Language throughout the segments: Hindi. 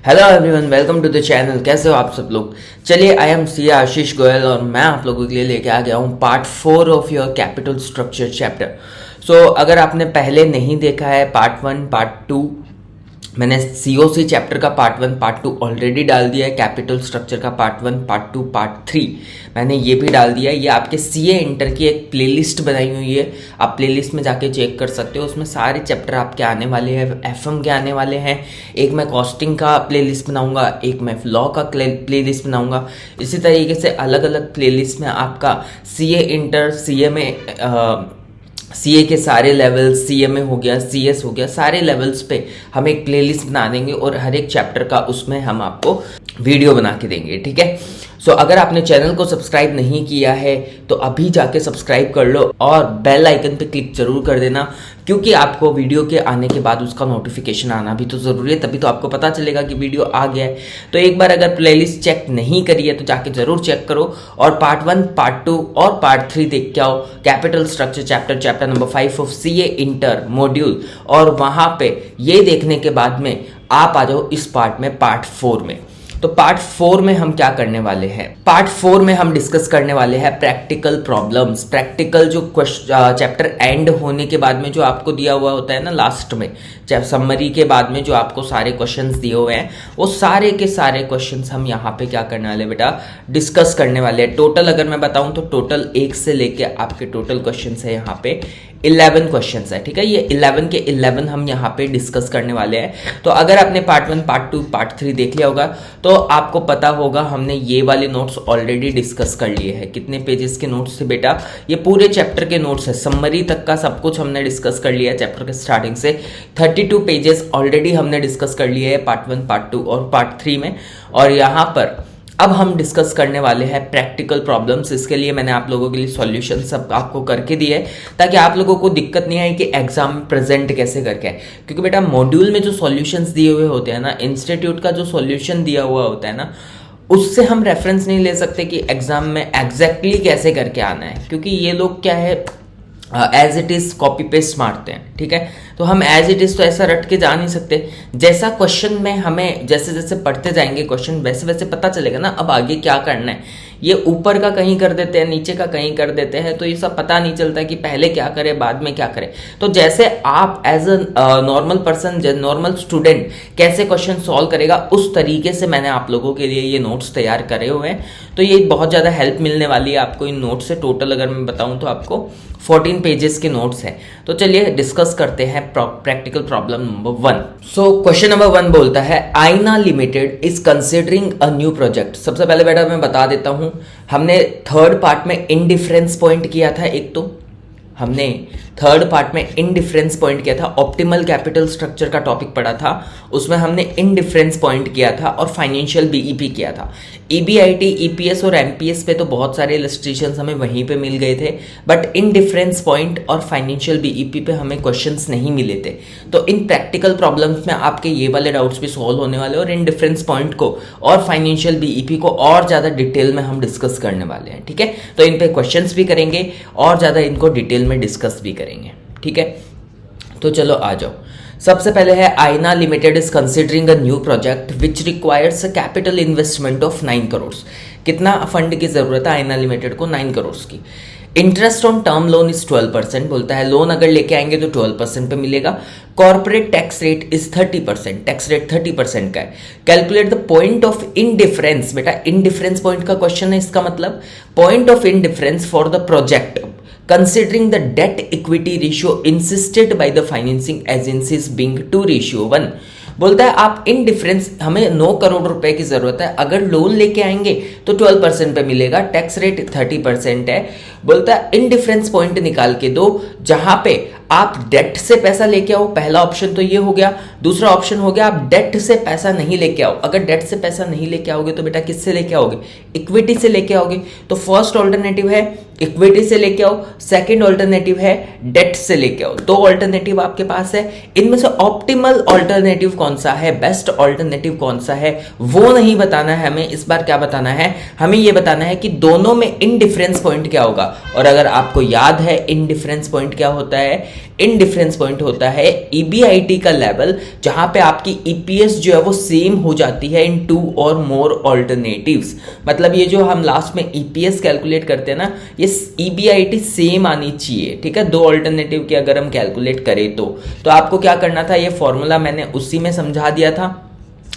Hello everyone, welcome to the channel. कैसे हो आप सब लोग। चलिए, I M C Ashish Goyal और मैं आप लोगों के लिए लेके आ गया हूँ part 4 of your capital structure chapter. So अगर आपने पहले नहीं देखा है पार्ट 1 पार्ट 2, मैंने सीओसी चैप्टर का पार्ट 1 पार्ट 2 ऑलरेडी डाल दिया है। कैपिटल स्ट्रक्चर का पार्ट 1 पार्ट 2 पार्ट 3 मैंने ये भी डाल दिया है। ये आपके सीए इंटर की एक प्लेलिस्ट बनाई हुई है, आप प्लेलिस्ट में जाके चेक कर सकते हो। उसमें सारे चैप्टर आपके आने वाले हैं, एफएम के आने वाले हैं। एक मैं कॉस्टिंग का प्लेलिस्ट बनाऊंगा, एक मैं लॉ का प्लेलिस्ट बनाऊंगा। इसी तरीके से अलग अलग प्लेलिस्ट में आपका सीए इंटर, सीए में सीए के सारे लेवल्स, सीएमए हो गया, सीएस हो गया, सारे लेवल्स पे हम एक प्लेलिस्ट बना देंगे और हर एक चैप्टर का उसमें हम आपको वीडियो बना के देंगे। ठीक है। सो अगर आपने चैनल को सब्सक्राइब नहीं किया है तो अभी जाके सब्सक्राइब कर लो और बेल आइकन पे क्लिक जरूर कर देना, क्योंकि आपको वीडियो के आने के बाद उसका नोटिफिकेशन आना भी तो ज़रूरी है, तभी तो आपको पता चलेगा कि वीडियो आ गया है। तो एक बार अगर प्लेलिस्ट चेक नहीं करी है तो जाके जरूर चेक करो और पार्ट 1 पार्ट 2 और पार्ट 3 देख के आओ। Capital structure chapter number 5 of CA inter module, और वहां पे ये देखने के बाद में आप आ जाओ इस पार्ट में, पार्ट 4 में। तो पार्ट 4 में हम क्या करने वाले हैं? पार्ट 4 में हम डिस्कस करने वाले हैं प्रैक्टिकल प्रॉब्लम्स। प्रैक्टिकल जो चैप्टर एंड होने के बाद में जो आपको दिया हुआ होता है ना, लास्ट में समरी के बाद में जो आपको सारे क्वेश्चंस दिए हुए हैं, वो सारे के सारे क्वेश्चंस हम यहाँ पे क्या करने वाले बेटा, डिस्कस करने वाले हैं। टोटल अगर मैं बताऊं तो टोटल 1 से लेके आपके टोटल क्वेश्चंस है यहाँ पे 11 क्वेश्चंस है। ठीक है, ये 11 के 11 हम यहाँ पे डिस्कस करने वाले हैं। तो अगर आपने पार्ट 1 पार्ट 2 पार्ट 3 देख लिया होगा तो आपको पता होगा हमने ये वाले नोट्स ऑलरेडी डिस्कस कर लिए हैं। कितने पेजेस के नोट्स थे बेटा? ये पूरे चैप्टर के नोट्स है, समरी तक का सब कुछ हमने डिस्कस कर लिया है। चैप्टर के स्टार्टिंग से 32 पेजेस ऑलरेडी हमने डिस्कस कर लिए हैं पार्ट 1 पार्ट 2 और पार्ट 3 में। और यहाँ पर अब हम डिस्कस करने वाले हैं प्रैक्टिकल प्रॉब्लम्स। इसके लिए मैंने आप लोगों के लिए सॉल्यूशन सब आपको करके दिए है, ताकि आप लोगों को दिक्कत नहीं आए कि एग्जाम में प्रेजेंट कैसे करके है। क्योंकि बेटा मॉड्यूल में जो सॉल्यूशंस दिए हुए होते हैं ना, इंस्टीट्यूट का जो सॉल्यूशन दिया हुआ होता है ना, उससे हम रेफरेंस नहीं ले सकते कि एग्जाम में एग्जैक्टली कैसे करके आना है, क्योंकि ये लोग क्या है, as it is copy paste मारते हैं। ठीक है, तो हम एज इट इज तो ऐसा रट के जा नहीं सकते। जैसा क्वेश्चन में हमें जैसे जैसे पढ़ते जाएंगे क्वेश्चन, वैसे वैसे पता चलेगा ना अब आगे क्या करना है। ये ऊपर का कहीं कर देते हैं, नीचे का कहीं कर देते हैं, तो ये सब पता नहीं चलता कि पहले क्या करें बाद में क्या करें। तो जैसे आप as a normal person, normal student कैसे क्वेश्चन सॉल्व करेगा, उस तरीके से मैंने आप लोगों के लिए ये नोट्स तैयार करे हुए हैं। तो ये बहुत ज़्यादा हेल्प मिलने वाली है आपको इन नोट्स से। टोटल अगर मैं बताऊं तो आपको 14 पेजेस के नोट्स हैं। तो चलिए डिस्कस करते हैं practical problem number 1। So question number 1 बोलता है, आईना limited is considering a new project. सबसे पहले बेटा मैं बता देता हूं, हमने थर्ड पार्ट में इनडिफरेंस पॉइंट किया था। एक तो हमने थर्ड पार्ट में इनडिफरेंस पॉइंट किया था, ऑप्टिमल कैपिटल स्ट्रक्चर का टॉपिक पढ़ा था, उसमें हमने इनडिफरेंस पॉइंट किया था और फाइनेंशियल बीईपी किया था। ईबीआईटी, ईपीएस और एमपीएस पे तो बहुत सारे इलस्ट्रेशंस हमें वहीं पे मिल गए थे, बट इनडिफरेंस पॉइंट और फाइनेंशियल बीईपी पे हमें क्वेश्चंस नहीं मिले थे। तो इन प्रैक्टिकल प्रॉब्लम्स में आपके ये वाले डाउट्स भी सॉल्व होने वाले और इनडिफरेंस पॉइंट को और फाइनेंशियल बीईपी को और ज्यादा डिटेल में हम डिस्कस करने वाले हैं। ठीक है, तो इन पे क्वेश्चंस भी करेंगे और ज्यादा इनको डिटेल में डिस्कस भी करेंगे। ठीक है, तो चलो आ जाओ। सबसे पहले है, आईना limited is considering a new project which requires a capital investment of 9 crore. कितना फंड की जरूरत है आईना लिमिटेड को? 9 करोड़ की। Interest on term loan is 12%। बोलता है लोन अगर लेके आएंगे तो 12% पे मिलेगा। Corporate tax rate is 30%। Tax rate 30% का है। Calculate the point of indifference. बेटा इनडिफरेंस पॉइंट का क्वेश्चन है, इसका मतलब point of indifference for the project considering the debt equity ratio insisted by the financing agencies being 2:1। बोलता है आप इन डिफरेंस, हमें 9 करोड़ रुपए की जरूरत है, अगर लोन लेके आएंगे तो 12% पे मिलेगा, टैक्स रेट 30% है। बोलता है इन डिफरेंस पॉइंट निकाल के दो जहां पे आप डेट से पैसा लेके आओ। पहला ऑप्शन तो ये हो गया। दूसरा ऑप्शन हो गया आप डेट से पैसा नहीं लेके आओ। अगर डेट से पैसा नहीं लेके आओगे तो बेटा किससे लेके आओगे? इक्विटी से लेके आओगे। तो फर्स्ट ऑल्टरनेटिव है इक्विटी से लेके आओ, सेकंड ऑल्टरनेटिव है डेट से लेके आओ। 2 ऑल्टरनेटिव आपके पास है, इनमें से ऑप्टिमल ऑल्टरनेटिव कौन सा है, बेस्ट ऑल्टरनेटिव कौन सा है, वो नहीं बताना है हमें। इस बार क्या बताना है हमें? ये बताना है कि दोनों में इनडिफरेंस पॉइंट क्या होगा। और अगर आपको याद है इनडिफरेंस पॉइंट क्या होता है, इन डिफरेंस पॉइंट होता है ईबीआईटी का लेवल, जहां पे आपकी ईपीएस जो है वो सेम हो जाती है इन 2 और मोर ऑल्टरनेटिव्स। मतलब ये जो हम लास्ट में ईपीएस कैलकुलेट करते हैं ना, ये ईबीआईटी सेम आनी चाहिए, ठीक है। 2 ऑल्टरनेटिव की अगर हम कैलकुलेट करें तो आपको क्या करना था, ये फॉर्मूला मैंने उसी में समझा दिया था।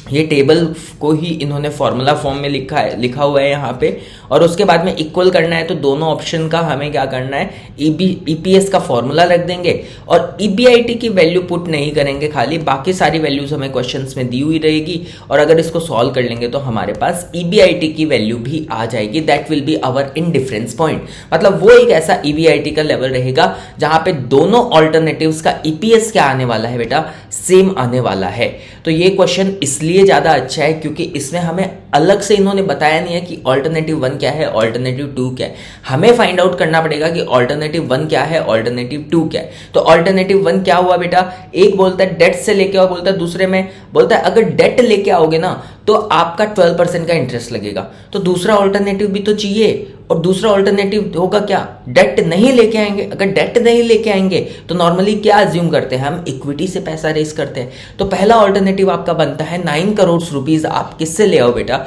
ये टेबल को ही इन्होंने फॉर्मूला फॉर्म में लिखा हुआ है यहाँ पे, और उसके बाद में इक्वल करना है तो दोनों ऑप्शन का हमें क्या करना है, ईपीएस का फॉर्मूला रख देंगे और ईबीआईटी की वैल्यू पुट नहीं करेंगे, खाली बाकी सारी वैल्यूज हमें क्वेश्चंस में दी हुई रहेगी, और अगर इसको सॉल्व कर लेंगे तो हमारे पास ईबीआईटी की वैल्यू भी आ जाएगी। That will be our indifference point. मतलब वो एक ऐसा ईबीआईटी का लेवल रहेगा जहां पे दोनों ऑल्टरनेटिव्स का ईपीएस क्या आने वाला है बेटा, सेम आने वाला है। तो ये क्वेश्चन इसलिए ज्यादा अच्छा है क्योंकि इसमें हमें अलग से इन्होंने बताया नहीं है कि ऑल्टरनेटिव 1 क्या है, ऑल्टरनेटिव 2 क्या है। हमें फाइंड आउट करना पड़ेगा कि ऑल्टरनेटिव 1 क्या है, ऑल्टरनेटिव 2 क्या है। तो ऑल्टरनेटिव 1 क्या हुआ बेटा, एक बोलता है डेट से लेके आओ, बोलता है दूसरे में बोलता है अगर डेट लेके आओगे ना तो आपका 12% का इंटरेस्ट लगेगा। तो दूसरा ऑल्टरनेटिव भी तो चाहिए, और दूसरा ऑल्टरनेटिव होगा क्या, डेट नहीं लेके आएंगे। अगर डेट नहीं लेके आएंगे तो नॉर्मली क्या अज्यूम करते हैं हम, इक्विटी से पैसा रेस करते हैं। तो पहला ऑल्टरनेटिव आपका बनता है 9 करोड़ रुपीज आप किससे ले आओ बेटा,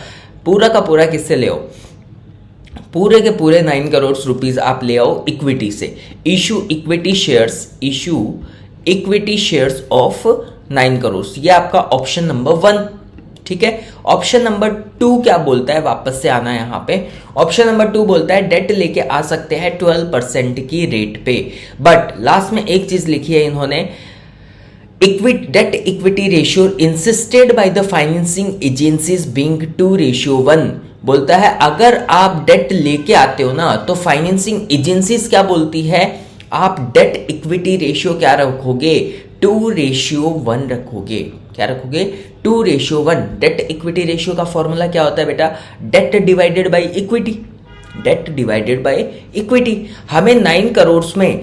पूरा का पूरा किससे ले आओ, पूरे के पूरे 9 करोड़ रुपीज आप ले आओ इक्विटी से। Issue equity shares of 9 crore, ये आपका ऑप्शन नंबर 1, ठीक है। ऑप्शन नंबर 2 क्या बोलता है, वापस से आना यहां पे। ऑप्शन नंबर 2 बोलता है डेट लेके आ सकते हैं 12% की रेट पे, बट लास्ट में एक चीज लिखी है इन्होंने, date equity ratio insisted by the financing agencies being 2:1। बोलता है अगर आप डेट लेके आते हो ना तो फाइनेंसिंग एजेंसीज क्या बोलती है, आप डेट इक्विटी रेशियो क्या रखोगे, 2:1 रखोगे। क्या रखोगे, 2:1। डेट इक्विटी रेशियो का फॉर्मूला क्या होता है बेटा, date divided by equity, date divided by equity. हमें 9 करोड़ में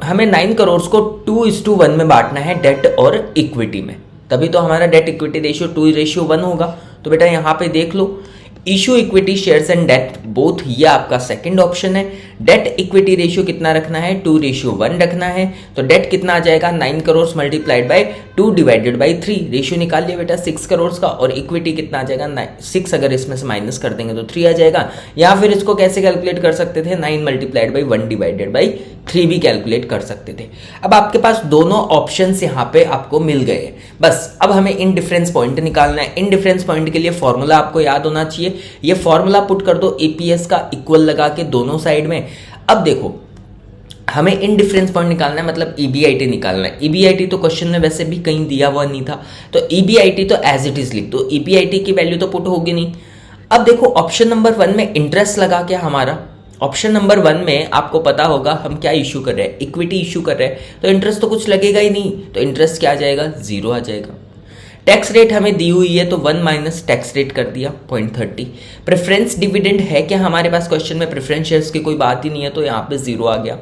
हमें 9 करोड़ को 2:1 में बांटना है डेट और इक्विटी में, तभी तो हमारा डेट इक्विटी रेशियो 2:1 होगा। तो बेटा यहां पे देख लो, issue equity shares and debt both, ये आपका सेकंड ऑप्शन है। डेट इक्विटी रेशियो कितना रखना है, 2:1 रखना है। तो डेट कितना आ जाएगा, 9 crore multiplied by 2 divided by 3। Ratio निकाल लिया बेटा 6 करोड़ का, और इक्विटी कितना आ जाएगा, 6 अगर इसमें से माइनस कर देंगे तो 3 आ जाएगा। या फिर इसको कैसे कैलकुलेट कर सकते थे, 9 मल्टीप्लाइड बाय 1 डिवाइडेड बाय 3 भी कैलकुलेट कर सकते थे। अब आपके पास दोनों ऑप्शन यहाँ पे आपको मिल गए, बस अब हमें इन डिफरेंस पॉइंट निकालना है। इन डिफरेंस पॉइंट के लिए फॉर्मूला आपको याद होना चाहिए, ये फॉर्मूला पुट कर दो ईपीएस का इक्वल लगा के दोनों साइड में। अब देखो हमें इन डिफरेंस पॉइंट निकालना है, मतलब ईबीआईटी निकालना है। ईबीआईटी तो क्वेश्चन में वैसे भी कहीं दिया हुआ नहीं था, तो ईबीआईटी तो एज इट इज लिख दो, ईबीआईटी की वैल्यू तो पुट होगी नहीं। अब देखो ऑप्शन नंबर 1 में इंटरेस्ट लगा के हमारा, ऑप्शन नंबर 1 में आपको पता होगा हम क्या इशू कर रहे हैं, इक्विटी इशू कर रहे हैं, तो इंटरेस्ट तो कुछ लगेगा ही नहीं, तो इंटरेस्ट क्या आ जाएगा, 0 आ जाएगा। टैक्स रेट हमें दी हुई है तो 1 माइनस टैक्स रेट कर दिया 0.30। प्रेफरेंस डिविडेंड है क्या हमारे पास, क्वेश्चन में प्रेफरेंस शेयर्स की कोई बात ही नहीं है, तो यहाँ पे 0 आ गया।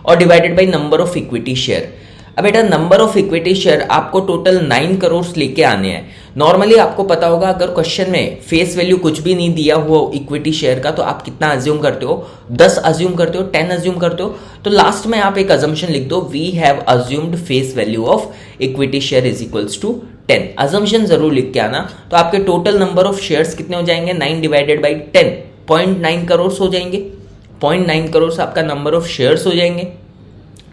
और divided by number of equity share. अब बेटा नंबर ऑफ इक्विटी शेयर आपको टोटल 9 करोड़ लेके आने हैं। नॉर्मली आपको पता होगा अगर क्वेश्चन में फेस वैल्यू कुछ भी नहीं दिया हुआ इक्विटी शेयर का, तो आप कितना अज्यूम करते हो, 10 अज्यूम करते हो, 10 अज्यूम करते हो। तो लास्ट में आप एक अजम्पशन लिख दो, we have assumed face value of equity share is equals to 10। Assumption जरूर लिख के आना। तो आपके टोटल नंबर ऑफ शेयर्स कितने हो जाएंगे, 9 डिवाइडेड बाई 10, 0.9 करोड़ हो जाएंगे। 0.9 करोड़ आपका नंबर ऑफ शेयर्स हो जाएंगे,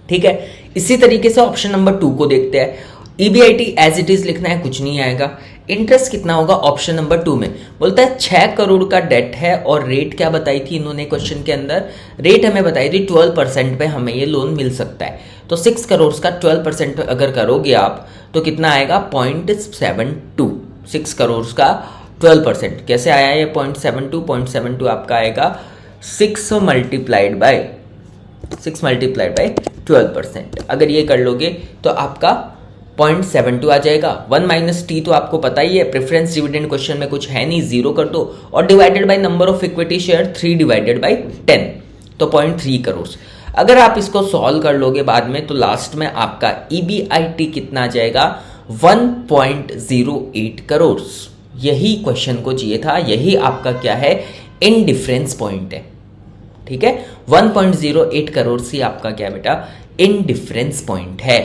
ठीक है। इसी तरीके से ऑप्शन नंबर 2 को देखते हैं। ईबीआईटी एज इट इज लिखना है, कुछ नहीं आएगा। इंटरेस्ट कितना होगा ऑप्शन नंबर 2 में, बोलता है 6 करोड़ का डेट है, और रेट क्या बताई थी इन्होंने क्वेश्चन के अंदर, रेट हमें बताई थी 12% पे हमें ये लोन मिल सकता है। तो 6 करोड़ का 12% अगर करोगे आप तो कितना आएगा, 0.72। 6 करोड़ का 12% कैसे आया ये 0.72 आपका आएगा 6 मल्टीप्लाइड बाय 12%। अगर ये कर लोगे तो आपका 0.72 आ जाएगा। 1 माइनस टी तो आपको पता ही है, प्रेफरेंस डिविडेंड क्वेश्चन में कुछ है नहीं, 0 कर दो, और divided by number of equity share 3 divided by 10, तो 0.3 करोड़। अगर आप इसको सॉल्व कर लोगे बाद में तो लास्ट में आपका ईबीआईटी कितना आ जाएगा, 1.08 करोड़। यही क्वेश्चन को चाहिए था, यही आपका क्या है, इनडिफरेंस पॉइंट है। ठीक है, 1.08 करोड़ सी आपका क्या बेटा इनडिफरेंस पॉइंट है,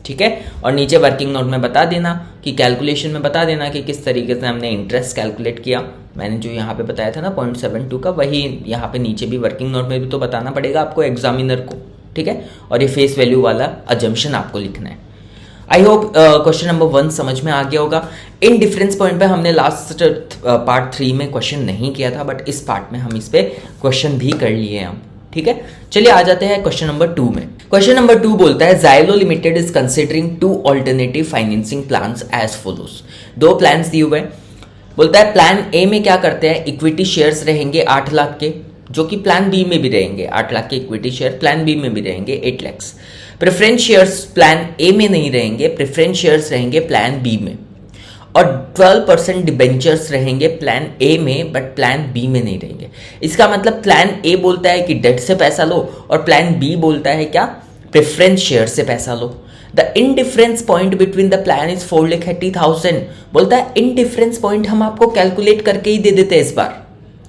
ठीक है। और नीचे वर्किंग नोट में बता देना कि कैलकुलेशन में बता देना कि किस तरीके से हमने इंटरेस्ट कैलकुलेट किया। मैंने जो यहाँ पे बताया था ना 0.72 का, वही यहाँ पे नीचे भी वर्किंग नोट में भी तो बताना पड़ेगा आपको एग्जामिनर को, ठीक है। और ये फेस वैल्यू वाला अजम्पशन आपको लिखना है। आई होप क्वेश्चन नंबर 1 समझ में आ गया होगा। इन डिफरेंस पॉइंट पे हमने लास्ट पार्ट 3 में क्वेश्चन नहीं किया था, बट इस पार्ट में हम इस पे क्वेश्चन भी कर लिए हैं हम, ठीक है। चलिए आ जाते हैं क्वेश्चन नंबर 2 में। क्वेश्चन नंबर 2 बोलता है Xylo limited is considering 2 alternative financing plans as follows. 2 plans दिए हुए हैं। बोलता है प्लान ए में क्या करते हैं, इक्विटी शेयर्स रहेंगे 8 लाख के, जो कि प्लान बी में भी रहेंगे 8 लाख के इक्विटी शेयर, प्लान बी में भी रहेंगे 8 lakh. Preference shares plan A में नहीं रहेंगे, प्रेफरेंस शेयर्स रहेंगे प्लान बी में। और 12% डिबेंचर्स रहेंगे प्लान ए में, बट प्लान बी में नहीं रहेंगे। इसका मतलब प्लान ए बोलता है कि डेट से पैसा लो, और प्लान बी बोलता है क्या, प्रेफरेंस शेयर से पैसा लो। The indifference point between the plan is 4,80,000। बोलता है इनडिफरेंस पॉइंट हम आपको कैलकुलेट करके ही दे देते हैं इस बार,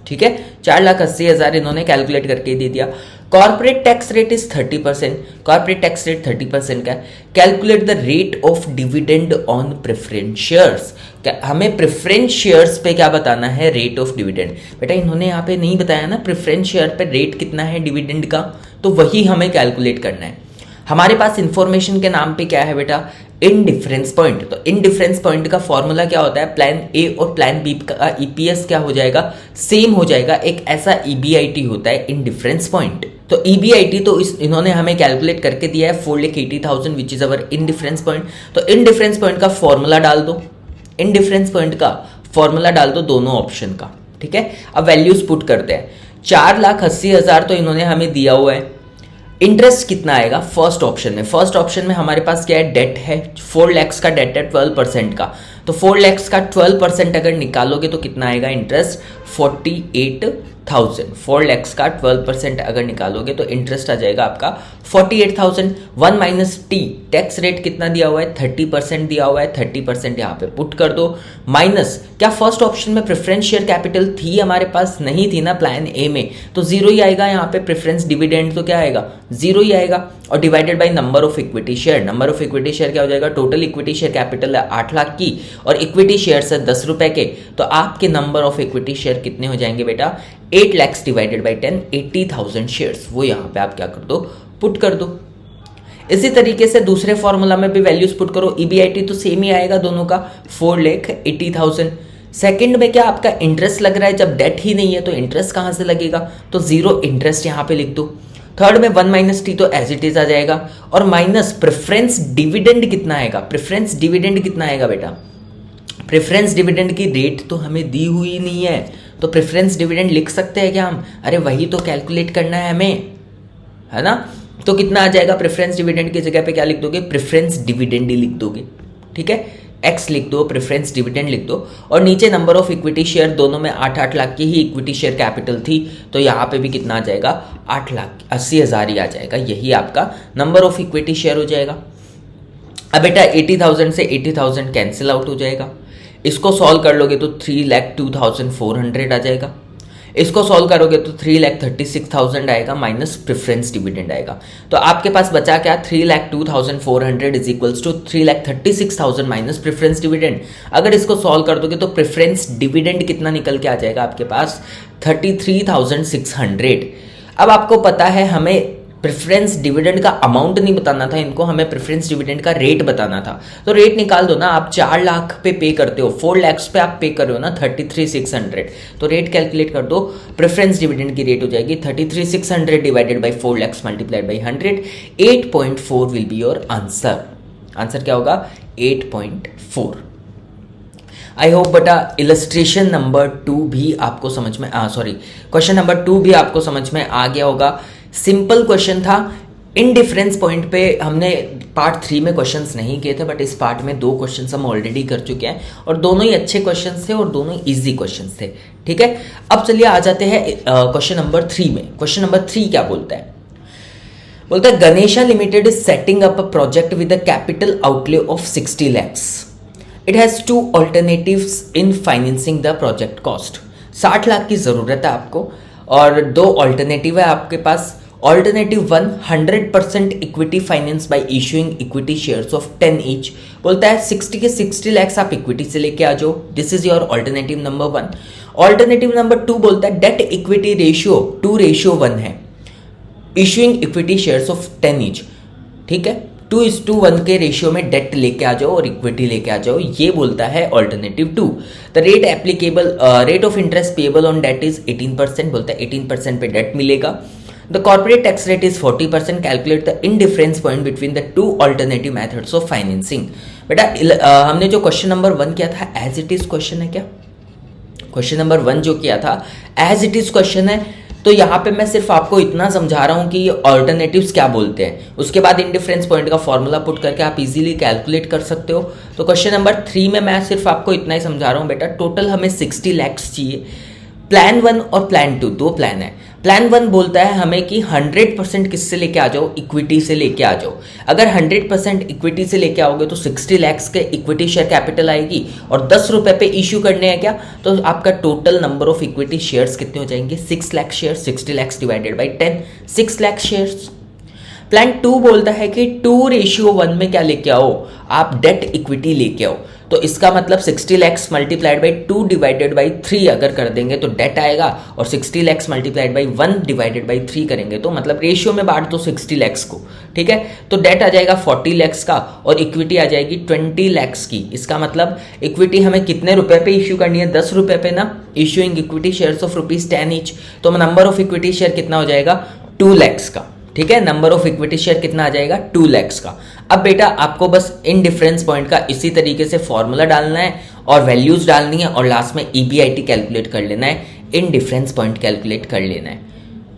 ठीक है। 4,80,000 इन्होंने कैलकुलेट करके ही दे दिया। Corporate tax rate is 30%, corporate tax rate 30% का है। Calculate the rate of dividend on preference shares. हमें प्रेफरेंस शेयर्स पे क्या बताना है, रेट ऑफ डिविडेंड। बेटा इन्होंने यहाँ पे नहीं बताया ना प्रेफरेंस शेयर पे रेट कितना है डिविडेंड का, तो वही हमें कैलकुलेट करना है। हमारे पास इंफॉर्मेशन के नाम पे क्या है बेटा, इनडिफरेंस पॉइंट। तो इनडिफरेंस पॉइंट का फॉर्मूला क्या होता है, प्लान ए और प्लान बी का ईपीएस क्या हो जाएगा, सेम हो जाएगा। एक ऐसा ईबीआईटी होता है इनडिफरेंस पॉइंट। तो ईबीआईटी तो इन्होंने हमें कैलकुलेट करके दिया है 4,80,000 which is our indifference point. तो इनडिफरेंस पॉइंट का फॉर्मूला डाल दो, इनडिफरेंस पॉइंट का फॉर्मूला डाल दो दोनों ऑप्शन का, ठीक है। अब वैल्यूज पुट करते हैं। 4,80,000 तो इन्होंने हमें दिया हुआ है। इंटरेस्ट कितना आएगा फर्स्ट ऑप्शन में, फर्स्ट ऑप्शन में हमारे पास क्या है, डेट है, 4 लाख का डेट है 12% का। तो 4 लाख का 12% अगर निकालोगे तो कितना आएगा इंटरेस्ट, 48,000। 4 लाख का 12% अगर निकालोगे तो इंटरेस्ट आ जाएगा आपका 48,000। 1 माइनस टी, टैक्स रेट कितना दिया हुआ है, 30% दिया हुआ है, 30% यहाँ पे पुट कर दो। माइनस क्या फर्स्ट ऑप्शन में प्रेफरेंस शेयर कैपिटल थी हमारे पास, नहीं थी ना प्लान ए में, तो जीरो ही आएगा यहाँ पे। प्रेफरेंस डिविडेंड तो क्या आएगा, जीरो ही आएगा। और divided by number of equity share, number of equity share क्या हो जाएगा, टोटल इक्विटी शेयर कैपिटल है 8 लाख की और इक्विटी शेयर है 10 रुपए के, तो आपके नंबर ऑफ इक्विटी शेयर कितने हो जाएंगे बेटा, 8 लाख डिवाइडेड बाय 10, 80,000 शेयर्स। वो यहाँ पे आप क्या कर दो, पुट कर दो। इसी तरीके से दूसरे फॉर्मूला में भी वैल्यूज पुट करो, ईबीआईटी तो सेम ही आएगा दोनों का, 4,80,000। सेकंड में क्या आपका इंटरेस्ट लग रहा है, जब डेट ही नहीं है तो इंटरेस्ट कहां से लगेगा, तो जीरो इंटरेस्ट यहां पे लिख दो। थर्ड में 1 माइनस टी तो एज इट इज आ जाएगा, और माइनस प्रेफरेंस डिविडेंड कितना आएगा, प्रेफरेंस डिविडेंड कितना आएगा बेटा, प्रेफरेंस डिविडेंड की रेट तो हमें दी हुई नहीं है, तो प्रेफरेंस डिविडेंड लिख सकते हैं क्या हम, अरे वही तो कैलकुलेट करना है हमें, है ना। तो कितना आ जाएगा, प्रेफरेंस डिविडेंड की जगह पे क्या लिख दोगे, प्रेफरेंस डिविडेंड ही लिख दोगे, ठीक है। एक्स लिख दो, प्रेफरेंस डिविडेंड लिख दो, और नीचे नंबर ऑफ इक्विटी शेयर, दोनों में 8-8 लाख की ही इक्विटी शेयर कैपिटल थी, तो यहाँ पे भी कितना आ जाएगा, 8,80,000 ही आ जाएगा। यही आपका नंबर ऑफ इक्विटी शेयर हो जाएगा। अब बेटा 80,000 से 80,000 कैंसिल आउट हो जाएगा। इसको सॉल्व कर लोगे तो 3,02,400 आ जाएगा। इसको सॉल्व करोगे तो 3,36,000 आएगा, माइनस प्रेफरेंस डिविडेंड आएगा। तो आपके पास बचा क्या, 3,02,400 is equals to 3,36,000 minus preference dividend. अगर इसको सॉल्व कर दोगे तो प्रेफरेंस डिविडेंड कितना निकल के आ जाएगा आपके पास, 33,600। अब आपको पता है हमें प्रेफरेंस डिविडेंड का अमाउंट नहीं बताना था इनको, हमें प्रेफरेंस डिविडेंड का रेट बताना था। तो रेट निकाल दो ना, आप 4 लाख पे करते हो, 4 लाख पे आप पे कर रहे हो ना 33,600, तो रेट कैलकुलेट कर दो। प्रेफरेंस डिविडेंड की रेट हो जाएगी 33,600 divided by 4 lakh multiplied by 100, 8.4 will be your answer. Answer क्या होगा, 8.4। आई होप बेटा इलस्ट्रेशन नंबर 2 भी आपको समझ में क्वेश्चन नंबर 2 भी आपको समझ में आ गया होगा। सिंपल क्वेश्चन था। इनडिफरेंस पॉइंट पे हमने पार्ट 3 में क्वेश्चंस नहीं किए थे, बट इस पार्ट में 2 क्वेश्चंस हम ऑलरेडी कर चुके हैं, और दोनों ही अच्छे क्वेश्चंस थे और दोनों ही इजी क्वेश्चंस थे, ठीक है। अब चलिए आ जाते हैं क्वेश्चन नंबर 3 में। क्वेश्चन नंबर 3 क्या बोलता है, बोलता है Ganesha limited is setting up a project with a capital outlay of 60 lakhs. It has 2 alternatives in financing the project cost. 60 lakh की जरूरत है आपको, और दो ऑल्टरनेटिव है आपके पास। Alternative 1, 100% equity finance by issuing equity shares of 10 each. बोलता है 60 के 60 लैक्स आप इक्विटी से लेके आ जाओ। This is your alternative number 1। Alternative number 2 बोलता है डेट इक्विटी रेशियो 2:1 है, issuing equity shares of 10 each. ठीक है, 2:1 के रेशियो में डेट लेके आ जाओ और इक्विटी लेके आ जाओ, ये बोलता है alternative 2। The rate applicable rate of interest payable on debt is 18%। बोलता है 18% पे डेट मिलेगा। The corporate tax rate is 40%। Calculate the indifference point between the two alternative methods of financing. बेटा हमने जो क्वेश्चन नंबर 1 किया था एज इट इज क्वेश्चन है क्या? क्वेश्चन नंबर 1 जो किया था एज इट इज क्वेश्चन है। तो यहाँ पे मैं सिर्फ आपको इतना समझा रहा हूँ कि ऑल्टरनेटिव्स क्या बोलते हैं, उसके बाद इंडिफरेंस पॉइंट का फॉर्मूला पुट करके आप इजीली कैलकुलेट कर सकते हो। तो क्वेश्चन नंबर 3 में मैं सिर्फ आपको इतना ही समझा रहा हूँ बेटा, टोटल हमें 60 लैक्स चाहिए। प्लान 1 और प्लान 2 दो प्लान है। प्लान 1 बोलता है हमें कि 100% किससे लेके आ जाओ, इक्विटी से लेके आ जाओ। अगर 100% इक्विटी से लेके आओगे तो 60 लैक्स के इक्विटी शेयर कैपिटल आएगी और 10 रुपए पे इश्यू करने हैं क्या, तो आपका total number of equity shares कितने हो जाएंगे? 6 lakh share. 60 lakhs divided by 10, 6 lakh shares. Plan 2 बोलता है कि 2:1 में क्या लेके आओ, आप डेट इक्विटी लेके आओ। तो इसका मतलब 60 lakhs multiplied by 2 divided by 3 अगर कर देंगे तो डेट आएगा, और 60 lakhs multiplied by 1 divided by 3 करेंगे तो मतलब रेशियो में बांट दो 60 लैक्स को। ठीक है, तो डेट आ जाएगा 40 लैक्स का और इक्विटी आ जाएगी 20 लैक्स की। इसका मतलब इक्विटी हमें कितने रुपए पे इश्यू करनी है? 10 रुपए पे ना। Issuing equity shares of ₹10 each. तो नंबर ऑफ इक्विटी शेयर कितना हो जाएगा? 2 लैक्स का। ठीक है, नंबर ऑफ इक्विटी शेयर कितना आ जाएगा? 2 लैक्स का। अब बेटा आपको बस इन डिफरेंस पॉइंट का इसी तरीके से फॉर्मूला डालना है और वैल्यूज डालनी है और लास्ट में ईबीआईटी कैलकुलेट कर लेना है, इन डिफरेंस पॉइंट कैलकुलेट कर लेना है।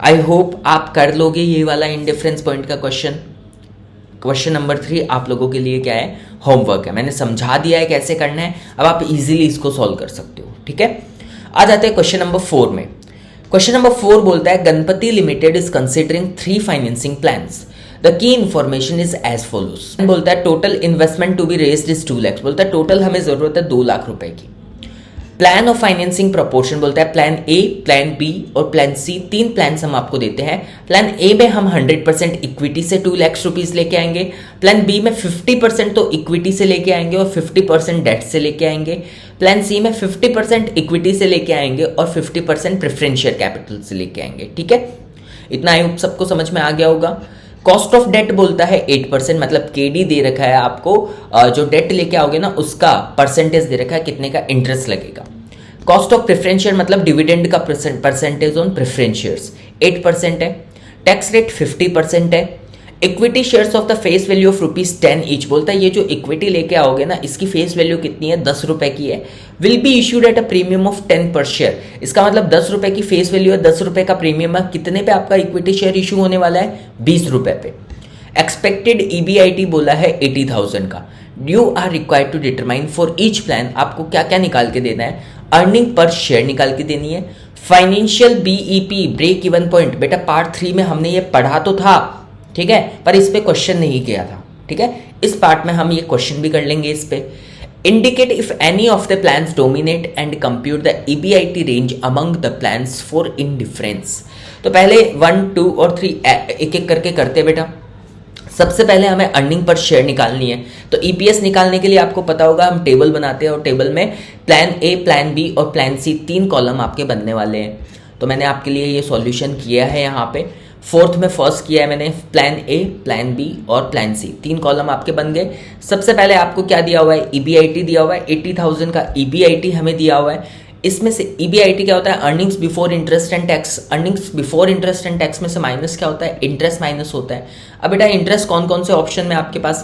आई होप आप कर लोगे ये वाला इन डिफरेंस पॉइंट का क्वेश्चन। क्वेश्चन नंबर 3 आप लोगों के लिए क्या है? होमवर्क है। मैंने समझा दिया है कैसे करना है, अब आप इजीली इसको सॉल्व कर सकते हो। ठीक है, आ जाते हैं क्वेश्चन नंबर 4 में। क्वेश्चन नंबर 4 बोलता है Ganpati Limited is considering 3 financing plans. The key information is as follows. बोलता है total investment to be raised is 2 lakh. बोलता है टोटल हमें जरूरत है 2 लाख रुपए की। प्लान ऑफ फाइनेंसिंग प्रोपोर्शन बोलता है प्लान ए, प्लान बी और प्लान सी, 3 प्लान हम आपको देते हैं। प्लान ए में हम 100% इक्विटी से 2 लाख रुपीज लेके आएंगे। प्लान बी में 50% तो इक्विटी से लेके आएंगे और 50% डेट से लेके आएंगे। प्लान सी में 50% इक्विटी से लेके आएंगे और 50% प्रेफरेंशियल कैपिटल से लेके आएंगे। ठीक है, इतना आई होप सबको समझ में आ गया होगा। कॉस्ट ऑफ डेट बोलता है 8%, मतलब केडी दे रखा है आपको, जो डेट लेके आओगे ना उसका परसेंटेज दे रखा है कितने का इंटरेस्ट लगेगा। कॉस्ट ऑफ प्रेफरेंशियल मतलब डिविडेंड का परसेंटेज ऑन प्रेफरेंशियल्स 8% है। टैक्स रेट 50% है। Equity shares of the face value of ₹10 each. बोलता है ये जो इक्विटी लेके आओगे ना इसकी फेस वैल्यू कितनी है? 10 रुपए की है। Will be issued at a premium of 10 पर शेयर। इसका मतलब 10 रुपए की फेस वैल्यू है, 10 रुपए का प्रीमियम है। कितने पे आपका इक्विटी शेयर इशू होने वाला है? 20 रुपए पे। एक्सपेक्टेड ईबीआईटी बोला है 80,000 का। You are required to determine for each plan, आपको क्या क्या निकाल के देना है? अर्निंग पर शेयर निकाल के देनी है। Financial BEP break even point, बेटा पार्ट 3 में हमने ये पढ़ा तो था, ठीक है, पर इस पे क्वेश्चन नहीं किया था। ठीक है, इस पार्ट में हम ये क्वेश्चन भी कर लेंगे इस पे। Indicate if any of the plans dominate and compute the EBIT range among the plans for indifference. तो पहले 1, 2 और 3 एक एक करके करते बेटा। सबसे पहले हमें अर्निंग पर शेयर निकालनी है। तो ईपीएस निकालने के लिए आपको पता होगा हम टेबल बनाते हैं और टेबल में प्लान ए, प्लान बी और प्लान सी 3 कॉलम आपके बनने वाले हैं। तो मैंने आपके लिए ये सॉल्यूशन किया है यहाँ पे। 4th में फर्स्ट किया है मैंने, प्लान ए, प्लान बी और प्लान सी, 3 कॉलम आपके बन गए। सबसे पहले आपको क्या दिया हुआ है? ईबीआईटी दिया हुआ है, 80,000 का ईबीआईटी हमें दिया हुआ है। इसमें से ईबीआईटी क्या होता है? Earnings before interest and tax. Earnings before interest and tax में से माइनस क्या होता है? इंटरेस्ट माइनस होता है। अब बेटा इंटरेस्ट कौन कौन से ऑप्शन में आपके पास?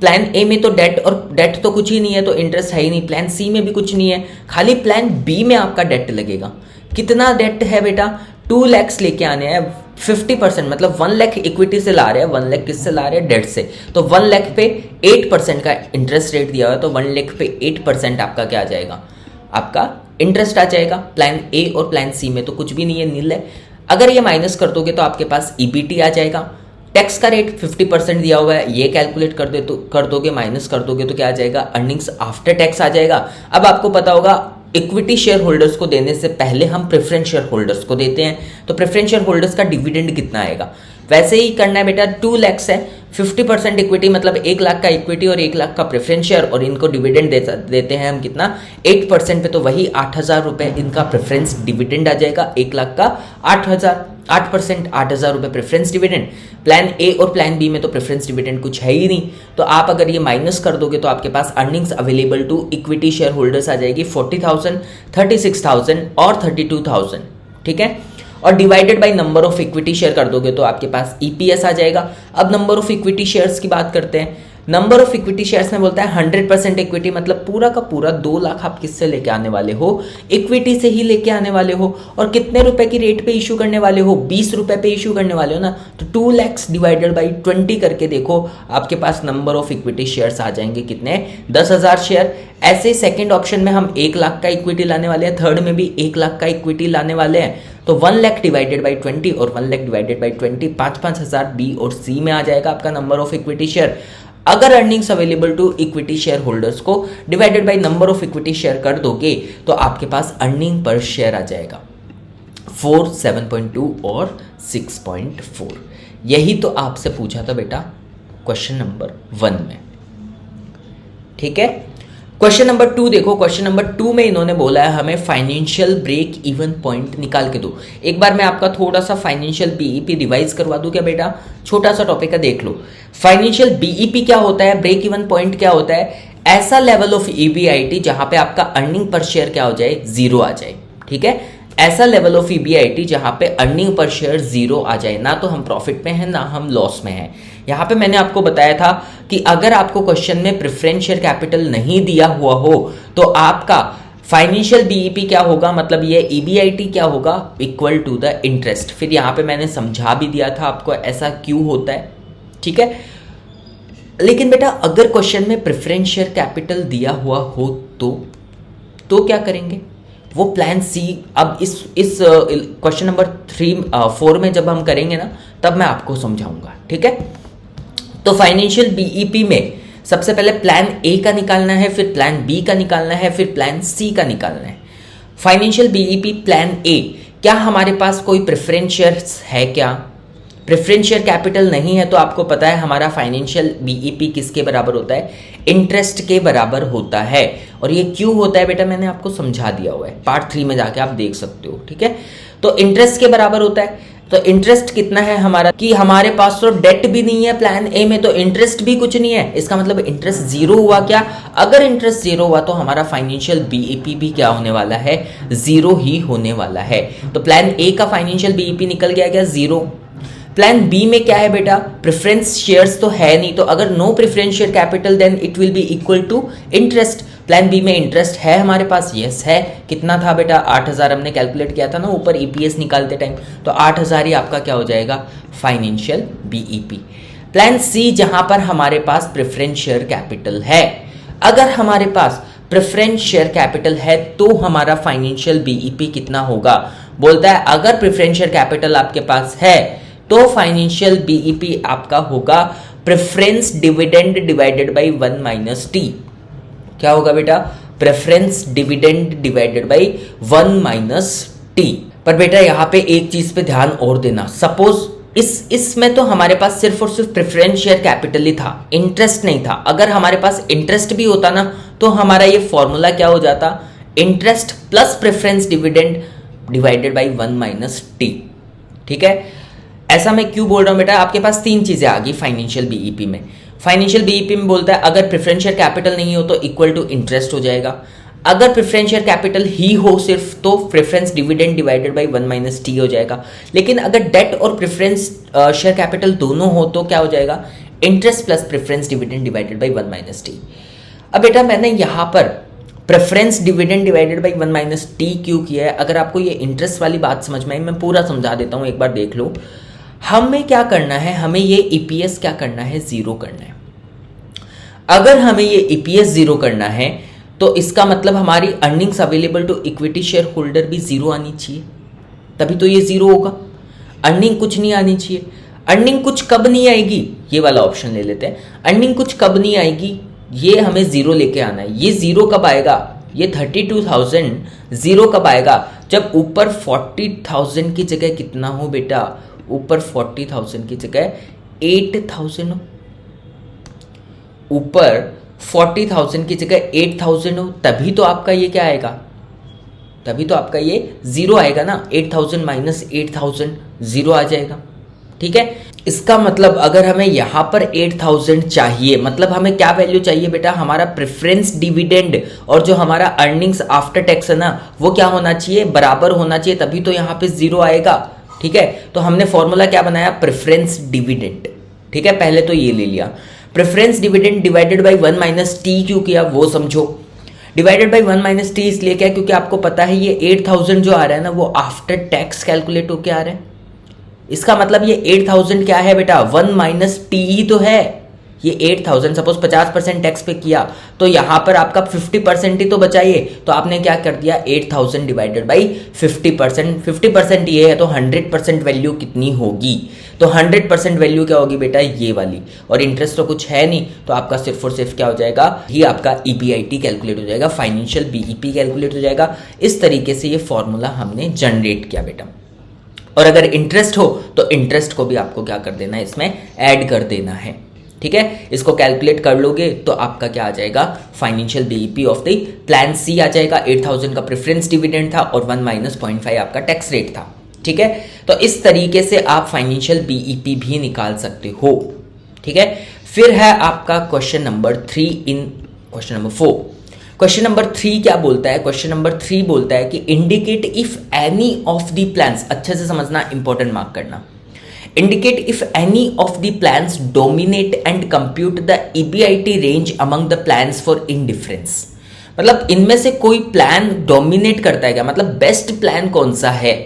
प्लान ए में तो डेट, और डेट तो कुछ ही नहीं है तो इंटरेस्ट है ही नहीं। प्लान सी में भी कुछ नहीं है, खाली प्लान बी में आपका डेट लगेगा। कितना डेट है बेटा? 2 लाख लेके आने हैं। 50% मतलब 1 लाख इक्विटी से ला रहे हैं, 1 लाख किससे ला रहे हैं? डेट से। तो 1 लाख पे 8% का इंटरेस्ट रेट दिया हुआ है, तो 1 लाख पे 8% आपका क्या आ जाएगा? आपका इंटरेस्ट आ जाएगा। प्लान ए और प्लान सी में तो कुछ भी नहीं है, नील है। अगर ये माइनस कर दोगे तो आपके पास ईबीटी आ जाएगा। टैक्स का रेट 50% दिया हुआ है, ये कैलकुलेट कर दोगे, माइनस कर दोगे तो क्या आ जाएगा? अर्निंग्स आफ्टर टैक्स आ जाएगा। अब आपको पता होगा इक्विटी शेयर होल्डर्स को देने से पहले हम प्रेफरेंस शेयर होल्डर्स को देते हैं। तो प्रेफरेंस शेयर होल्डर्स का डिविडेंड कितना आएगा, वैसे ही करना है बेटा। 2 लाख है, 50% इक्विटी मतलब 1 लाख का इक्विटी और 1 लाख का प्रेफरेंस शेयर, और इनको डिविडेंड देते हैं हम कितना, 8% पे, तो वही 8,000 रुपए इनका प्रेफरेंस डिविडेंड आ जाएगा। 1 लाख का 8,000, 8%, 8,000 रुपए प्रेफरेंस डिविडेंड। प्लान ए और प्लान बी में तो प्रेफरेंस डिविडेंड कुछ है ही नहीं, तो आप अगर ये माइनस कर दोगे तो आपके पास earnings available to equity share holders आ जाएगी 40,000, 36,000 और 32,000, ठीक है। और divided by number of equity share कर दोगे तो आपके पास ईपीएस आ जाएगा। अब नंबर ऑफ इक्विटी शेयर्स की बात करते हैं। नंबर ऑफ इक्विटी शेयर्स में बोलता है 100% इक्विटी, मतलब पूरा का पूरा 2 लाख आप किससे लेके आने वाले हो, इक्विटी से ही लेके आने वाले हो। और कितने रुपए की रेट पे इशू करने वाले हो, 20 रुपए पे इशू करने वाले हो ना, तो 2 लाख डिवाइडेड बाई 20 करके देखो, आपके पास नंबर ऑफ इक्विटी शेयर्स आ जाएंगे कितने, 10,000 शेयर। ऐसे सेकेंड ऑप्शन में हम 1 लाख का इक्विटी लाने वाले हैं, थर्ड में भी 1 लाख का इक्विटी लाने वाले हैं, तो 1 लाख डिवाइडेड बाई 20 और 1 लाख डिवाइडेड बाई 20, 5-5 हजार बी और सी में आ जाएगा आपका नंबर ऑफ इक्विटी शेयर। अगर earnings available to equity share holders को divided by number of equity share कर दोगे तो आपके पास अर्निंग पर शेयर आ जाएगा 4, 7.2 और 6.4। यही तो आपसे पूछा था बेटा क्वेश्चन नंबर 1 में, ठीक है। क्वेश्चन नंबर 2 देखो, क्वेश्चन नंबर 2 में इन्होंने बोला है हमें फाइनेंशियल ब्रेक इवन पॉइंट निकाल के दो। एक बार मैं आपका थोड़ा सा फाइनेंशियल बीईपी रिवाइज करवा दूं क्या बेटा, छोटा सा टॉपिक है, देख लो। फाइनेंशियल बीईपी क्या होता है, ब्रेक इवन पॉइंट क्या होता है, ऐसा लेवल ऑफ ईबीआईटी जहां पे आपका अर्निंग पर शेयर क्या हो जाए, 0 आ जाए, ठीक है। ऐसा लेवल ऑफ ईबीआईटी जहां पे अर्निंग पर शेयर 0 आ जाए, ना तो हम प्रॉफिट में हैं ना हम लॉस में हैं। यहां पे मैंने आपको बताया था कि अगर आपको क्वेश्चन में प्रेफरेंस शेयर कैपिटल नहीं दिया हुआ हो तो आपका फाइनेंशियल बीईपी क्या होगा, मतलब ये ईबीआईटी क्या होगा, इक्वल टू द इंटरेस्ट। फिर यहां पे मैंने समझा भी दिया था आपको ऐसा क्यों होता है, ठीक है। लेकिन बेटा अगर क्वेश्चन में प्रेफरेंस शेयर कैपिटल दिया हुआ हो तो क्या करेंगे, वो प्लान सी। अब इस क्वेश्चन नंबर 4 में जब हम करेंगे ना तब मैं आपको समझाऊंगा, ठीक है। तो फाइनेंशियल बीईपी में सबसे पहले प्लान ए का निकालना है, फिर प्लान बी का निकालना है, फिर प्लान सी का निकालना है। फाइनेंशियल बीईपी प्लान ए, क्या हमारे पास कोई प्रेफरेंस शेयर्स है क्या, प्रेफरेंस शेयर कैपिटल नहीं है तो आपको पता है हमारा फाइनेंशियल बीईपी किसके बराबर होता है, इंटरेस्ट के बराबर होता है। और ये क्यों होता है बेटा मैंने आपको समझा दिया हुआ है, पार्ट 3 में जाके आप देख सकते हो, ठीक है। तो इंटरेस्ट के बराबर होता है, तो इंटरेस्ट कितना है हमारा, कि हमारे पास तो डेट भी नहीं है प्लान ए में, तो इंटरेस्ट भी कुछ नहीं है, इसका मतलब इंटरेस्ट 0 हुआ क्या। अगर इंटरेस्ट 0 हुआ तो हमारा फाइनेंशियल बीईपी भी क्या होने वाला है, 0 ही होने वाला है। तो प्लान ए का फाइनेंशियल बीईपी निकल गया क्या, 0। प्लान बी में क्या है बेटा, प्रेफरेंस शेयर्स तो है नहीं, तो अगर no preference share capital then it will be equal to interest. Plan B में इंटरेस्ट है हमारे पास, यस है, कितना था बेटा 8,000 हमने कैलकुलेट किया था ना ऊपर ईपीएस निकालते टाइम, तो 8,000 ही आपका क्या हो जाएगा फाइनेंशियल बीईपी। प्लान सी जहां पर हमारे पास प्रेफरेंस शेयर कैपिटल है, अगर हमारे पास प्रेफरेंस शेयर कैपिटल है तो हमारा फाइनेंशियल बीईपी कितना होगा, बोलता है अगर प्रेफरेंस शेयर कैपिटल आपके पास है तो फाइनेंशियल बीईपी आपका होगा preference dividend divided by 1 minus T. क्या होगा बेटा, preference dividend divided by 1 minus T. पर बेटा यहां पे एक चीज पे ध्यान और देना, सपोज इसमें तो हमारे पास सिर्फ और सिर्फ प्रेफरेंस शेयर कैपिटल ही था, इंटरेस्ट नहीं था। अगर हमारे पास इंटरेस्ट भी होता ना तो हमारा ये फॉर्मूला क्या हो जाता, interest plus preference dividend divided by 1 minus T, ठीक है। ऐसा मैं क्यों बोल रहा हूं बेटा, आपके पास 3 चीजें आ गई फाइनेंशियल बीईपी में। फाइनेंशियल बीईपी में बोलता है अगर प्रेफरेंस शेयर कैपिटल नहीं हो तो इक्वल टू इंटरेस्ट हो जाएगा, अगर प्रेफरेंस शेयर कैपिटल ही हो सिर्फ तो preference dividend divided by 1 minus T हो जाएगा। लेकिन अगर डेट और प्रेफरेंस शेयर कैपिटल दोनों हो तो क्या हो जाएगा, interest plus preference dividend divided by 1 minus T. अब बेटा मैंने यहां पर preference dividend divided by 1 minus T क्यों किया है, अगर आपको ये इंटरेस्ट वाली बात समझ में आई मैं पूरा समझा देता हूं, एक बार देख लो। हमें क्या करना है, हमें ये ईपीएस क्या करना है, 0 करना है। अगर हमें ये ईपीएस 0 करना है तो इसका मतलब हमारी earnings available to equity share holder भी 0 आनी चाहिए, तभी तो ये 0 होगा। अर्निंग कुछ नहीं आनी चाहिए। अर्निंग कुछ कब नहीं आएगी, ये वाला ऑप्शन ले लेते हैं। अर्निंग कुछ कब नहीं आएगी, ये हमें 0 लेके आना है। ये 0 कब आएगा, ये 32,000 जीरो कब आएगा? जब ऊपर 40,000 की जगह कितना हो बेटा? ऊपर 40,000 की जगह 8,000 हो, ऊपर 40,000 की जगह 8,000 हो, तभी तो आपका ये क्या आएगा? तभी तो आपका ये जीरो आएगा ना। 8,000 माइनस 8,000 जीरो आ जाएगा। ठीक है, इसका मतलब अगर हमें यहां पर 8,000 चाहिए, मतलब हमें क्या वैल्यू चाहिए बेटा? हमारा प्रेफरेंस डिविडेंड और जो हमारा अर्निंग्स आफ्टर टैक्स है ना, वो क्या होना चाहिए? बराबर होना चाहिए, तभी तो यहां पे जीरो आएगा। ठीक है, तो हमने फॉर्मूला क्या बनाया? Preference dividend. ठीक है, पहले तो ये ले लिया। Preference dividend divided by 1 minus T क्यों किया वो समझो। डिवाइडेड बाई 1 माइनस टी इसलिए क्या? क्योंकि आपको पता है ये 8,000 जो आ रहा है ना, वो आफ्टर टैक्स कैलकुलेट होके आ रहा है। इसका मतलब ये 8,000 क्या है बेटा? 1 माइनस टी ही तो है। ये 8,000 सपोज 50% टैक्स पे किया तो यहां पर आपका 50% ही तो बचाइए। तो आपने क्या कर दिया? 8,000 डिवाइडेड बाई 50%। 50% ये है तो 100% वैल्यू कितनी होगी? तो 100% वैल्यू क्या होगी बेटा? ये वाली। और इंटरेस्ट तो कुछ है नहीं, तो आपका सिर्फ और सिर्फ क्या हो जाएगा? ये आपका ईपीआईटी कैलकुलेट हो जाएगा, फाइनेंशियल बीईपी कैलकुलेट हो जाएगा। इस तरीके से ये फॉर्मूला हमने जनरेट किया बेटा। और अगर इंटरेस्ट हो तो इंटरेस्ट को भी आपको क्या कर देना है? इसमें ऐड कर देना है। ठीक है, इसको कैलकुलेट कर लोगे तो आपका क्या आ जाएगा? Financial BEP of the plan C आ जाएगा। 8,000 का प्रेफरेंस डिविडेंड था और 1 माइनस 0.5 आपका टैक्स रेट था। ठीक है, तो इस तरीके से आप फाइनेंशियल बीईपी भी निकाल सकते हो। ठीक है, फिर है आपका क्वेश्चन नंबर 3 इन क्वेश्चन नंबर 4। क्वेश्चन नंबर 3 क्या बोलता है? क्वेश्चन नंबर 3 बोलता है कि indicate if any of the plans, अच्छे से समझना, इंपॉर्टेंट मार्क करना। Indicate if any of the plans dominate and compute the EBIT range among the plans for indifference. मतलब इनमें से कोई प्लान डोमिनेट करता है क्या? मतलब बेस्ट प्लान कौन सा है?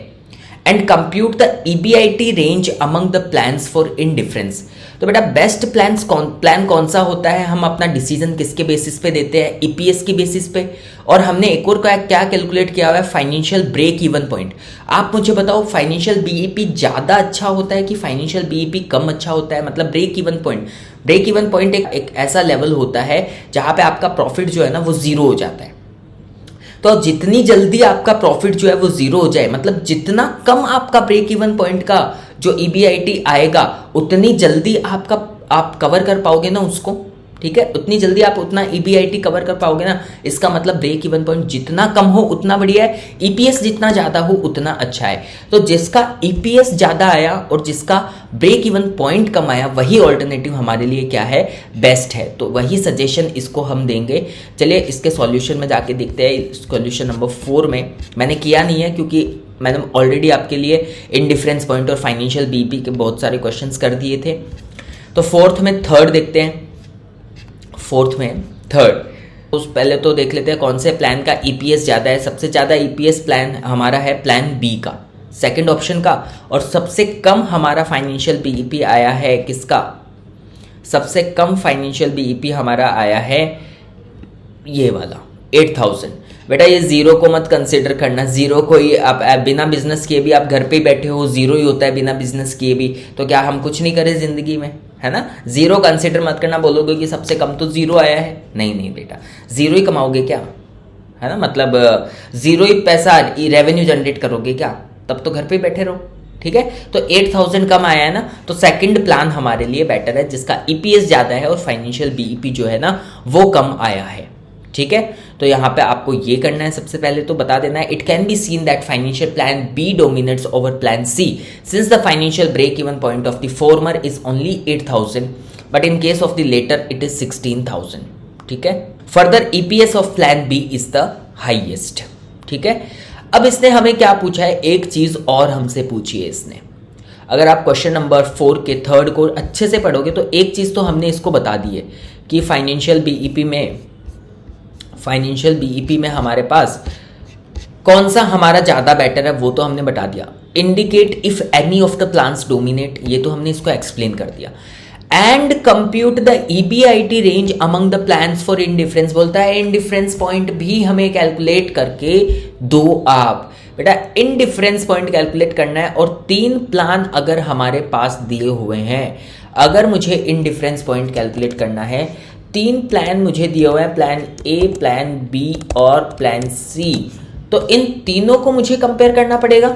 And compute the EBIT range among the plans for indifference. तो बेटा बेस्ट प्लान कौन सा होता है? हम अपना डिसीजन किसके बेसिस पे देते हैं? ईपीएस की बेसिस पे। और हमने एक और क्या कैलकुलेट किया हुआ है? Financial break even point. आप मुझे बताओ, फाइनेंशियल बीईपी ज्यादा अच्छा होता है कि फाइनेंशियल बीईपी कम अच्छा होता है? मतलब break even point. Break even point एक ऐसा लेवल होता है जहां पे आपका प्रॉफिट जो है ना वो जीरो हो जाता है। तो जितनी जल्दी आपका प्रॉफिट जो है वो जीरो हो जाए, मतलब जितना कम आपका ब्रेक इवन पॉइंट का जो ईबीआईटी आएगा, उतनी जल्दी आप कवर कर पाओगे ना उसको। ठीक है, उतनी जल्दी आप उतना ईबीआईटी कवर कर पाओगे ना। इसका मतलब ब्रेक इवन पॉइंट जितना कम हो उतना बढ़िया है, ईपीएस जितना ज्यादा हो उतना अच्छा है। तो जिसका ईपीएस ज्यादा आया और जिसका ब्रेक इवन पॉइंट कम आया, वही ऑल्टरनेटिव हमारे लिए क्या है? बेस्ट है। तो वही सजेशन इसको हम देंगे। चलिए इसके सॉल्यूशन में जाके देखते हैं। सॉल्यूशन नंबर 4 में मैंने किया नहीं है क्योंकि मैंने ऑलरेडी आपके लिए इंडिफरेंस पॉइंट और फाइनेंशियल बीईपी के बहुत सारे क्वेश्चंस कर दिए थे। तो फोर्थ में थर्ड देखते हैं। फोर्थ में थर्ड पहले तो देख लेते हैं कौन से प्लान का ईपीएस ज्यादा है। सबसे ज्यादा ईपीएस प्लान हमारा है प्लान बी का, सेकंड ऑप्शन का। और सबसे कम हमारा फाइनेंशियल बीईपी आया है किसका? सबसे कम फाइनेंशियल बीईपी हमारा आया है ये वाला 8,000। बेटा ये जीरो को मत कंसिडर करना। जीरो को ही आप बिना बिजनेस किए भी, आप घर पे ही बैठे हो, जीरो ही होता है बिना बिजनेस किए भी। तो क्या हम कुछ नहीं करें जिंदगी में? है ना, जीरो कंसिडर मत करना। बोलोगे कि सबसे कम तो जीरो आया है। नहीं नहीं बेटा, जीरो ही कमाओगे क्या? है ना, मतलब जीरो ही पैसा रेवेन्यू जनरेट करोगे क्या? तब तो घर पे बैठे रहो। ठीक है, तो 8,000 कम आया है ना, तो सेकंड प्लान हमारे लिए बेटर है जिसका ईपीएस ज्यादा है और फाइनेंशियल बीईपी जो है ना वो कम आया है। ठीक है, तो यहां पे आपको ये करना है। सबसे पहले तो बता देना है, it can be seen that financial plan B dominates over plan C since the financial break even point of the former is only 8,000 but in case of the latter it is 16,000। ठीक है, further EPS of plan B is the highest. ठीक है, अब इसने हमें क्या पूछा है? एक चीज और हमसे पूछी है इसने। अगर आप क्वेश्चन नंबर 4 के थर्ड को अच्छे से पढ़ोगे तो एक चीज तो हमने इसको बता दी है कि फाइनेंशियल बीईपी में हमारे पास कौन सा हमारा ज्यादा बेटर है वो तो हमने बता दिया। Indicate if any of the plans dominate, ये तो हमने इसको एक्सप्लेन कर दिया। And compute the EBIT range among the plans for indifference, बोलता है इंडिफरेंस पॉइंट भी हमें कैलकुलेट करके दो आप। बेटा इंडिफरेंस पॉइंट कैलकुलेट करना है और 3 प्लान अगर हमारे पास दिए हुए हैं, अगर मुझे इंडिफरेंस पॉइंट कैलकुलेट करना है तीन प्लान मुझे दिए हुए हैं, प्लान ए, प्लान बी और प्लान सी। तो इन तीनों को मुझे कंपेयर करना पड़ेगा।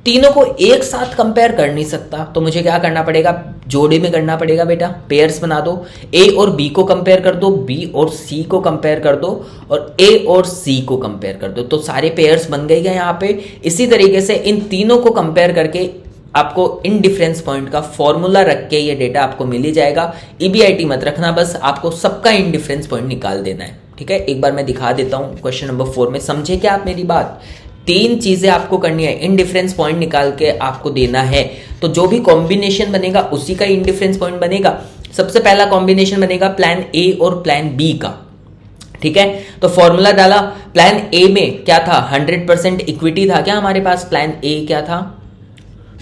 तीनों को एक साथ कंपेयर कर नहीं सकता, तो मुझे क्या करना पड़ेगा, जोड़े में करना पड़ेगा बेटा, पेयर्स बना दो। ए और बी को कंपेयर कर दो, बी और सी को कंपेयर कर दो, और ए और सी को कंपेयर कर दो। तो सारे पेयर्स बन गए हैं यहाँ पे। इसी तरीके से इन तीनों को कंपेयर करके आपको इन डिफरेंस पॉइंट का फॉर्मूला रख के ये डेटा आपको मिल ही जाएगा। ईबीआईटी मत रखना, बस आपको सबका इन डिफरेंस पॉइंट निकाल देना है। ठीक है, एक बार मैं दिखा देता हूं क्वेश्चन नंबर 4 में। समझे क्या आप मेरी बात? तीन चीजें आपको करनी है, इन डिफरेंस पॉइंट निकाल के आपको देना है। तो जो भी कॉम्बिनेशन बनेगा उसी का इन डिफरेंस पॉइंट बनेगा। सबसे पहला कॉम्बिनेशन बनेगा प्लान ए और प्लान बी का। ठीक है, तो फॉर्मूला डाला। प्लान ए में क्या था, 100% इक्विटी था क्या हमारे पास? प्लान ए क्या था?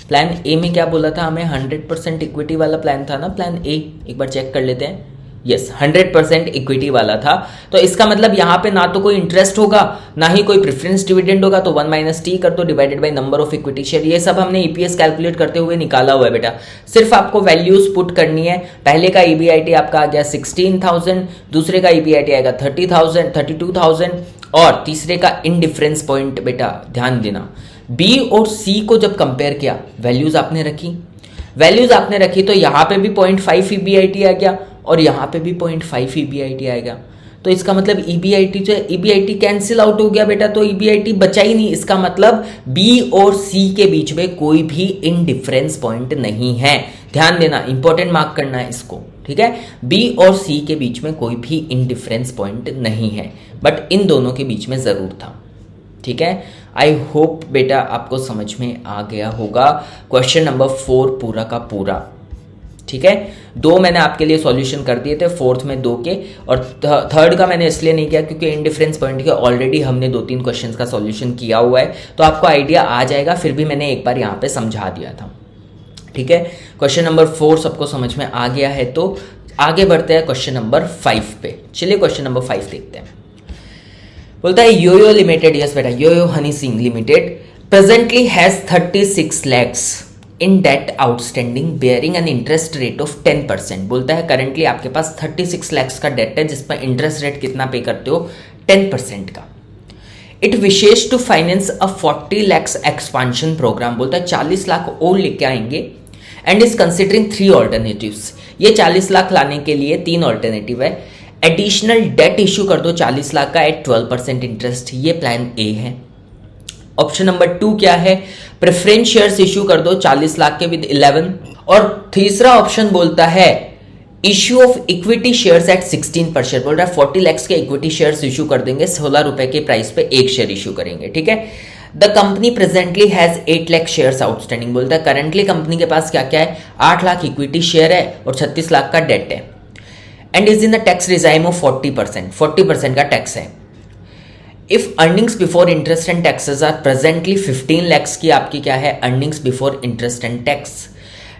प्लान ए में क्या बोला था हमें? 100% इक्विटी वाला प्लान था ना प्लान ए। एक बार चेक कर लेते हैं। यस, 100% इक्विटी वाला था। तो इसका मतलब यहां पे ना तो कोई इंटरेस्ट होगा, ना ही कोई प्रेफरेंस डिविडेंड होगा। तो 1 माइनस टी कर दो divided by number of equity share. ये सब हमने ईपीएस कैलकुलेट करते हुए निकाला हुआ है बेटा। सिर्फ आपको वैल्यूज पुट करनी है। पहले का ईबीआईटी आपका आ गया 16,000, दूसरे का ईबीआईटी आएगा 30,000, 32,000, और तीसरे का इन डिफरेंस पॉइंट बेटा ध्यान देना, बी और सी को जब कंपेयर किया, वैल्यूज आपने रखी, तो यहां पे भी 0.5 ईबीआईटी आ गया और यहां पे भी 0.5 ईबीआईटी आएगा। तो इसका मतलब ईबीआईटी जो है, ईबीआईटी कैंसिल आउट हो गया बेटा, तो ईबीआईटी बचा ही नहीं। इसका मतलब बी और सी के बीच में कोई भी इन डिफरेंस पॉइंट नहीं है। ध्यान देना, इंपॉर्टेंट मार्क करना है इसको। ठीक है, बी और सी के बीच में कोई भी इन डिफरेंस पॉइंट नहीं है, बट इन दोनों के बीच में जरूर था। ठीक है, आई होप बेटा आपको समझ में आ गया होगा क्वेश्चन नंबर 4 पूरा का पूरा। ठीक है, 2 मैंने आपके लिए सॉल्यूशन कर दिए थे, 4th में 2 के, और 3rd का मैंने इसलिए नहीं किया क्योंकि इन डिफरेंस पॉइंट के ऑलरेडी हमने 2-3 क्वेश्चंस का सॉल्यूशन किया हुआ है, तो आपको आइडिया आ जाएगा। फिर भी मैंने एक बार यहाँ पे समझा दिया था। ठीक है, क्वेश्चन नंबर 4 सबको समझ में आ गया है, तो आगे बढ़ते हैं क्वेश्चन नंबर 5 पे। चलिए क्वेश्चन नंबर 5 देखते हैं। बोलता है योयो लिमिटेड, यस बेटा, Yoyo Honey Singh Limited presently has 36 lakhs in debt outstanding bearing an interest rate of 10%। बोलता है करंटली आपके पास 36 lakhs का डेट है जिस पर इंटरेस्ट रेट कितना पे करते हो, 10% का। It wishes to finance a 40 lakhs expansion program. बोलता है 40 लाख और लेके आएंगे एंड इज कंसिडरिंग 3 ऑल्टरनेटिव्स। ये 40 लाख लाने के लिए 3 ऑल्टरनेटिव है। एडिशनल डेट इश्यू कर दो 40 लाख का एट 12% इंटरेस्ट, ये प्लान ए है। ऑप्शन नंबर 2 क्या है, प्रेफरेंस शेयर्स इश्यू कर दो 40 लाख के विद 11। और तीसरा ऑप्शन बोलता है issue of equity shares at 16 पर शेयर। बोल रहा है 40 lakhs के इक्विटी शेयर्स इश्यू कर देंगे, 16 रुपए के प्राइस पे एक शेयर इश्यू करेंगे। ठीक है, the company presently has 8 lakh shares outstanding. बोलता है करंटली कंपनी के पास क्या क्या है, 8 लाख इक्विटी शेयर है और 36 लाख का डेट है, and is in the tax regime of 40% का टैक्स है। If earnings before interest and taxes are presently 15 lakhs की आपकी क्या है, earnings before interest and tax.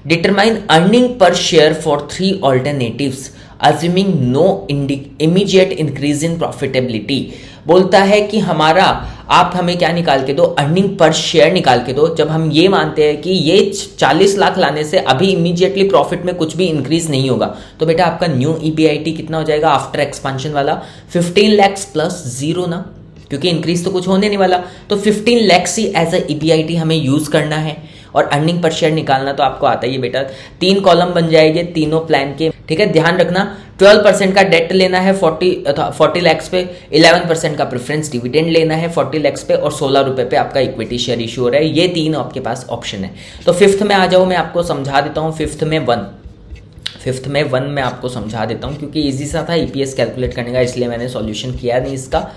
Determine earning per share for 3 alternatives assuming no immediate increase in profitability. बोलता है कि हमारा, आप हमें क्या निकाल के दो, अर्निंग पर शेयर निकाल के दो, जब हम ये मानते हैं कि ये 40 लाख लाने से अभी इमीडिएटली प्रॉफिट में कुछ भी इंक्रीज नहीं होगा। तो बेटा आपका न्यू ईबीआईटी कितना हो जाएगा आफ्टर एक्सपांशन वाला, 15 lakhs प्लस 0 ना, क्योंकि इंक्रीज तो कुछ होने नहीं वाला। तो 15 lakhs ही एज अ ईबीआईटी हमें यूज करना है, और अर्निंग पर शेयर निकालना तो आपको आता ही है बेटा। 3 कॉलम बन जाएंगे तीनों प्लान के। ठीक है, ध्यान रखना 12% का डेट लेना है 40 lakhs पे, 11% का प्रेफरेंस डिविडेंड लेना है 40 lakhs पे, और 16 रुपए पे आपका इक्विटी शेयर इशू हो रहा है। ये 3 आपके पास ऑप्शन है। तो 5th में आ जाओ, मैं आपको समझा देता हूँ। 5th में 1 में आपको समझा देता हूँ क्योंकि ईजी सा था ईपीएस कैलकुलेट करने का, इसलिए मैंने सॉल्यूशन किया नहीं इसका।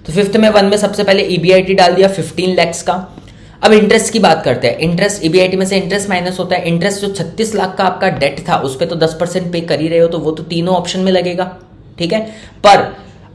तो 5th में 1 में सबसे पहले ईबीआईटी डाल दिया 15 lakhs का। अब इंटरेस्ट की बात करते हैं। इंटरेस्ट ईबीआईटी में से इंटरेस्ट माइनस होता है। इंटरेस्ट जो 36 लाख का आपका डेट था उस पर तो 10% पे कर ही रहे हो, तो वो तो तीनों ऑप्शन में लगेगा। ठीक है, पर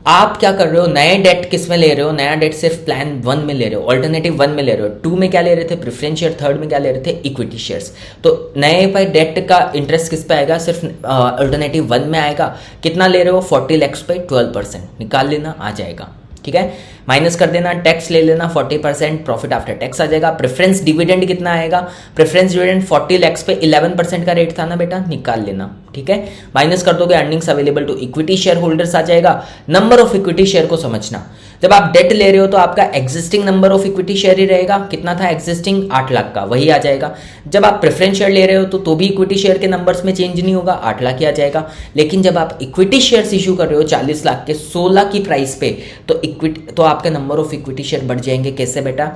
आप क्या कर रहे हो, नए डेट किस में ले रहे हो, नया डेट सिर्फ प्लान 1 में ले रहे हो, ऑल्टरनेटिव 1 में ले रहे हो। 2 में क्या ले रहे थे, प्रेफरेंस शेयर। 3rd में क्या ले रहे थे, इक्विटी शेयर्स। तो नए पर डेट का इंटरेस्ट किस पे आएगा, सिर्फ ऑल्टरनेटिव 1 में आएगा। कितना ले रहे हो, 40 lakhs पे 12%, निकाल लेना, आ जाएगा। ठीक है, माइनस कर देना, टैक्स ले लेना, 40% प्रॉफिट आफ्टर टैक्स आ जाएगा। प्रेफरेंस डिविडेंड कितना आएगा, प्रेफरेंस डिविडेंड 40 लाख पे 11% का रेट था ना बेटा, निकाल लेना, ठीक है, माइनस कर दोगे, earnings available to equity share holders आ जाएगा। नंबर ऑफ इक्विटी शेयर को समझना, जब आप डेट ले रहे हो तो आपका existing number of equity share ही रहेगा, कितना था एग्जिस्टिंग 8 लाख का, वही आ जाएगा। जब आप प्रेफरेंस शेयर ले रहे हो तो भी इक्विटी शेयर के नंबर्स में चेंज नहीं होगा, 8 लाख ही आ जाएगा। लेकिन जब आप इक्विटी शेयर्स इशू कर रहे हो 40 लाख के 16 की प्राइस पे, तो आपके नंबर ऑफ इक्विटी शेयर बढ़ जाएंगे। कैसे बेटा,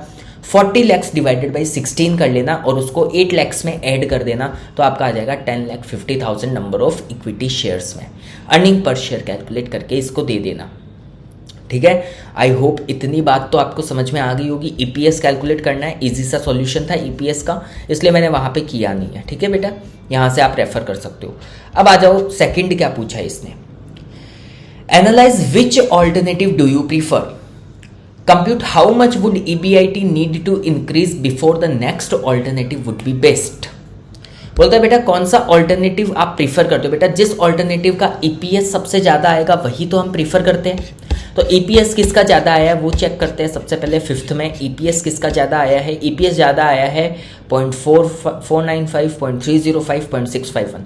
40 लैक्स डिवाइडेड बाई 16 कर लेना और उसको 8 लैक्स में ऐड कर देना, तो आपका आ जाएगा 10,50,000 नंबर ऑफ इक्विटी शेयर्स में। अर्निंग पर शेयर कैलकुलेट करके इसको दे देना, ठीक है। आई होप इतनी बात तो आपको समझ में आ गई होगी। ईपीएस कैलकुलेट करना है, इजी सा सॉल्यूशन था ईपीएस का, इसलिए मैंने वहां पे किया नहीं है, ठीक है बेटा, यहां से आप रेफर कर सकते हो। अब आ जाओ सेकंड, क्या पूछा है इसने, analyze which alternative do you prefer, compute how much would EBIT need to increase before the next alternative would be best. बोलता है बेटा कौन सा ऑल्टरनेटिव आप प्रीफर करते हो। बेटा जिस ऑल्टरनेटिव का ईपीएस सबसे ज्यादा आएगा वही तो हम प्रीफर करते हैं। तो ईपीएस किसका ज्यादा आया है वो चेक करते हैं। सबसे पहले फिफ्थ में ईपीएस किसका ज्यादा आया है, ईपीएस ज्यादा आया है 0.495, 0.305, 0.651।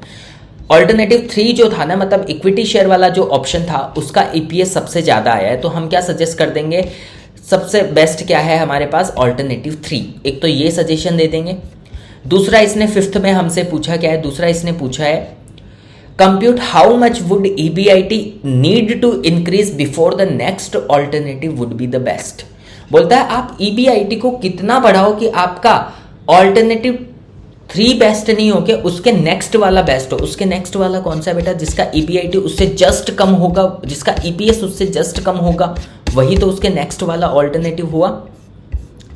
ऑल्टरनेटिव 3 जो था ना, मतलब इक्विटी शेयर वाला जो ऑप्शन था उसका ईपीएस सबसे ज्यादा आया है। तो हम क्या सजेस्ट कर देंगे, सबसे बेस्ट क्या है हमारे पास, ऑल्टरनेटिव 3। एक तो ये सजेशन दे देंगे। दूसरा इसने फिफ्थ में हमसे पूछा क्या है, दूसरा इसने पूछा है compute how much would EBIT need to increase before the next alternative would be the best. बोलता है आप ईबीआईटी को कितना बढ़ाओ कि आपका ऑल्टरनेटिव 3 बेस्ट नहीं हो के उसके नेक्स्ट वाला बेस्ट हो। उसके नेक्स्ट वाला कौन सा है बेटा, जिसका ईबीआईटी उससे जस्ट कम होगा, जिसका ईपीएस उससे जस्ट कम होगा, वही तो उसके नेक्स्ट वाला ऑल्टरनेटिव हुआ,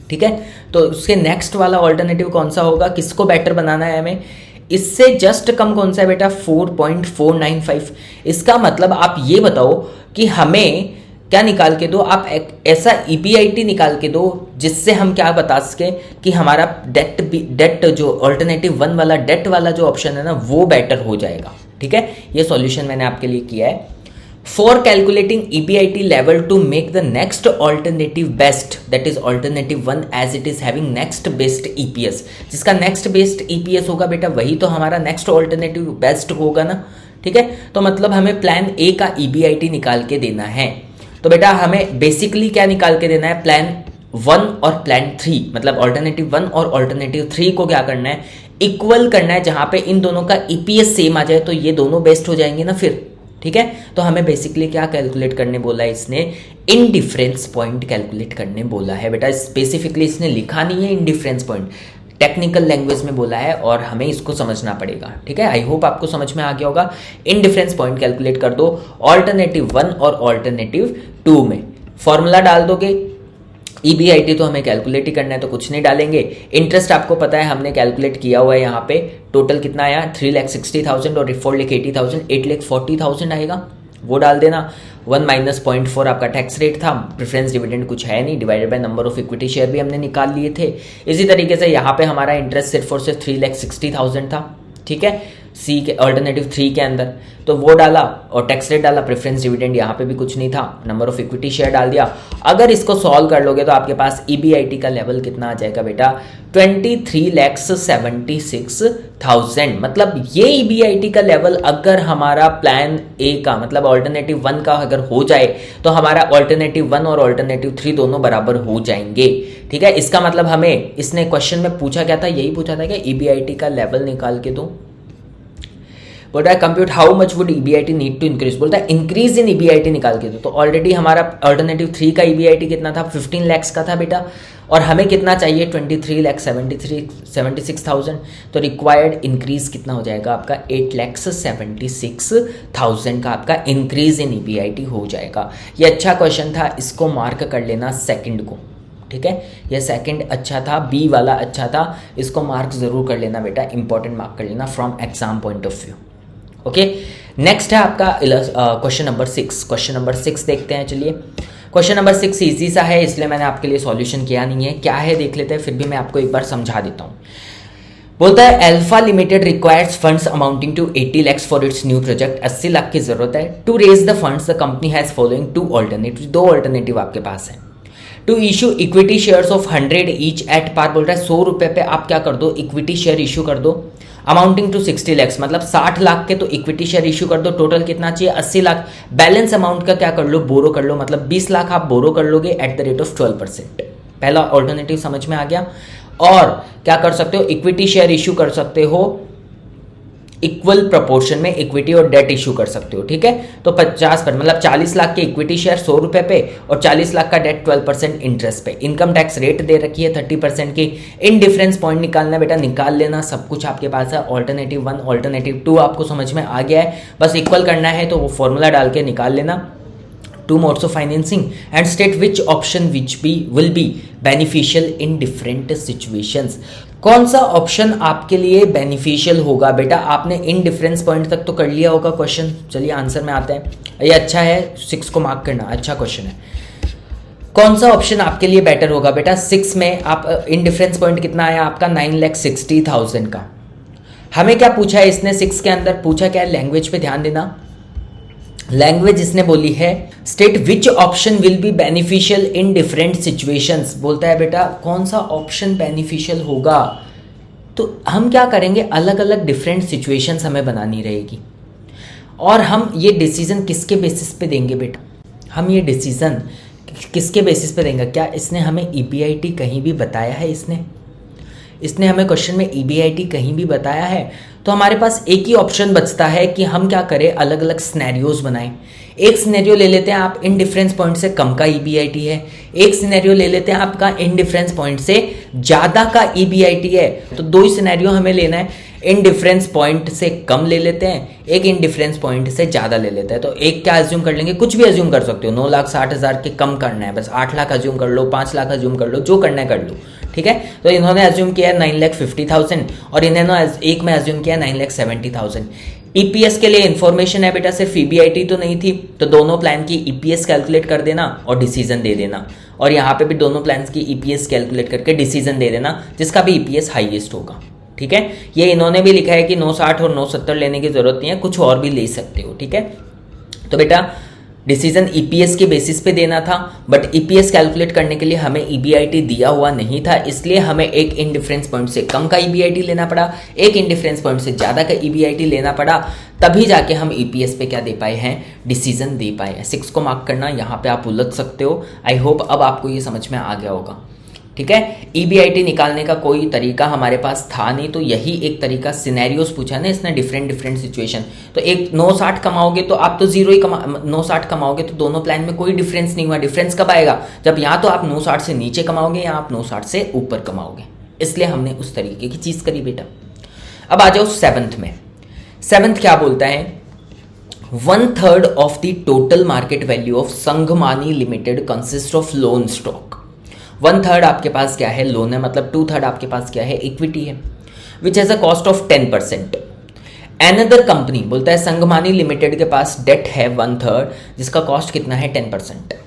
ठीक है। तो उसके नेक्स्ट वाला ऑल्टरनेटिव कौन सा होगा, किसको बेटर बनाना है हमें, इससे जस्ट कम कौन सा है बेटा, 4.495। इसका मतलब आप ये बताओ कि हमें क्या निकाल के दो, आप एक ऐसा ईबीआईटी निकाल के दो जिससे हम क्या बता सके कि हमारा डेट जो ऑल्टरनेटिव 1 वाला डेट वाला जो ऑप्शन है ना वो बेटर हो जाएगा, ठीक है। ये सॉल्यूशन मैंने आपके लिए किया है। For calculating EBIT level to make the next alternative best, that is alternative 1 as it is having next best EPS, जिसका next best EPS होगा बेटा वही तो हमारा next alternative best होगा ना, ठीक है। तो मतलब हमें प्लान ए का EBIT निकाल के देना है। तो बेटा हमें बेसिकली क्या निकाल के देना है, प्लान 1 और प्लान 3, मतलब ऑल्टरनेटिव 1 और ऑल्टरनेटिव 3 को क्या करना है, इक्वल करना है, जहां पे इन दोनों का EPS सेम आ जाए तो ये दोनों बेस्ट हो जाएंगे ना फिर, ठीक है। तो हमें बेसिकली क्या कैलकुलेट करने बोला है इसने, इनडिफरेंस पॉइंट कैलकुलेट करने बोला है बेटा। स्पेसिफिकली इसने लिखा नहीं है इनडिफरेंस पॉइंट, टेक्निकल लैंग्वेज में बोला है और हमें इसको समझना पड़ेगा, ठीक है। आई होप आपको समझ में आ गया होगा। इनडिफरेंस पॉइंट कैलकुलेट कर दो ऑल्टरनेटिव 1 और ऑल्टरनेटिव 2 में, फॉर्मूला डाल दोगे। ईबीआईटी तो हमें कैलकुलेट ही करना है तो कुछ नहीं डालेंगे। इंटरेस्ट आपको पता है हमने कैलकुलेट किया हुआ है, यहाँ पे टोटल कितना आया 3,60,000 और 4,80,000, 8,40,000 आएगा, वो डाल देना। 1 माइनस 0.4 आपका टैक्स रेट था, प्रेफरेंस डिविडेंड कुछ है नहीं, divided by number of equity share भी हमने निकाल लिए थे। इसी तरीके से यहाँ पे हमारा इंटरेस्ट सिर्फ और सिर्फ 3,60,000 था, ठीक है, सी के ऑल्टरनेटिव 3 के अंदर, तो वो डाला और टैक्स रेट डाला। प्रेफरेंस डिविडेंड यहाँ पे भी कुछ नहीं था, नंबर ऑफ इक्विटी शेयर डाल दिया। अगर इसको सॉल्व कर लोगे तो आपके पास ईबीआईटी का लेवल कितना आ जाएगा बेटा, 23,76,000। मतलब ये ईबीआईटी का लेवल अगर हमारा प्लान ए का मतलब ऑल्टरनेटिव 1 का अगर हो जाए तो हमारा ऑल्टरनेटिव 1 और ऑल्टरनेटिव 3 दोनों बराबर हो जाएंगे, ठीक है। इसका मतलब हमें इसने क्वेश्चन में पूछा क्या था, यही पूछा था कि ईबीआईटी का लेवल निकाल के दो। बोलता है compute how much would EBIT need to increase, बोलता है इंक्रीज इन ईबीआईटी निकाल के दो। तो ऑलरेडी हमारा ऑल्टरनेटिव 3 का ईबीआईटी कितना था, 15 लाख का था बेटा, और हमें कितना चाहिए 23,76,000। तो रिक्वायर्ड इंक्रीज कितना हो जाएगा आपका 8,76,000 का आपका इंक्रीज इन ईबीआईटी हो जाएगा। ये अच्छा क्वेश्चन था, इसको मार्क कर लेना सेकंड को, ठीक है। ये सेकंड अच्छा था, बी वाला अच्छा था, इसको मार्क जरूर कर लेना बेटा, इंपॉर्टेंट मार्क कर लेना from exam point of view. Okay, next है आपका क्वेश्चन नंबर 6। क्वेश्चन नंबर 6 देखते हैं, चलिए। क्वेश्चन नंबर 6 इजी सा है, इसलिए मैंने आपके लिए सॉल्यूशन किया नहीं है। क्या है देख लेते हैं, फिर भी मैं आपको एक बार समझा देता हूँ। बोलता है Alpha Limited requires funds amounting to 80 lakh for its new project. 80 lakh की जरूरत है। To raise the funds the company has following two alternative, दो ऑल्टरनेटिव आपके पास है। To issue equity shares of 100 each at par, बोल रहा है 100 रुपए पे आप क्या कर दो, इक्विटी शेयर इशू कर दो अमाउंटिंग टू 60 लैक्स, मतलब 60 लाख के तो इक्विटी शेयर इशू कर दो। टोटल कितना चाहिए, 80 लाख। बैलेंस अमाउंट का क्या कर लो, बोरो कर लो, मतलब 20 लाख आप बोरो कर लोगे एट द रेट ऑफ 12%। पहला ऑल्टरनेटिव समझ में आ गया। और क्या कर सकते हो, इक्विटी शेयर इशू कर सकते हो, इक्वल प्रोपोर्शन में इक्विटी और डेट इशू कर सकते हो, ठीक है। तो 50 पर मतलब 40 लाख के इक्विटी शेयर 100 रुपए पे और 40 लाख का डेट 12% इंटरेस्ट पे। इनकम टैक्स रेट दे रखी है 30% की। इन डिफरेंस पॉइंट निकालना बेटा, निकाल लेना, सब कुछ आपके पास है। ऑल्टरनेटिव 1 ऑल्टरनेटिव 2 आपको समझ में आ गया है, बस इक्वल करना है तो वो फॉर्मूला डाल के निकाल लेना। 2 modes of financing and state which option will be beneficial in different situations। कौन सा ऑप्शन आपके लिए बेनिफिशियल होगा बेटा। आपने इन डिफरेंस पॉइंट तक तो कर लिया होगा क्वेश्चन। चलिए आंसर में आते हैं, ये अच्छा है, 6 को मार्क करना, अच्छा क्वेश्चन है। कौन सा ऑप्शन आपके लिए बेटर होगा बेटा। 6 में आप इन डिफरेंस पॉइंट कितना आया आपका, 9,60,000 का। हमें क्या पूछा है इसने, 6 के अंदर पूछा क्या है, लैंग्वेज पे ध्यान देना। लैंग्वेज इसने बोली है state which option will be beneficial in different situations. बोलता है बेटा कौन सा ऑप्शन बेनिफिशियल होगा, तो हम क्या करेंगे, अलग अलग डिफरेंट सिचुएशंस हमें बनानी रहेगी। और हम ये डिसीजन किसके बेसिस पे देंगे बेटा, हम ये डिसीजन किसके बेसिस पे देंगे। क्या इसने हमें EBIT कहीं भी बताया है, इसने हमें क्वेश्चन में EBIT कहीं भी बताया है। तो हमारे पास एक ही ऑप्शन बचता है कि हम क्या करें, अलग अलग सिनेरियोज बनाएं। एक सिनेरियो ले लेते हैं आप इन डिफरेंस पॉइंट से कम का EBIT है, एक सिनेरियो ले लेते हैं आपका इन डिफरेंस पॉइंट से ज़्यादा का EBIT है। तो 2 ही सिनेरियो हमें लेना है, इन डिफरेंस पॉइंट से कम ले लेते हैं, एक इन डिफरेंस पॉइंट से ज़्यादा ले लेते हैं। तो एक क्या अज्यूम कर लेंगे, कुछ भी अज्यूम कर सकते हो, 9,60,000 के कम करना है, बस 8 लाख अज्यूम कर लो, 5 लाख अज्यूम कर लो, जो करना है कर लो, ठीक है। तो इन्होंने अज्यूम किया 9,50,000 और इन्होंने एक में अज्यूम किया 9,70,000। EPS के लिए इन्फॉर्मेशन है बेटा, सिर्फ EBIT तो नहीं थी, तो दोनों प्लान की EPS कैलकुलेट कर देना और डिसीजन दे देना। और यहाँ पे भी दोनों प्लान की EPS कैलकुलेट करके डिसीजन दे देना, जिसका भी EPS हाईएस्ट होगा, ठीक है। ये इन्होंने भी लिखा है कि 960 और 970 लेने की जरूरत नहीं है, कुछ और भी ले सकते हो, ठीक है। तो बेटा डिसीजन EPS के बेसिस पे देना था, बट EPS कैलकुलेट करने के लिए हमें EBIT दिया हुआ नहीं था, इसलिए हमें एक इन डिफरेंस पॉइंट से कम का EBIT लेना पड़ा, एक इन डिफरेंस पॉइंट से ज़्यादा का EBIT लेना पड़ा, तभी जाके हम EPS पे क्या दे पाए हैं, डिसीजन दे पाए हैं। 6 को मार्क करना, यहाँ पे आप उलझ सकते हो। आई होप अब आपको ये समझ में आ गया होगा, ठीक है। EBIT निकालने का कोई तरीका हमारे पास था नहीं, तो यही एक तरीका, सिनेरियोस पूछा ना इसने, डिफरेंट सिचुएशन। तो एक 960 कमाओगे तो आप तो जीरो ही 960 कमाओगे तो दोनों प्लान में कोई डिफरेंस नहीं हुआ। डिफरेंस कब आएगा, जब या तो आप 960 से नीचे कमाओगे या आप 960 से ऊपर कमाओगे, इसलिए हमने उस तरीके की चीज करी बेटा। अब आ जाओ 7th में। 7th क्या बोलता है, 1/3 of the total market value of Sanghmani limited consist of loan stock. 1/3 आपके पास क्या है, लोन है, मतलब 2/3 आपके पास क्या है, इक्विटी है, which has a cost of 10%। Another company बोलता है संघमानी लिमिटेड के पास डेट है 1/3 जिसका कॉस्ट कितना है, 10%।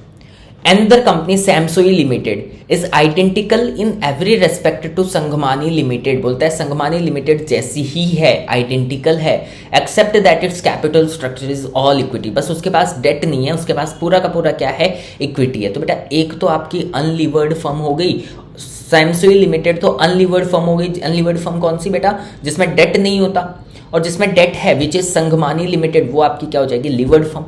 एनदर कंपनी सैमसोई limited is identical in every respect to Sanghmani limited. बोलता है संघमानी लिमिटेड जैसी ही है, आइडेंटिकल है, except that its capital structure is all equity. बस उसके पास डेट नहीं है, उसके पास पूरा का पूरा क्या है, इक्विटी है। तो बेटा एक तो आपकी अनलीवर्ड फर्म हो गई, सैमसोई लिमिटेड तो अनलीवर्ड फर्म हो गई। अनलीवर्ड फर्म कौन सी बेटा, जिसमें डेट नहीं होता, और जिसमें डेट है विच इज संघमानी लिमिटेड, वो आपकी क्या हो जाएगी, लीवर्ड फर्म,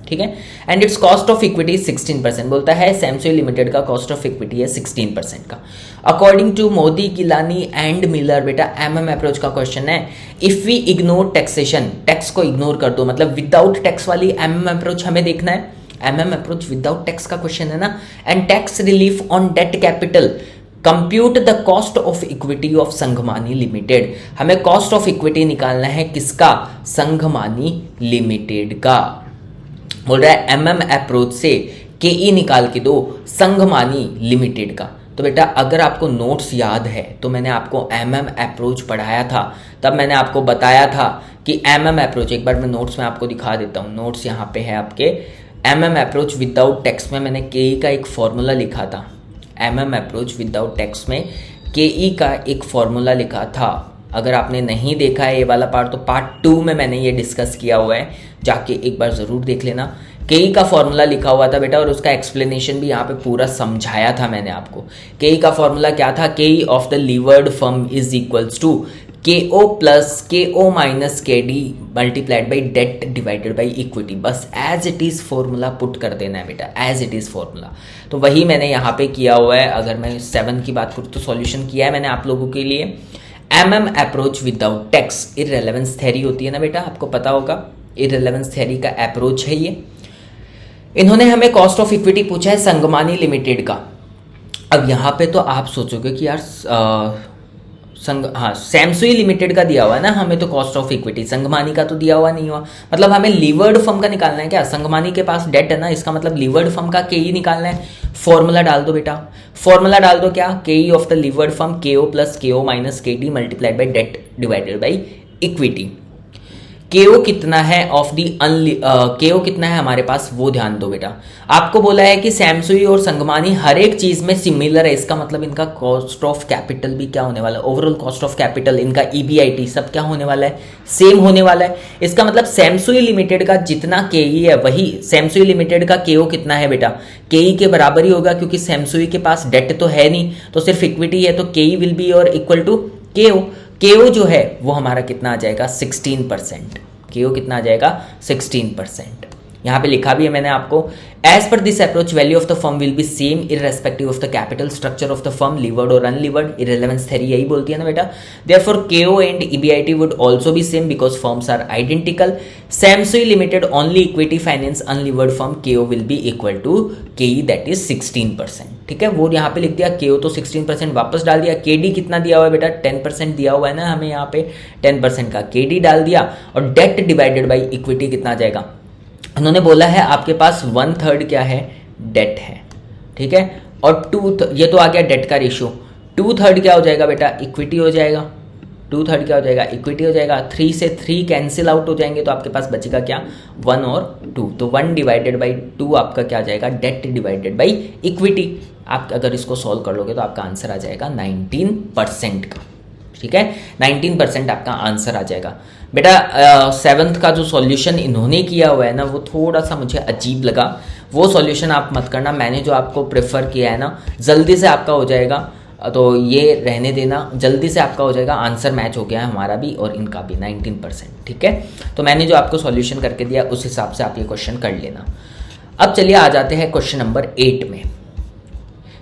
ठीक है। And its cost of equity 16%। बोलता है सैमसंग लिमिटेड का कॉस्ट ऑफ इक्विटी है 16% का। According to Modigliani and Miller, बेटा MM अप्रोच का क्वेश्चन है। If we ignore taxation, tax को इग्नोर कर दो, मतलब विदाउट टैक्स वाली MM अप्रोच हमें देखना है। MM अप्रोच विदाउट टैक्स का क्वेश्चन है ना। And tax relief on debt capital, compute the cost of equity of Sanghmani limited. हमें कॉस्ट ऑफ इक्विटी निकालना है किसका, संघमानी लिमिटेड का। बोल रहा है MM अप्रोच से KE निकाल के दो संघमानी लिमिटेड का। तो बेटा अगर आपको नोट्स याद है तो मैंने आपको MM अप्रोच पढ़ाया था, तब मैंने आपको बताया था कि MM अप्रोच, एक बार मैं नोट्स में आपको दिखा देता हूँ, नोट्स यहाँ पे है आपके। MM अप्रोच विदाउट टैक्स में मैंने KE का एक फॉर्मूला लिखा था। MM अप्रोच विदाउट टैक्स में KE का एक फॉर्मूला लिखा था, अगर आपने नहीं देखा है ये वाला पार्ट तो पार्ट 2 में मैंने ये डिस्कस किया हुआ है, जाके एक बार ज़रूर देख लेना। केई का फॉर्मूला लिखा हुआ था बेटा और उसका एक्सप्लेनेशन भी यहाँ पे पूरा समझाया था मैंने आपको। केई का फॉर्मूला क्या था? KE of the levered firm is equals to KO plus KO minus KD multiplied by debt divided by equity. बस as it is formula put कर देना है बेटा, एज इट इज़ फॉर्मूला। तो वही मैंने यहाँ पे किया हुआ है। अगर मैं 7 की बात करूँ तो सॉल्यूशन किया है मैंने आप लोगों के लिए। अप्रोच विदाउट टैक्स, इररेलेवेंस थ्योरी होती है ना बेटा, आपको पता होगा इररेलेवेंस थ्योरी का अप्रोच है ये। इन्होंने हमें कॉस्ट ऑफ इक्विटी पूछा है संगमानी लिमिटेड का। अब यहाँ पे तो आप सोचोगे कि यार सैमसुई लिमिटेड का दिया हुआ है ना हमें तो कॉस्ट ऑफ इक्विटी, संगमानी का तो दिया हुआ नहीं हुआ। मतलब हमें लीवर्ड फर्म का निकालना है क्या? संगमानी के पास डेट है ना, इसका मतलब लीवर्ड फर्म का केई निकालना है। फॉर्मूला डाल दो बेटा, फॉर्मूला डाल दो क्या? KE of the levered firm KO plus KO minus KD multiplied by debt divided by equity. KO कितना है ऑफ दी KO कितना है हमारे पास वो ध्यान दो बेटा। आपको बोला है कि सैमसुई और संगमानी हर एक चीज में सिमिलर है, इसका मतलब इनका कॉस्ट ऑफ कैपिटल भी क्या होने वाला है, ओवरऑल कॉस्ट ऑफ कैपिटल, इनका EBIT सब क्या होने वाला है, सेम होने वाला है। इसका मतलब सैमसुई लिमिटेड का जितना KE है वही सैमसुई लिमिटेड का KO कितना है बेटा, KE के बराबर ही होगा, क्योंकि सैमसुई के पास डेट तो है नहीं, तो सिर्फ इक्विटी है, तो KE विल बी और इक्वल टू KO। KO जो है वो हमारा कितना आ जाएगा 16%। KO कितना आ जाएगा 16%। यहाँ पे लिखा भी है मैंने आपको, as per this approach value of the firm will be same irrespective of the capital structure of the firm, levered और अनलीवर्ड। इररिलेवेंस थ्योरी यही बोलती है ना बेटा। Therefore KO and EBIT would also be same because firms are identical. सैमसुई limited only equity finance unlevered firm, KO will be equal to KE that is 16%। ठीक है, वो यहाँ पे लिख दिया, KO तो 16% वापस डाल दिया। KD कितना दिया हुआ है बेटा 10% दिया हुआ है ना हमें यहाँ पे, 10% का KD डाल दिया। और डेट डिवाइडेड बाई इक्विटी कितना आ जाएगा, उन्होंने बोला है आपके पास 1/3 क्या है, डेट है। ठीक है, और ये तो आ गया डेट का रेशियो, 2/3 क्या हो जाएगा बेटा, इक्विटी हो जाएगा। 2/3 क्या हो जाएगा, इक्विटी हो जाएगा। 3 से 3 कैंसिल आउट हो जाएंगे तो आपके पास बचेगा क्या, 1 और 2। तो 1 डिवाइडेड बाई 2 आपका क्या आ जाएगा, डेट डिवाइडेड बाई इक्विटी। आप अगर इसको सॉल्व कर लोगे तो आपका आंसर आ जाएगा 19% का। ठीक है, 19% आपका आंसर आ जाएगा बेटा। 7th का जो सॉल्यूशन इन्होंने किया हुआ है ना वो थोड़ा सा मुझे अजीब लगा, वो सॉल्यूशन आप मत करना। मैंने जो आपको प्रेफर किया है ना, जल्दी से आपका हो जाएगा, तो ये रहने देना, जल्दी से आपका हो जाएगा। आंसर मैच हो गया है हमारा भी और इनका भी 19%। ठीक है, तो मैंने जो आपको सॉल्यूशन करके दिया उस हिसाब से आप ये क्वेश्चन कर लेना। अब चलिए आ जाते हैं क्वेश्चन नंबर 8 में।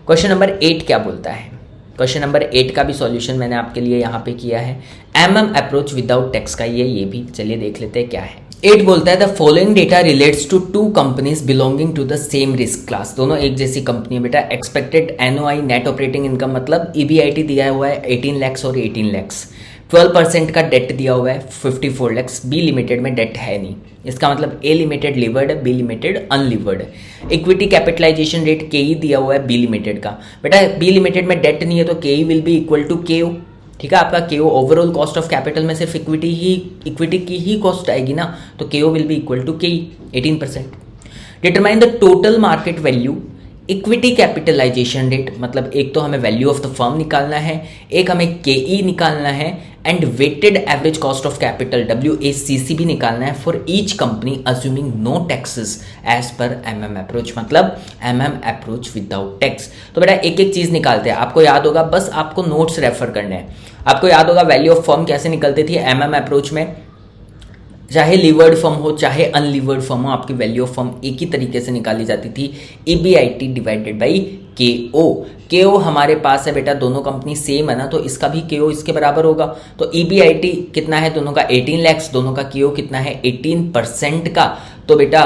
क्वेश्चन नंबर 8 क्या बोलता है, क्वेश्चन नंबर 8 का भी सॉल्यूशन मैंने आपके लिए यहाँ पे किया है। अप्रोच विदाउट टैक्स का ये भी चलिए देख लेते हैं क्या है। 8 बोलता है the following data relates to 2 companies belonging to the same risk class. दोनों एक जैसी कंपनी है बेटा। Expected NOI net operating income मतलब EBIT दिया हुआ है 18 lakhs और 18 lakhs। 12% का डेट दिया हुआ है 54 lakhs। बी लिमिटेड में डेट है नहीं, इसका मतलब ए लिमिटेड लीवर्ड है, बी लिमिटेड अनलीवर्ड है। इक्विटी कैपिटलाइजेशन रेट KE दिया हुआ है बी लिमिटेड का। बेटा बी लिमिटेड में डेट नहीं है तो KE will be equal to KO। ठीक है, आपका KO overall cost of capital में सिर्फ इक्विटी की ही कॉस्ट आएगी ना, तो KO will be equal to KE 18%। Determine the total market value equity capitalization rate, मतलब एक तो हमें वैल्यू ऑफ द फर्म निकालना है, एक हमें KE निकालना है, and weighted average cost of capital WACC भी निकालना है for each company assuming no taxes as per approach, मतलब अप्रोच विदाउट टैक्स। तो बेटा एक एक चीज निकालते हैं, आपको याद होगा, बस आपको नोट्स रेफर करने हैं। आपको याद होगा वैल्यू ऑफ फर्म कैसे निकलती थी अप्रोच में, चाहे लीवर्ड फर्म हो चाहे अनलीवर्ड फर्म हो, आपकी वैल्यू ऑफ फर्म एक ही तरीके से निकाली जाती थी, EBIT divided by KO। KO हमारे पास है बेटा, दोनों कंपनी सेम है ना, तो इसका भी KO इसके बराबर होगा। तो EBIT कितना है दोनों का 18 lakhs, दोनों का KO कितना है 18% का। तो बेटा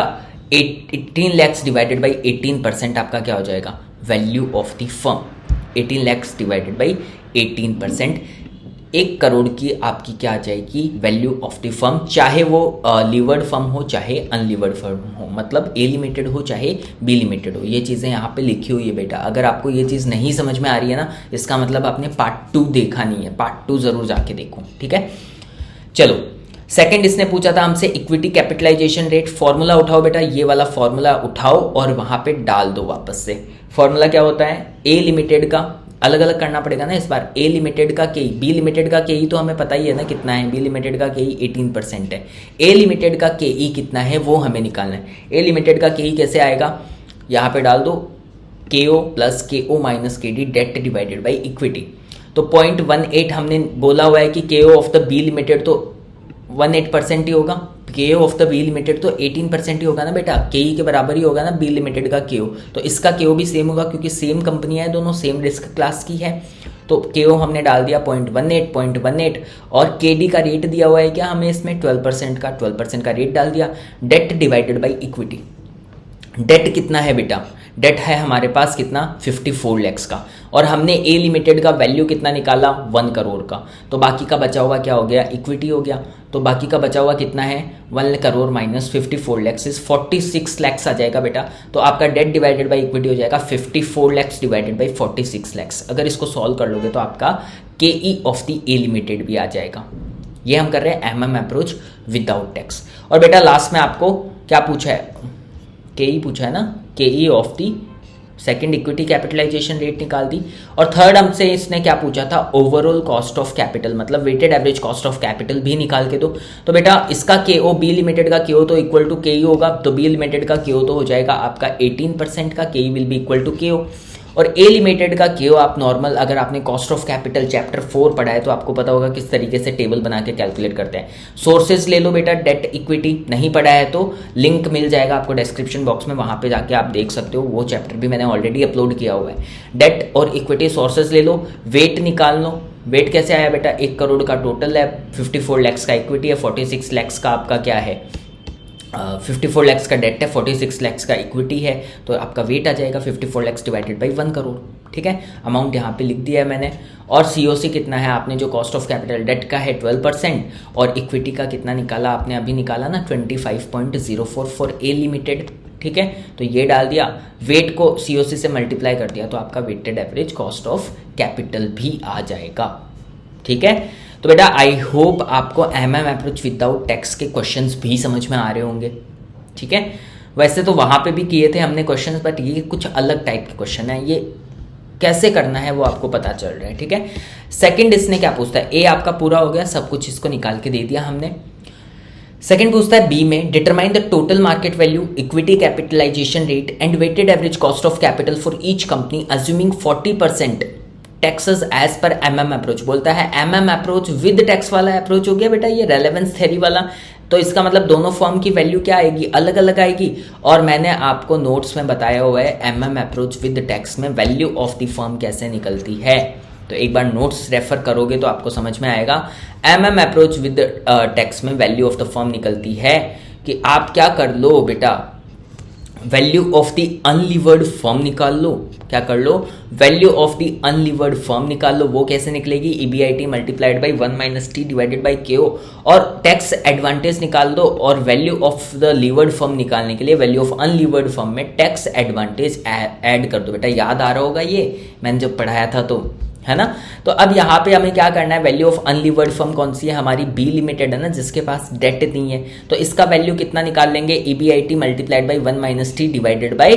18 lakhs डिवाइडेड बाई 18% आपका क्या हो जाएगा, value of the firm. 18 lakhs divided by 18%, 1 crore की आपकी क्या आ जाएगी वैल्यू ऑफ द फर्म, चाहे वो लीवर्ड फर्म हो चाहे अनलीवर्ड फर्म हो, मतलब ए लिमिटेड हो चाहे बी लिमिटेड हो। ये चीज़ें यहाँ पे लिखी हुई है बेटा। अगर आपको ये चीज़ नहीं समझ में आ रही है ना, इसका मतलब आपने पार्ट 2 देखा नहीं है, पार्ट 2 जरूर जाके देखो। ठीक है, चलो सेकंड इसने पूछा था हमसे इक्विटी कैपिटलाइजेशन रेट। फॉर्मूला उठाओ बेटा, ये वाला फॉर्मूला उठाओ और वहां पे डाल दो वापस से। फॉर्मूला क्या होता है, ए लिमिटेड का अलग अलग करना पड़ेगा ना इस बार। ए लिमिटेड का के, बी लिमिटेड का के तो हमें पता ही है ना कितना है, बी लिमिटेड का के 18% है। ए लिमिटेड का के कितना है वो हमें निकालना है। ए लिमिटेड का के कैसे आएगा, यहाँ पे डाल दो के ओ प्लस के ओ माइनस के D date divided by equity. तो 0.18 हमने बोला हुआ है कि के ओ ऑफ द बी लिमिटेड तो 18% ही होगा, के ओ ऑफ द बी लिमिटेड तो 18% ही होगा ना बेटा, के के बराबर ही होगा ना बी लिमिटेड का के ओ। तो इसका के ओ भी सेम होगा क्योंकि सेम कंपनियां हैं, दोनों सेम रिस्क क्लास की है। तो के ओ हमने डाल दिया 0.18 और के डी का रेट दिया हुआ है क्या हमें इसमें 12% का रेट डाल दिया। Debt divided by equity, debt कितना है बेटा, डेट है हमारे पास कितना 54 लैक्स का, और हमने ए लिमिटेड का वैल्यू कितना निकाला 1 करोड़ का। तो बाकी का बचा हुआ क्या हो गया, इक्विटी हो गया। तो बाकी का बचा हुआ कितना है 1 करोड़ माइनस 54 लैक्स इज 46 लैक्स आ जाएगा बेटा। तो आपका डेट डिवाइडेड बाई इक्विटी हो जाएगा 54 लैक्स डिवाइडेड बाई 46 लैक्स। अगर इसको सॉल्व कर लोगे तो आपका के E of the A limited भी आ जाएगा। ये हम कर रहे हैं एमएम अप्रोच विदाउट टैक्स। और बेटा लास्ट में आपको क्या पूछा है, के ई पूछा है ना, K E of the second equity capitalization rate निकाल दी। और थर्ड हमसे इसने क्या पूछा था, ओवरऑल कॉस्ट ऑफ कैपिटल, मतलब weighted average cost of capital भी निकाल के दो। तो बेटा इसका के ओ, बी लिमिटेड का के ओ तो इक्वल टू के ई होगा, तो बी लिमिटेड का के ओ तो हो जाएगा आपका 18% का, के ई विल बी इक्वल टू के ओ। और ए लिमिटेड का के ओ आप नॉर्मल, अगर आपने कॉस्ट ऑफ कैपिटल चैप्टर 4 पढ़ा है तो आपको पता होगा किस तरीके से टेबल बना के कैलकुलेट करते हैं। सोर्सेज ले लो बेटा, डेट इक्विटी, नहीं पढ़ा है तो लिंक मिल जाएगा आपको डिस्क्रिप्शन बॉक्स में, वहां पे जाके आप देख सकते हो, वो चैप्टर भी मैंने ऑलरेडी अपलोड किया हुआ है। डेट और इक्विटी सोर्सेज ले लो, वेट निकाल लो। वेट कैसे आया बेटा, 1 करोड़ का टोटल है, 54 लैक्स का इक्विटी है, 46 लैक्स का आपका क्या है 54 लैक्स का डेट है, 46 लैक्स का इक्विटी है। तो आपका वेट आ जाएगा 54 लैक्स डिवाइडेड बाई 1 करोड़। ठीक है, अमाउंट यहाँ पे लिख दिया है मैंने। और सीओसी कितना है आपने, जो कॉस्ट ऑफ कैपिटल डेट का है 12% और इक्विटी का कितना निकाला आपने, अभी निकाला ना 25.04 फॉर ए लिमिटेड। ठीक है, तो ये डाल दिया, वेट को सीओसी से मल्टीप्लाई कर दिया तो आपका weighted average cost of capital भी आ जाएगा। ठीक है, तो बेटा आई होप आपको एमएम अप्रोच विदाउट टैक्स के क्वेश्चंस भी समझ में आ रहे होंगे। ठीक है, वैसे तो वहां पे भी किए थे हमने क्वेश्चंस, बट ये कुछ अलग टाइप के क्वेश्चन है, ये कैसे करना है वो आपको पता चल रहा है। ठीक है, सेकंड इसने क्या पूछता है, ए आपका पूरा हो गया, सब कुछ इसको निकाल के दे दिया हमने। सेकंड पूछता है बी में, determine the total market value, equity capitalization rate and weighted average cost of capital for each company assuming 40% taxes as per MM approach. बोलता है एमएम अप्रोच विद टैक्स वाला अप्रोच हो गया बेटा, ये रेलेवेंस थ्योरी वाला। तो इसका मतलब दोनों फर्म की वैल्यू क्या आएगी, अलग अलग आएगी। और मैंने आपको नोट्स में बताया हुआ है एमएम अप्रोच विद टैक्स में वैल्यू ऑफ द फर्म कैसे निकलती है। तो एक बार नोट्स रेफर करोगे तो आपको समझ में आएगा। एमएम अप्रोच विद टैक्स में वैल्यू ऑफ द फर्म निकलती है कि आप क्या कर लो बेटा, value of the unlevered firm निकाल लो। क्या कर लो, value of the unlevered firm निकाल लो। वो कैसे निकलेगी, EBIT multiplied by 1 minus T divided by KO. और टैक्स एडवांटेज निकाल दो, और value of the levered firm निकालने के लिए वैल्यू ऑफ अनलीवर्ड फर्म में टैक्स एडवांटेज ऐड कर दो। बेटा याद आ रहा होगा, ये मैंने जब पढ़ाया था तो, है ना। तो अब यहाँ पे हमें क्या करना है, वैल्यू ऑफ अनलीवर्ड फर्म कौन सी है हमारी, बी लिमिटेड है ना, जिसके पास डेट नहीं है। तो इसका वैल्यू कितना निकाल लेंगे, EBIT multiplied by 1 minus T divided by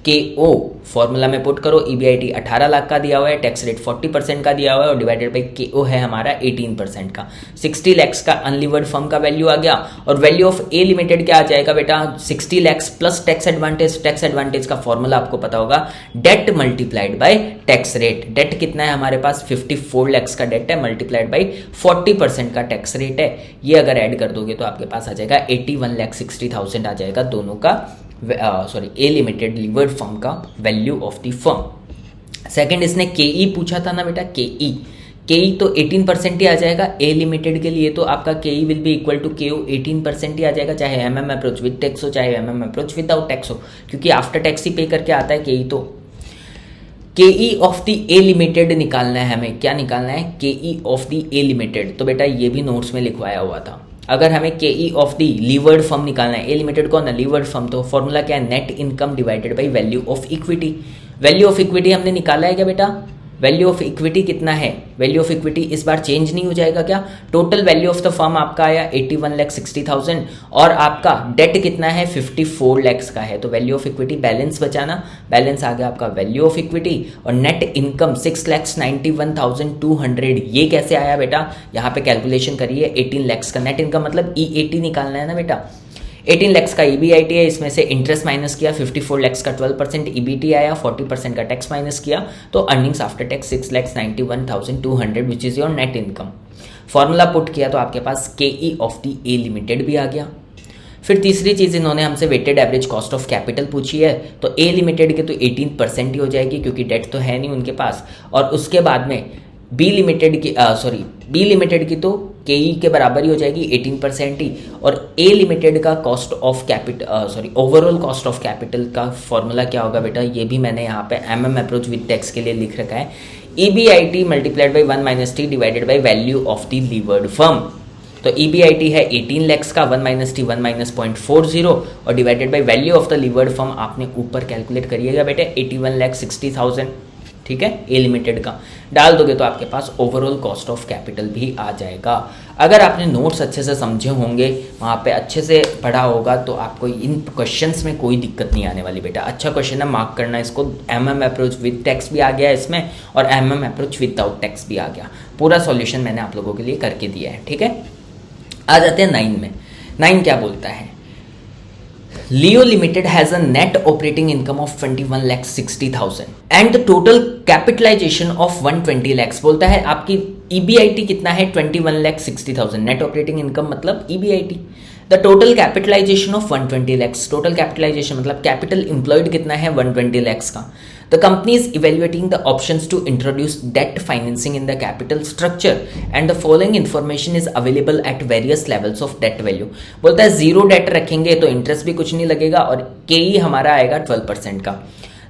के ओ। फॉर्मूला में पुट करो, ईबीआईटी 18 लाख का दिया हुआ है, टैक्स रेट 40% का दिया हुआ है, और डिवाइडेड बाई के ओ है हमारा 18% का। 60 लैक्स का अनलीवर्ड फर्म का वैल्यू आ गया। और वैल्यू ऑफ ए लिमिटेड क्या आ जाएगा बेटा, 60 lakhs plus tax advantage. Tax advantage का फॉर्मूला आपको पता होगा, debt multiplied by tax rate. Debt कितना है हमारे पास, 54 लैक्स का डेट है, मल्टीप्लाइड बाई 40% का टैक्स रेट है। ये अगर ऐड कर दोगे तो आपके पास आ जाएगा 81,60,000 आ जाएगा दोनों का, ए लिमिटेड लीवर्ड फर्म का value of the firm. Second इसने के ई पूछा था ना बेटा, के ई तो 18% ही आ जाएगा ए लिमिटेड के लिए। तो आपका के ई विल बी इक्वल टू के ओ 18% ही आ जाएगा, चाहे एमएम अप्रोच विद टैक्स हो चाहे एमएम अप्रोच विदाउट टैक्स हो, क्योंकि आफ्टर टैक्स ही पे करके आता है के ई। तो के E of the A limited निकालना है हमें। क्या निकालना है, के E of the A limited. तो बेटा ये भी नोट्स में लिखवाया हुआ था। अगर हमें K E of the levered firm निकालना है, ए लिमिटेड को ना लीवर्ड फर्म, तो फॉर्मूला क्या है, net income divided by value of equity. Value of equity हमने निकाला है क्या बेटा, वैल्यू ऑफ इक्विटी कितना है, वैल्यू ऑफ इक्विटी इस बार चेंज नहीं हो जाएगा क्या? Total value of the firm आपका आया 81,60,000 और आपका डेट कितना है 54 लैक्स का है, तो वैल्यू ऑफ इक्विटी बैलेंस बचाना, बैलेंस आ गया आपका वैल्यू ऑफ इक्विटी। और नेट इनकम 6,91,200, ये कैसे आया बेटा? यहाँ पे कैलकुलेशन करिए, 18 लैक्स का नेट इनकम मतलब EAT निकालना है ना बेटा। 18 लैक्स का EBIT है, इसमें से इंटरेस्ट माइनस किया, 54 लैक्स का 12% EBT आया, 40% का टैक्स माइनस किया, तो earnings after tax 6,91,200 which is your net income. Formula put किया तो आपके पास KE of the A limited भी आ गया। फिर तीसरी चीज़ इन्होंने हमसे weighted average cost of capital पूछी है, तो A लिमिटेड के तो 18% ही हो जाएगी क्योंकि डेट तो है नहीं उनके पास, और उसके बाद में बी लिमिटेड की तो KE के बराबर ही हो जाएगी 18% ही, और A लिमिटेड का cost of capital overall cost of capital का फॉर्मूला क्या होगा बेटा, ये भी मैंने यहाँ पे MM अप्रोच विद टैक्स के लिए लिख रखा है, EBIT multiplied by 1 - T divided by value of the levered firm. तो EBIT है 18 लैक्स का, 1 - T 1 - 0.40 और divided by value of the levered firm आपने ऊपर कैलकुलेट करिएगा बेटे 81,60,000, ठीक है, A लिमिटेड का डाल दोगे तो आपके पास ओवरऑल कॉस्ट ऑफ कैपिटल भी आ जाएगा। अगर आपने नोट्स अच्छे से समझे होंगे, वहाँ पे अच्छे से पढ़ा होगा, तो आपको इन क्वेश्चंस में कोई दिक्कत नहीं आने वाली बेटा। अच्छा क्वेश्चन है, मार्क करना इसको। MM अप्रोच विद टैक्स भी आ गया इसमें और MM अप्रोच विदाउट टैक्स भी आ गया। पूरा सॉल्यूशन मैंने आप लोगों के लिए करके दिया है, ठीक है। आ जाते हैं 9 में। 9 क्या बोलता है, Leo Limited has a net operating income of 21,60,000 and the total capitalization of 120 lakhs। बोलता है आपकी EBIT कितना है 21,60,000, नेट ऑपरेटिंग इनकम मतलब EBIT। The total capitalization of 120 lakhs, total capitalization मतलब कैपिटल एम्प्लॉयड कितना है 120 लैक्स का। The company is evaluating the options to introduce debt financing in the capital structure and the following information is available at various levels of debt value. बोलता है जीरो डेट रखेंगे तो इंटरेस्ट भी कुछ नहीं लगेगा और KE हमारा आएगा 12% का।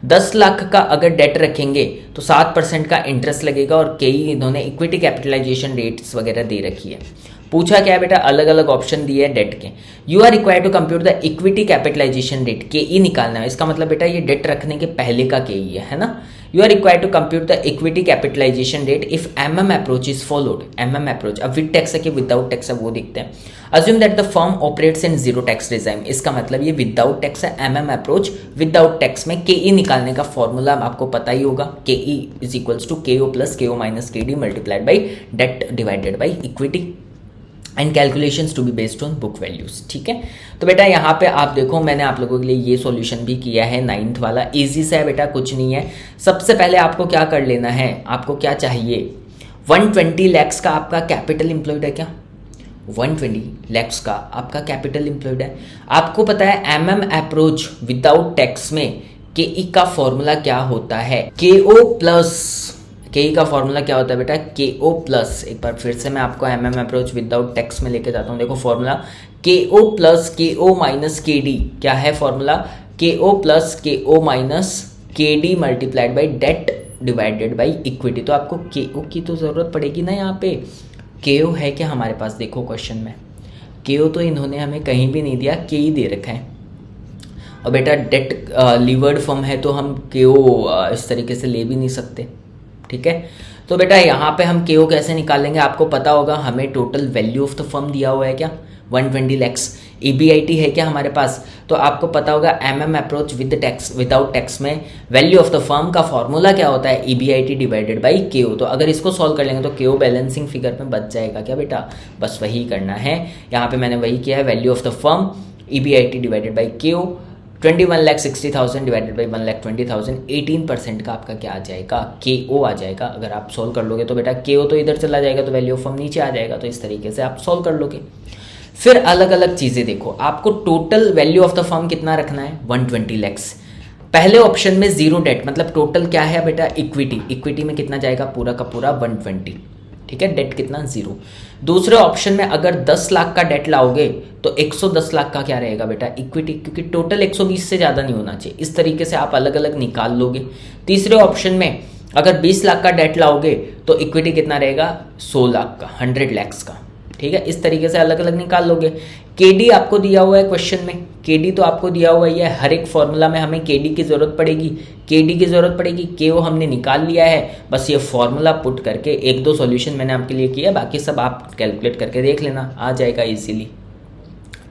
10 लाख का अगर डेट रखेंगे तो 7% का इंटरेस्ट लगेगा और KE इन्होंने इक्विटी कैपिटलाइजेशन रेट्स वगैरह दे रखी है। पूछा क्या है बेटा, अलग अलग ऑप्शन दिए हैं डेट के। You are required to compute the equity capitalization rate, KE निकालना है। इसका मतलब बेटा ये डेट रखने के पहले का KE है ना। You are required to compute the equity capitalization rate if MM approach is followed. MM approach, अब विद टैक्स है कि विदाउट टैक्स है वो देखते हैं। Assume that the firm operates in zero tax regime, इसका मतलब ये विदाउट टैक्स है। MM अप्रोच विदाउट टैक्स में KE निकालने का फॉर्मूला आपको पता ही होगा, KE is equals to KO plus KO minus KD multiplied by debt divided by equity and calculations to be based on book values, ठीक है। तो बेटा यहाँ पे आप देखो मैंने आप लोगों के लिए ये सॉल्यूशन भी किया है 9th वाला, इजी सा है बेटा, कुछ नहीं है। सबसे पहले आपको क्या कर लेना है, आपको क्या चाहिए, 120 लैक्स का आपका कैपिटल एम्प्लॉयड है क्या, 120 लैक्स का आपका कैपिटल एम्प्लॉयड है। आपको पता है MM अप्रोच विदाउट टैक्स में KE का फॉर्मूला क्या होता है, KO प्लस, KE का फॉर्मूला क्या होता है बेटा, KO प्लस, एक बार फिर से मैं आपको MM अप्रोच विदाउट टैक्स में लेके जाता हूँ। देखो formula KO plus KO minus KD, क्या है formula, KO plus KO minus KD multiplied by debt divided by equity. तो आपको KO की तो ज़रूरत पड़ेगी ना, यहाँ पे KO है क्या हमारे पास, देखो क्वेश्चन में KO तो इन्होंने हमें कहीं भी नहीं दिया, KE दे रखा है। और बेटा डेट लीवर्ड फर्म है तो हम KO इस तरीके से ले भी नहीं सकते, ठीक है। तो बेटा यहाँ पे हम KO कैसे निकालेंगे, आपको पता होगा, हमें total value of the firm दिया हुआ है क्या 120 लैक्स, EBIT है क्या हमारे पास, तो आपको पता होगा MM approach with tax without tax में वैल्यू ऑफ द फर्म का फॉर्मूला क्या होता है, EBIT डिवाइडेड बाई KO। तो अगर इसको सॉल्व कर लेंगे तो KO बैलेंसिंग फिगर में बच जाएगा क्या बेटा, बस वही करना है। यहाँ पे मैंने वही किया है, value of the firm EBIT divided by KO, 21,60,000 divided by 1,20,000, 18% का आपका क्या आ जाएगा, KO आ जाएगा। अगर आप सॉल्व कर लोगे तो बेटा KO तो इधर चला जाएगा तो वैल्यू ऑफ फर्म नीचे आ जाएगा, तो इस तरीके से आप सॉल्व कर लोगे। फिर अलग अलग चीज़ें देखो, आपको total value of the firm कितना रखना है 120 लैक्स। पहले ऑप्शन में जीरो डेट, मतलब टोटल क्या है बेटा, इक्विटी में कितना जाएगा, पूरा का पूरा 120, ठीक है, डेट कितना, जीरो। दूसरे ऑप्शन में अगर 10 लाख का डेट लाओगे तो 110 लाख का क्या रहेगा बेटा, इक्विटी, क्योंकि टोटल 120 से ज़्यादा नहीं होना चाहिए। इस तरीके से आप अलग अलग निकाल लोगे। तीसरे ऑप्शन में अगर 20 लाख का डेट लाओगे तो इक्विटी कितना रहेगा, 100 लाख का, 100 लैक्स का, ठीक है। इस तरीके से अलग अलग निकाल लोगे। केडी आपको दिया हुआ है क्वेश्चन में, केडी तो आपको दिया हुआ ही है, हर एक फॉर्मूला में हमें केडी की जरूरत पड़ेगी, केडी की जरूरत पड़ेगी, केओ हमने निकाल लिया है, बस ये फॉर्मूला पुट करके एक दो सॉल्यूशन मैंने आपके लिए किया, बाकी सब आप कैलकुलेट करके देख लेना, आ जाएगा इजीली।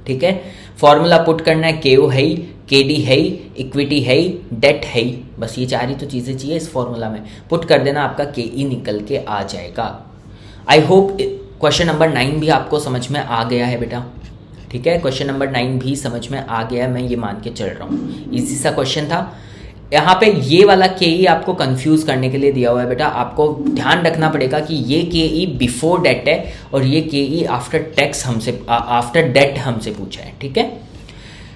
ठीक है, फॉर्मूला पुट करना है, केओ है ही, केडी है ही, इक्विटी है ही, डेट है ही, बस ये चार ही तो चीज़ें चाहिए इस फॉर्मूला में, पुट कर देना, आपका केई निकल के आ जाएगा। आई होप क्वेश्चन नंबर 9 भी आपको समझ में आ गया है बेटा। ठीक है, क्वेश्चन नंबर 9 भी समझ में आ गया है, मैं ये मान के चल रहा हूँ, इजी सा क्वेश्चन था। यहाँ पे ये वाला केई आपको कंफ्यूज करने के लिए दिया हुआ है बेटा, आपको ध्यान रखना पड़ेगा कि ये केई बिफोर डेट है और ये केई आफ्टर टैक्स हमसे आफ्टर डेट हमसे पूछा है। ठीक है,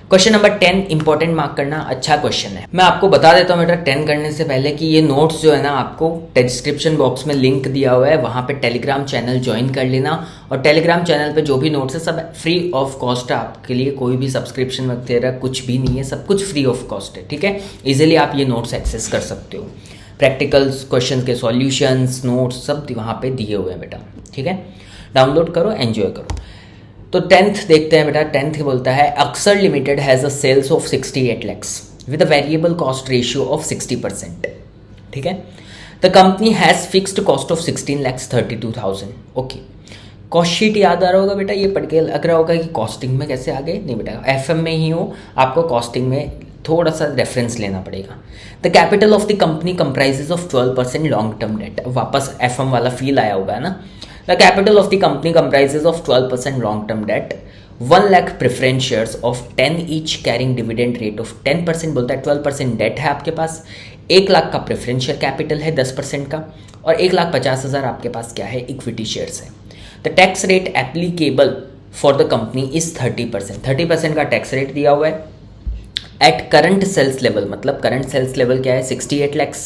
क्वेश्चन नंबर 10 इंपॉर्टेंट मार्क करना, अच्छा क्वेश्चन है। मैं आपको बता देता हूँ बेटा 10 करने से पहले कि ये नोट्स जो है ना आपको डिस्क्रिप्शन बॉक्स में लिंक दिया हुआ है, वहाँ पे टेलीग्राम चैनल ज्वाइन कर लेना, और टेलीग्राम चैनल पे जो भी नोट्स है सब फ्री ऑफ कॉस्ट है आपके लिए, कोई भी सब्सक्रिप्शन वगैरह कुछ भी नहीं है, सब कुछ फ्री ऑफ कॉस्ट है। ठीक है, इजीली आप ये नोट्स एक्सेस कर सकते हो, प्रैक्टिकल्स क्वेश्चन के सॉल्यूशंस नोट्स सब वहाँ पे दिए हुए हैं बेटा। ठीक है, डाउनलोड करो, एंजॉय करो। तो 10th देखते हैं बेटा, 10th बोलता है Aksar limited has a sales of 68 lakhs with a variable cost ratio of 60%। ठीक है, the company has fixed cost of 16,32,000। Okay, cost sheet याद आ रहा होगा बेटा, ये पढ़ के लग रहा होगा कि कॉस्टिंग में कैसे आ गए, नहीं बेटा एफएम में ही हो, आपको कॉस्टिंग में थोड़ा सा रेफरेंस लेना पड़ेगा। The capital of the company comprises of 12% long term debt, वापस एफएम वाला फील आया होगा ना। The capital of the company comprises of 12% long-term debt, 1 lakh preference shares of 10 each carrying dividend rate of 10%। बोलता है 12% डेट है आपके पास, 1 लाख का प्रेफरेंस शेयर कैपिटल है 10% का, और 1,50,000 आपके पास क्या है, इक्विटी शेयर्स है। The tax rate applicable for the company is 30%, 30% का टैक्स रेट दिया हुआ है। एट करंट सेल्स लेवल, मतलब करंट सेल्स लेवल क्या है, 68 lakhs।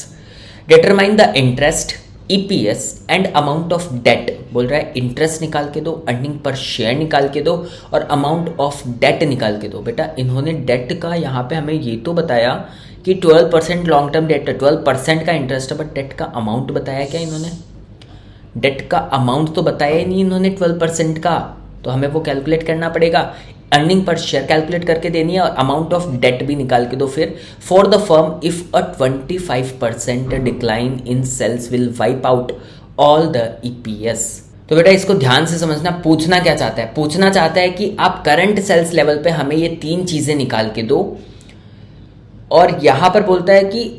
Determine the interest, EPS and amount of debt, बोल रहा है इंटरेस्ट निकाल के दो, अर्निंग पर शेयर निकाल के दो, और अमाउंट ऑफ डेट निकाल के दो। बेटा इन्होंने डेट का यहाँ पे हमें ये तो बताया कि 12% लॉन्ग टर्म डेट है, 12% का इंटरेस्ट है, बट डेट का अमाउंट बताया क्या इन्होंने, डेट का अमाउंट तो बताया ही नहीं इन्होंने 12% का, तो हमें वो कैलकुलेट करना पड़ेगा। अर्निंग पर शेयर कैलकुलेट करके देनी है, और अमाउंट ऑफ डेट भी निकाल के दो। फिर for the firm if a 25% decline in sales will wipe out all the EPS। तो बेटा इसको ध्यान से समझना, पूछना क्या चाहता है, पूछना चाहता है कि आप करंट सेल्स लेवल पे हमें ये 3 चीजें निकाल के दो, और यहां पर बोलता है कि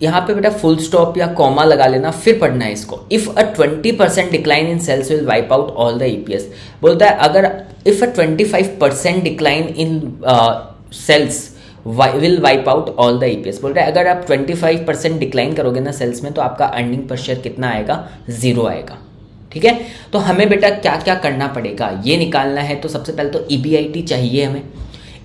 यहाँ पे बेटा फुल स्टॉप या कॉमा लगा लेना, फिर पढ़ना है इसको। If a 20% decline in sales will wipe out all the EPS, बोलता है अगर if a 25% decline in sales will wipe out all the EPS, बोल रहा है अगर आप 25% डिक्लाइन करोगे ना सेल्स में, तो आपका अर्निंग पर शेयर कितना आएगा, 0 आएगा। ठीक है, तो हमें बेटा क्या क्या करना पड़ेगा, ये निकालना है। तो सबसे पहले तो EBIT चाहिए हमें।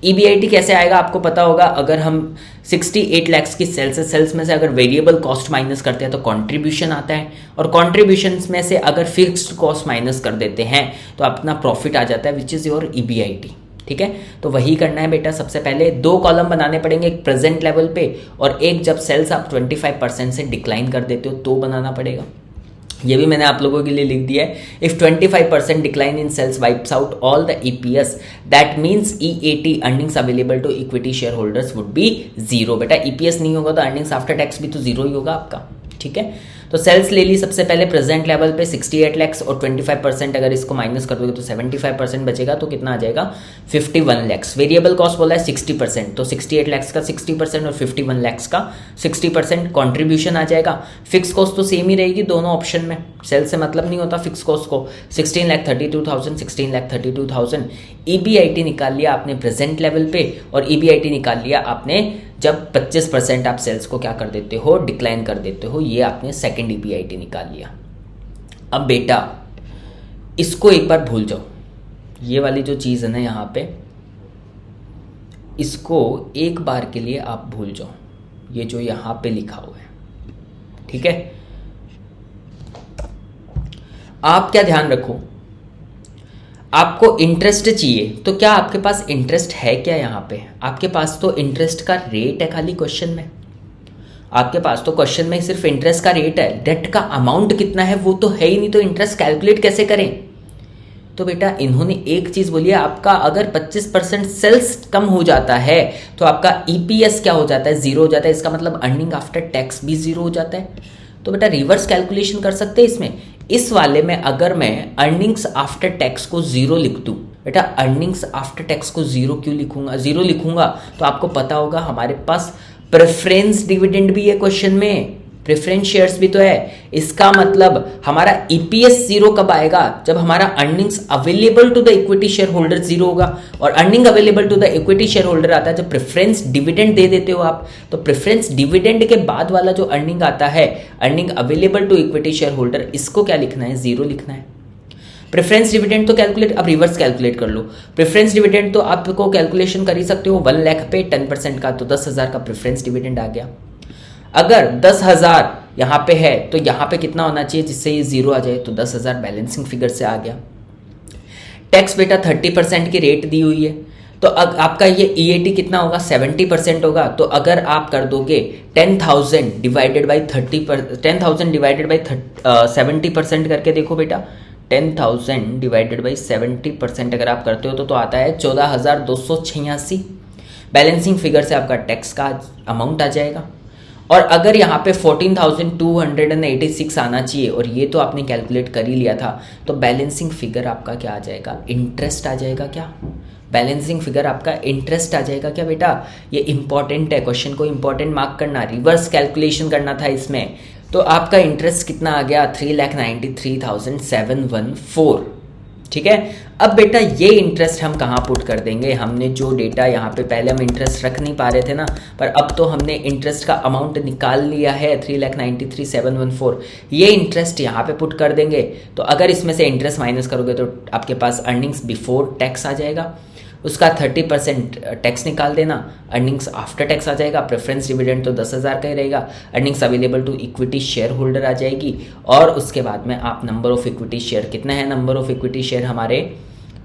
EBIT कैसे आएगा आपको पता होगा, अगर हम 68 lakhs की सेल्स में से अगर वेरिएबल कॉस्ट माइनस करते हैं तो कंट्रीब्यूशन आता है, और कंट्रीब्यूशन में से अगर फिक्स्ड कॉस्ट माइनस कर देते हैं तो अपना प्रॉफिट आ जाता है, विच इज़ योर EBIT। ठीक है, तो वही करना है बेटा। सबसे पहले 2 कॉलम बनाने पड़ेंगे, एक प्रेजेंट लेवल पे और एक जब सेल्स आप 25% से डिक्लाइन कर देते हो तो बनाना पड़ेगा। ये भी मैंने आप लोगों के लिए लिख दिया है। If 25% decline in sales wipes out all the EPS, that means EAT earnings available to equity share holders would be 0। बेटा EPS नहीं होगा तो अर्निंग्स आफ्टर टैक्स भी तो 0 ही होगा आपका। ठीक है, तो सेल्स ले ली सबसे पहले प्रेजेंट लेवल पे 68 lakhs, और 25% अगर इसको माइनस कर दोगे तो 75% बचेगा, तो कितना आ जाएगा, 51 lakhs। वेरिएबल कॉस्ट बोला है 60%, तो 68 lakhs का 60% और 51 lakhs का 60% कॉन्ट्रीब्यूशन आ जाएगा। फिक्स कॉस्ट तो सेम ही रहेगी दोनों ऑप्शन में, सेल से मतलब नहीं होता फिक्स कॉस्ट को। 16,32,000 16,32,000। EBIT निकाल लिया आपने प्रेजेंट लेवल पे, और EBIT निकाल लिया आपने जब 25% आप सेल्स को क्या कर देते हो, डिक्लाइन कर देते हो, ये आपने सेकंड EBIT निकाल लिया। अब बेटा इसको एक बार भूल जाओ, ये वाली जो चीज़ है ना यहाँ पे, इसको एक बार के लिए आप भूल जाओ, ये जो यहाँ पे लिखा हुआ है। ठीक है, आप क्या ध्यान रखो, आपको इंटरेस्ट चाहिए, तो क्या आपके पास इंटरेस्ट है क्या यहाँ पे, आपके पास तो इंटरेस्ट का रेट है खाली क्वेश्चन में, आपके पास तो क्वेश्चन में सिर्फ इंटरेस्ट का रेट है, डेट का अमाउंट कितना है वो तो है ही नहीं, तो इंटरेस्ट कैलकुलेट कैसे करें। तो बेटा इन्होंने एक चीज बोली है, आपका अगर 25% सेल्स कम हो जाता है तो आपका ईपीएस क्या हो जाता है, जीरो हो जाता है। इसका मतलब अर्निंग आफ्टर टैक्स भी जीरो हो जाता है। तो बेटा रिवर्स कैलकुलेशन कर सकते हैं इसमें। इस वाले में अगर मैं अर्निंग्स आफ्टर टैक्स को जीरो लिख दूं, बेटा अर्निंग्स आफ्टर टैक्स को जीरो क्यों लिखूंगा, जीरो लिखूंगा तो आपको पता होगा हमारे पास प्रेफरेंस डिविडेंड भी है क्वेश्चन में, प्रेफरेंस शेयर्स भी तो है। इसका मतलब हमारा ईपीएस जीरो कब आएगा, जब हमारा earnings available to the equity share holder zero होगा। और earning available to the equity share holder आता है जब प्रेफरेंस डिविडेंड दे देते हो आप। तो प्रेफरेंस डिविडेंड के बाद वाला जो अर्निंग आता है, earning available to equity share holder, इसको क्या लिखना है, जीरो लिखना है। प्रेफरेंस डिविडेंड तो कैलकुलेट, अब रिवर्स कैलकुलेट कर लो। प्रेफरेंस डिविडेंड तो आपको कैलकुलेशन कर ही सकते हो, 1 लाख पे 10% का, तो 10,000 का प्रेफरेंस डिविडेंड आ गया। अगर 10,000 यहाँ पे है तो यहाँ पे कितना होना चाहिए जिससे ये जीरो आ जाए, तो 10,000 बैलेंसिंग फिगर से आ गया। टैक्स बेटा 30% की रेट दी हुई है, तो आपका ये ईएटी कितना होगा, 70% होगा। तो अगर आप कर दोगे 10,000 डिवाइडेड बाई 10,000 डिवाइडेड बाई 70% करके देखो बेटा, 10,000 डिवाइडेड बाई 70% अगर आप करते हो तो आता है 14,286। बैलेंसिंग फिगर से आपका टैक्स का अमाउंट आ जाएगा। और अगर यहाँ पे 14,286 आना चाहिए, और ये तो आपने कैलकुलेट कर ही लिया था, तो बैलेंसिंग फिगर आपका क्या आ जाएगा, इंटरेस्ट आ जाएगा क्या, बैलेंसिंग फिगर आपका इंटरेस्ट आ जाएगा क्या बेटा। ये इंपॉर्टेंट है, क्वेश्चन को इंपॉर्टेंट मार्क करना, रिवर्स कैलकुलेशन करना था इसमें। तो आपका इंटरेस्ट कितना आ गया, 3,93,714। ठीक है। अब बेटा ये इंटरेस्ट हम कहाँ पुट कर देंगे, हमने जो डेटा यहाँ पे पहले हम इंटरेस्ट रख नहीं पा रहे थे ना, पर अब तो हमने इंटरेस्ट का अमाउंट निकाल लिया है 3,93,714, ये इंटरेस्ट यहाँ पे पुट कर देंगे। तो अगर इसमें से इंटरेस्ट माइनस करोगे तो आपके पास अर्निंग्स बिफोर टैक्स आ जाएगा, उसका 30% टैक्स निकाल देना, अर्निंग्स आफ्टर टैक्स आ जाएगा। प्रेफरेंस डिविडेंड तो 10,000 का ही रहेगा, earnings available to equity share holder आ जाएगी। और उसके बाद में आप नंबर ऑफ इक्विटी शेयर कितना है, नंबर ऑफ इक्विटी शेयर हमारे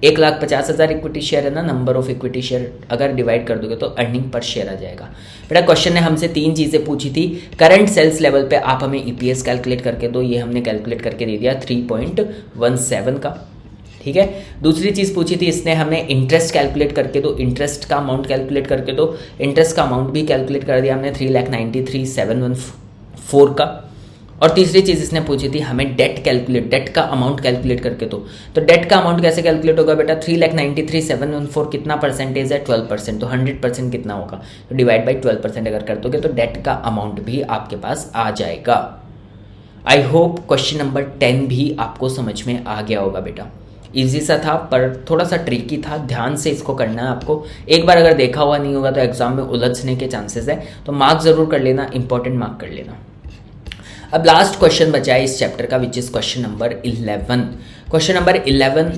1,50,000 इक्विटी शेयर है ना, नंबर ऑफ इक्विटी शेयर अगर डिवाइड कर दोगे तो अर्निंग पर शेयर आ जाएगा। बेटा क्वेश्चन ने हमसे 3 चीज़ें पूछी थी, करंट सेल्स लेवल पे आप हमें ईपीएस कैलकुलेट करके दो, ये हमने कैलकुलेट करके दे दिया 3.17 का। ठीक है। दूसरी चीज़ पूछी थी इसने हमें इंटरेस्ट कैलकुलेट करके दो, इंटरेस्ट का अमाउंट कैलकुलेट करके दो, इंटरेस्ट का अमाउंट भी कैलकुलेट कर दिया हमने 3,93,714 का। और तीसरी चीज़ इसने पूछी थी हमें डेट का अमाउंट कैलकुलेट करके दो। तो डेट का अमाउंट कैसे कैलकुलेट होगा बेटा, 3,93,714 कितना परसेंटेज है, 12%, तो 100% कितना होगा, तो डिवाइड बाई 12% अगर कर दोगे तो डेट का अमाउंट भी आपके पास आ जाएगा। आई होप क्वेश्चन नंबर 10 भी आपको समझ में आ गया होगा बेटा। इजी सा था पर थोड़ा सा ट्रिकी था, ध्यान से इसको करना है आपको। एक बार अगर देखा हुआ नहीं होगा तो एग्जाम में उलझने के चांसेस है, तो मार्क जरूर कर लेना, इंपॉर्टेंट मार्क कर लेना। अब लास्ट क्वेश्चन बचा है इस चैप्टर का, which is question number 11। Question number 11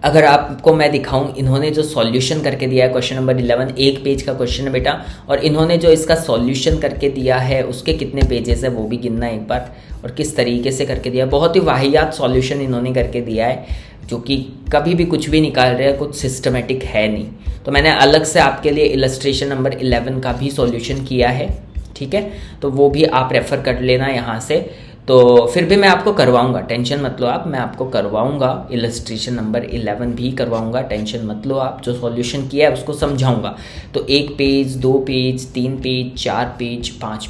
अगर आपको मैं दिखाऊं, इन्होंने जो सॉल्यूशन करके दिया है क्वेश्चन नंबर 11, 1 पेज का क्वेश्चन है बेटा, और इन्होंने जो इसका सॉल्यूशन करके दिया है उसके कितने पेजेस है वो भी गिनना एक बार, और किस तरीके से करके दिया। बहुत ही वाहियात सॉल्यूशन इन्होंने करके दिया है, जो कि कभी भी कुछ भी निकाल रहे हैं, कुछ सिस्टमेटिक है नहीं। तो मैंने अलग से आपके लिए इलस्ट्रेशन नंबर 11 का भी सॉल्यूशन किया है। ठीक है, तो वो भी आप रेफर कर लेना यहाँ से। तो फिर भी मैं आपको करवाऊंगा, टेंशन मत लो आप, मैं आपको करवाऊंगा, इलस्ट्रेशन नंबर 11 भी करवाऊंगा, टेंशन मत लो आप। जो सॉल्यूशन किया है उसको समझाऊंगा। तो 1 page, 2 page, 3 page, 4 page, 5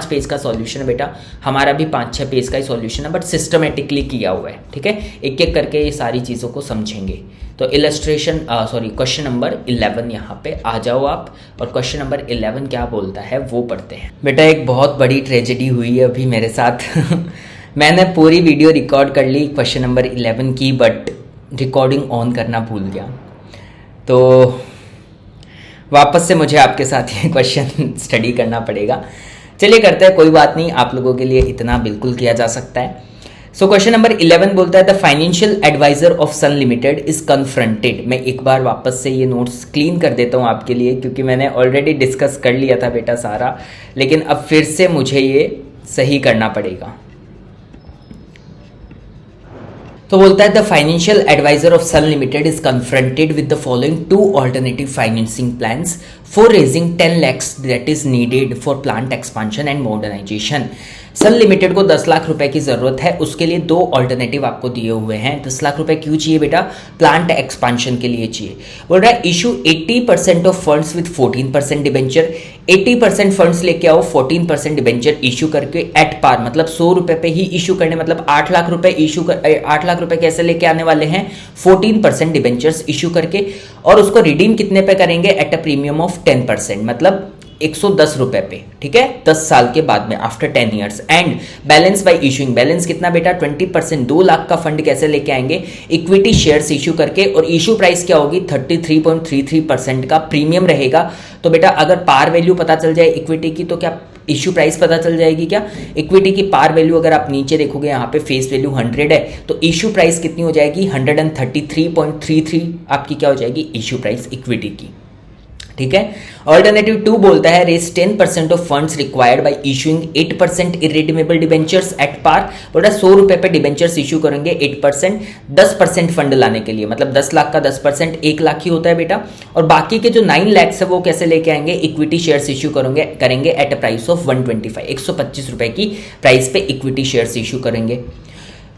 page का सॉल्यूशन है बेटा। हमारा भी 5-6 पेज का ही सॉल्यूशन है, बट सिस्टमेटिकली किया हुआ है। ठीक है, एक एक करके ये सारी चीज़ों को समझेंगे। तो क्वेश्चन नंबर 11 यहाँ पे आ जाओ आप, और क्वेश्चन नंबर 11 क्या बोलता है वो पढ़ते हैं। बेटा एक बहुत बड़ी ट्रेजेडी हुई है अभी मेरे साथ मैंने पूरी वीडियो रिकॉर्ड कर ली क्वेश्चन नंबर 11 की, बट रिकॉर्डिंग ऑन करना भूल गया। तो वापस से मुझे आपके साथ ये क्वेश्चन स्टडी करना पड़ेगा। चलिए करते हैं, कोई बात नहीं, आप लोगों के लिए इतना बिल्कुल किया जा सकता है। सो क्वेश्चन नंबर 11 बोलता है the financial adviser of Sun limited is confronted. मैं एक बार वापस से ये नोट्स क्लीन कर देता हूँ आपके लिए, क्योंकि मैंने ऑलरेडी डिस्कस कर लिया था बेटा सारा, लेकिन अब फिर से मुझे ये सही करना पड़ेगा। तो बोलता है the financial adviser of Sun limited is confronted with the following 2 alternative financing plans for raising 10 lakhs that is needed for plant expansion and modernization. Sun limited को 10 लाख रुपए की जरूरत है, उसके लिए दो ऑल्टरनेटिव आपको दिए हुए हैं। 10 लाख रुपए क्यों चाहिए बेटा? प्लांट एक्सपांशन के लिए चाहिए। बोल रहा है issue 80% of funds with 14% debenture. 80% funds लेके आओ, 14% डिबेंचर इशू करके एट पार, मतलब 100 रुपए पे ही इशू करने, मतलब 8 लाख रुपए इशू कर 8 लाख रुपए कैसे लेके आने वाले हैं? 14% डिबेंचर्स इशू करके, और उसको रिडीम कितने पे करेंगे? एट अ प्रीमियम ऑफ 10%, मतलब 110 रुपए पे, ठीक है, 10 साल के बाद में, after 10 years. And balance bye issuing, balance कितना बेटा? 20%, 2 लाख का फंड कैसे लेके आएंगे? इक्विटी शेयर्स इशू करके, और इशू प्राइस क्या होगी? 33.33% का प्रीमियम रहेगा। तो बेटा अगर पार वैल्यू पता चल जाए इक्विटी की, तो क्या इश्यू प्राइस पता चल जाएगी क्या? इक्विटी की पार वैल्यू अगर आप नीचे देखोगे, यहाँ पे फेस वैल्यू 100 है, तो इश्यू प्राइस कितनी हो जाएगी? 133.33 आपकी क्या हो जाएगी? इश्यू प्राइस इक्विटी की, ठीक है। ऑल्टरनेटिव 2 बोलता है raise 10% of funds required by issuing 8% irredeemable debentures at par. बोल रहा है 100 रुपए पे डिबेंचर्स इशू करेंगे 8%, 10% फंड लाने के लिए, मतलब 10 लाख का 10% 1 लाख ही होता है बेटा। और बाकी के जो 9 लैक्स है वो कैसे लेके आएंगे? इक्विटी शेयर्स इशू करेंगे एट अ प्राइस ऑफ 125 रुपए की प्राइस पे इक्विटी शेयर्स इशू करेंगे।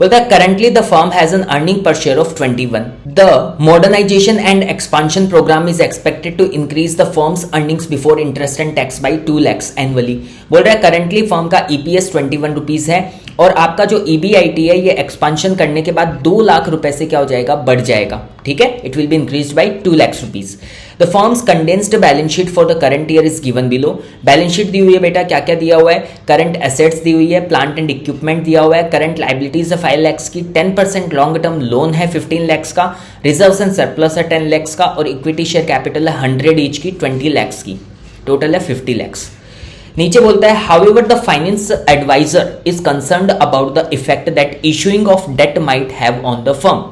बोलता है currently the firm has an earning per share of 21। The modernization and expansion programme is expected to increase the firm's earnings before interest and tax by 2 lakhs annually. बोल रहा है करंटली फर्म का ईपीएस 21 रुपीज है, और आपका जो ईबीआईटी है ये एक्सपांशन करने के बाद 2 लाख रुपए से क्या हो जाएगा? बढ़ जाएगा, ठीक है। It will be increase by 2 lakhs rupees. The firms condensed balance sheet for the current year is given below. Balance sheet दी हुई है बेटा, क्या क्या दिया हुआ है? करंट एसेट्स दी हुई है, प्लांट एंड इक्विपमेंट दिया हुआ है, करंट लाइबिलिटीज है 5 lakhs की, 10% लॉन्ग टर्म लोन है 15 lakhs का, रिजर्व्स एंड सरप्लस है 10 lakhs का, और इक्विटी शेयर कैपिटल है 100 ईच की 20 lakhs की, टोटल है 50 lakhs। नीचे बोलता है however the finance adviser is concerned about the effect that issuing of debt might have on the firm.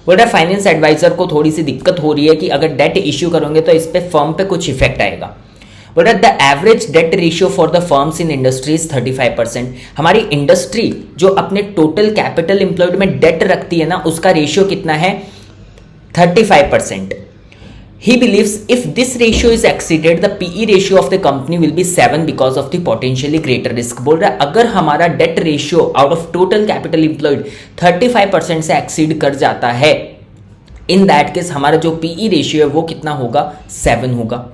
बोल रहा है फाइनेंस एडवाइजर को थोड़ी सी दिक्कत हो रही है कि अगर डेट इश्यू करोगे तो इस पे फर्म पे कुछ इफेक्ट आएगा। बोल रहा है the average debt ratio for the firms in industry is 35%। हमारी इंडस्ट्री जो अपने टोटल कैपिटल एम्प्लॉयड में डेट रखती है ना, उसका रेशियो कितना है? 35%। He believes if this ratio is exceeded, the PE ratio of the company will be 7 because of the potentially greater risk। बोल रहा है अगर हमारा debt ratio out of total capital employed 35% से एक्सीड कर जाता है, इन दैट केस हमारा जो PE रेशियो है वो कितना होगा? 7 होगा।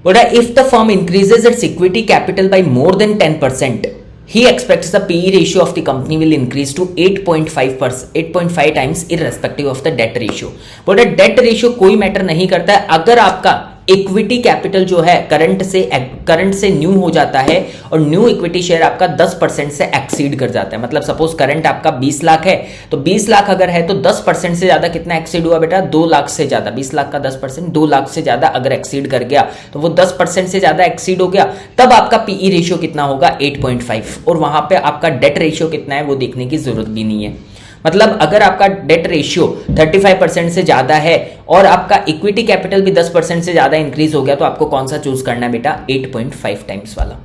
बोल रहा है if the firm increases it's equity capital by more than 10%, he expects the PE ratio of the company will increase to 8.5 times irrespective of the debt ratio। बोल रहा है डेट रेशियो कोई मैटर नहीं करता है, अगर आपका इक्विटी कैपिटल जो है करंट से न्यू हो जाता है और न्यू इक्विटी शेयर आपका 10% से एक्सीड कर जाता है। मतलब सपोज करंट आपका 20 लाख है, तो 20 लाख अगर है तो 10% से ज्यादा कितना एक्सीड हुआ बेटा? 2 लाख से ज्यादा। 20 लाख का 10% 2 लाख से ज्यादा अगर एक्सीड कर गया तो वो 10% से ज्यादा एक्सीड हो गया, तब आपका पीई रेशियो कितना होगा? 8.5। और वहां पे आपका डेट रेशियो कितना है वो देखने की जरूरत भी नहीं है। मतलब अगर आपका डेट रेशियो 35% से ज्यादा है और आपका इक्विटी कैपिटल भी 10% से ज्यादा इंक्रीज हो गया, तो आपको कौन सा चूज करना है बेटा? 8.5 टाइम्स वाला।